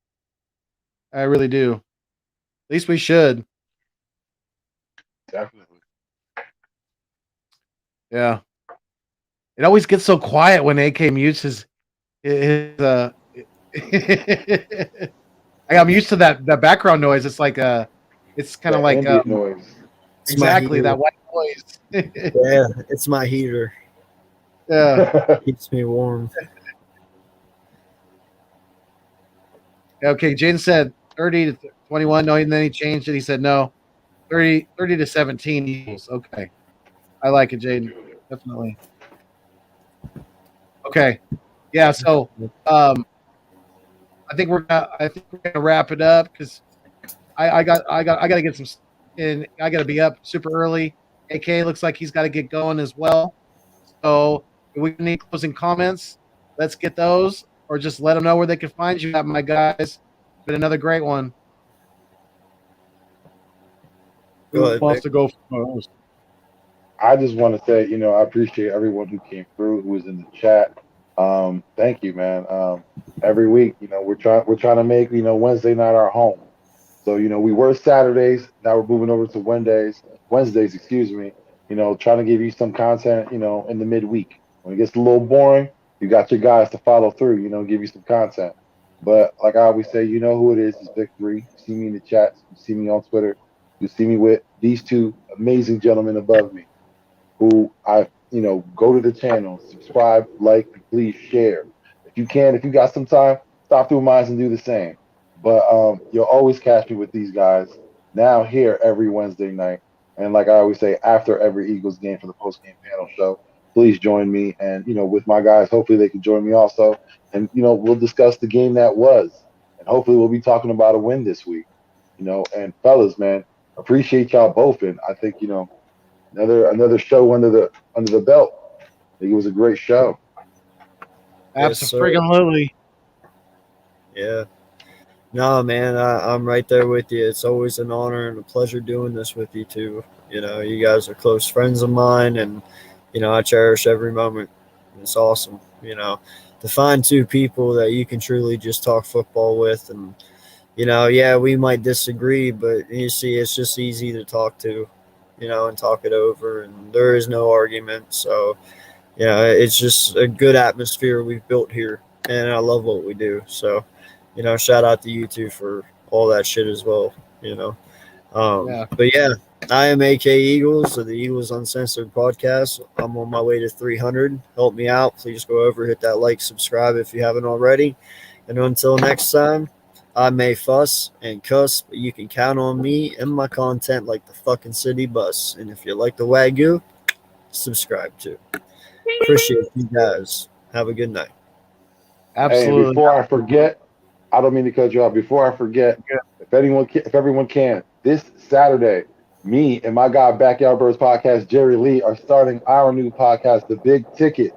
I really do. At least we should. Definitely. Yeah. It always gets so quiet when AK mutes his I'm used to that background noise. It's like it's kind of like ambient noise. Exactly, that white noise. Yeah, it's my heater. Yeah. Keeps me warm. Okay, Jaden said 30-21. No, and then he changed it. He said no. 30-17 Eagles. Okay. I like it, Jaden. Definitely. Okay. Yeah, so I think we're gonna wrap it up, because I got to get some, and I got to be up super early. AK looks like he's got to get going as well. So if we need closing comments, let's get those, or just let them know where they can find you at, my guys. It's been another great one. Go ahead, Who wants Vic. to go first? I just want to say, I appreciate everyone who came through, who was in the chat. Thank you, man. Every week, we're trying to make, Wednesday night our home. So, we were Saturdays. Now we're moving over to Wednesdays, excuse me. Trying to give you some content, in the midweek. When it gets a little boring, you got your guys to follow through, give you some content. But like I always say, you know who it is. It's Victory. You see me in the chat. You see me on Twitter. You see me with these two amazing gentlemen above me, who I, go to the channel, subscribe, like, and please share. If you can, if you got some time, stop through mine and do the same. But you'll always catch me with these guys now here every Wednesday night. And like I always say, after every Eagles game for the post-game panel show, please join me. And, with my guys, hopefully they can join me also. And, we'll discuss the game that was. And hopefully we'll be talking about a win this week. And fellas, man, appreciate y'all both. And I think, another show under the belt. I think it was a great show. Absolutely. Yeah. No, man, I'm right there with you. It's always an honor and a pleasure doing this with you too. You guys are close friends of mine, and I cherish every moment. It's awesome. To find two people that you can truly just talk football with, and yeah, we might disagree, but you see, it's just easy to talk to, and talk it over, and there is no argument. So, it's just a good atmosphere we've built here, and I love what we do. So, shout out to you two for all that shit as well, But yeah, I am AK Eagles of the Eagles Uncensored podcast. I'm on my way to 300. Help me out. Please go over, hit that like, subscribe if you haven't already. And until next time, I may fuss and cuss, but you can count on me and my content like the fucking city bus. And if you like the Wagyu, subscribe too. Appreciate you guys. Have a good night. Absolutely. Hey, before I forget, I don't mean to cut you off. Before I forget, if everyone can, this Saturday, me and my guy Backyard Birds podcast, Jerry Lee, are starting our new podcast, The Big Ticket.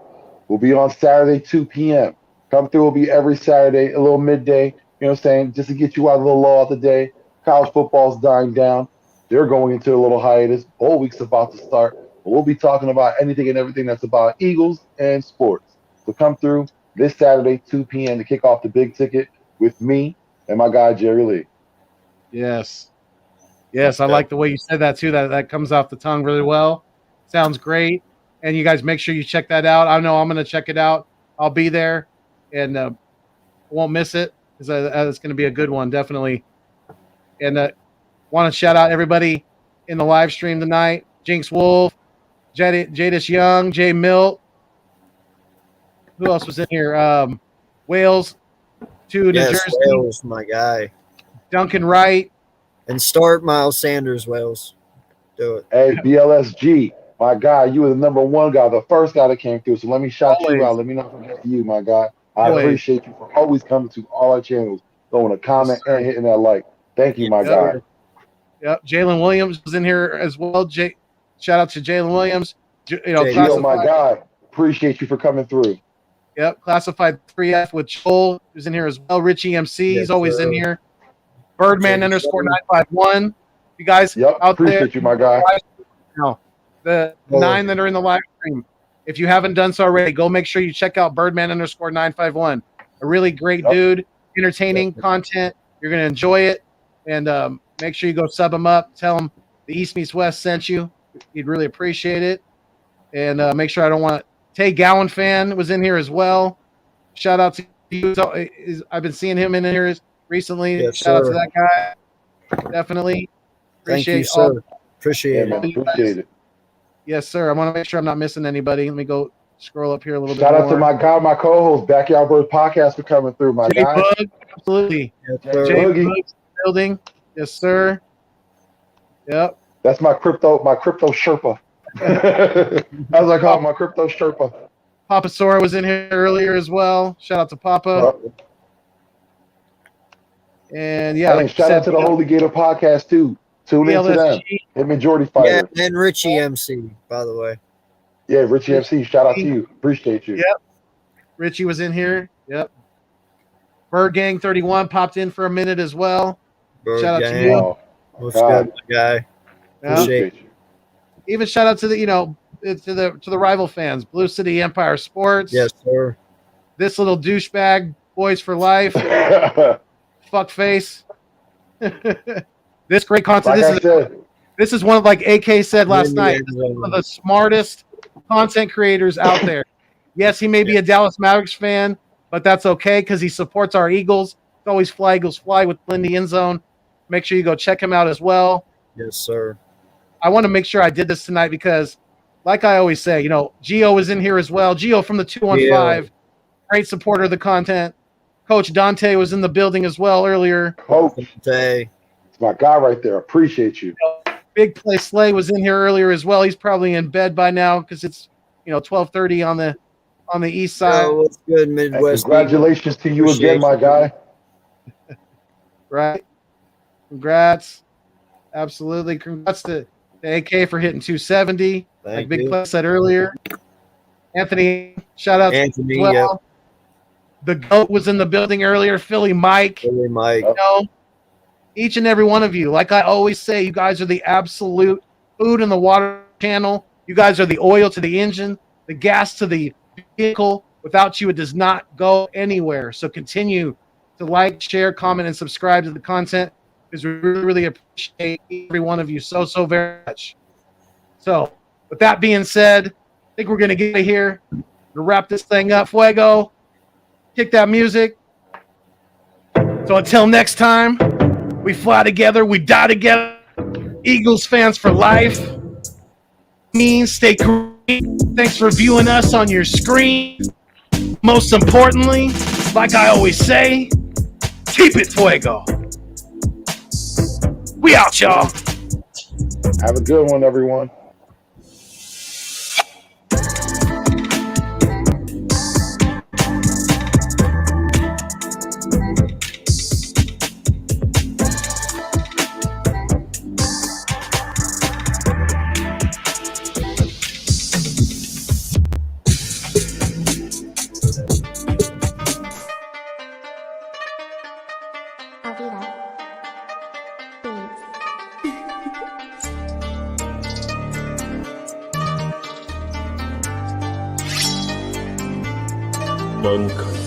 We'll be on Saturday, 2 p.m. Come through. Will be every Saturday, a little midday. Just to get you out of the lull of the day. College football's dying down. They're going into a little hiatus. Bowl week's about to start. But we'll be talking about anything and everything that's about Eagles and sports. So come through this Saturday, 2 p.m. to kick off The Big Ticket with me and my guy, Jerry Lee. Yes. Yes, I like the way you said that too. That comes off the tongue really well. Sounds great. And you guys make sure you check that out. I know I'm going to check it out. I'll be there and won't miss it. It's going to be a good one, definitely. And want to shout out everybody in the live stream tonight. Jinx Wolf, Jadis Young, Jay Milt. Who else was in here? Wales, New Jersey. Wales, my guy. Duncan Wright. And start Miles Sanders, Wales. Do it. Hey, BLSG, my guy, you were the number one guy, the first guy that came through. So let me shout you out. Let me not forget you, my guy. I appreciate you for always coming to all our channels, throwing a comment and hitting that like. Thank you, my guy. Yep. Jalen Williams was in here as well. Shout out to Jalen Williams. My guy. Appreciate you for coming through. Yep. Classified 3F with Joel, who's in here as well. Richie MC, he's always in here. Birdman _951. You guys out appreciate there. You, my guy. The 9 that are in the live stream. If you haven't done so already, go make sure you check out Birdman _951. A really great dude, entertaining content. You're going to enjoy it. And make sure you go sub him up. Tell him the East Meets West sent you. He'd really appreciate it. And make sure I don't want Tay Gowan fan was in here as well. Shout out to you. I've been seeing him in here recently. Yes, Shout out to that guy. Definitely. Thank you, sir. Appreciate it. Appreciate it. Yes, sir. I want to make sure I'm not missing anybody. Let me go scroll up here a little bit. Shout out to my guy, my co-host, Backyard Birds Podcast, for coming through, my guy. Bug, absolutely. Yes, Jay Bug's building. Yes, sir. Yep. That's my crypto Sherpa. As I call it, my crypto Sherpa. Papa Sora was in here earlier as well. Shout out to Papa. And yeah, shout out to the Holy Gator Podcast too. Tune in to them. And Majority Fighter. Yeah, and Richie MC, by the way. Yeah, Richie MC. Shout out to you. Appreciate you. Yep. Richie was in here. Yep. Bird Gang 31 popped in for a minute as well. Shout out to you. What's good, guy? Appreciate you. Even shout out to the to the rival fans, Blue City Empire Sports. Yes, sir. This little douchebag, Boys for Life. Fuck face. This great content. This is one of, like AK said last night, one of the smartest content creators out there. Yes, he may be a Dallas Mavericks fan, but that's okay because he supports our Eagles. It's always Fly Eagles Fly with Lindy End Zone. Make sure you go check him out as well. Yes, sir. I want to make sure I did this tonight because, like I always say, you know, Gio was in here as well. Gio from the 215, great supporter of the content. Coach Dante was in the building as well earlier. Coach, Day. it's my guy right there. Appreciate you. Big Play Slay was in here earlier as well. He's probably in bed by now because it's 12:30 on the east side. Oh, what's good, And Midwest? congratulations to you Appreciate again, my you. guy. Right? Congrats. Absolutely. Congrats to AK for hitting 270. Like Thank Big you. Play said earlier. Anthony, shout out Anthony, to you as yep. well. The GOAT was in the building earlier. Philly Mike. Billy Mike. You know, each and every one of you, like I always say, you guys are the absolute food in the water channel. You guys are the oil to the engine, the gas to the vehicle. Without you, it does not go anywhere. So continue to like, share, comment, and subscribe to the content because we really, really appreciate every one of you so very much. So with that being said, I think we're going to get out of here to wrap this thing up. Fuego, kick that music. So until next time, we fly together, we die together. Eagles fans for life. Stay green. Thanks for viewing us on your screen. Most importantly, like I always say, keep it fuego. We out, y'all. Have a good one, everyone. Monk.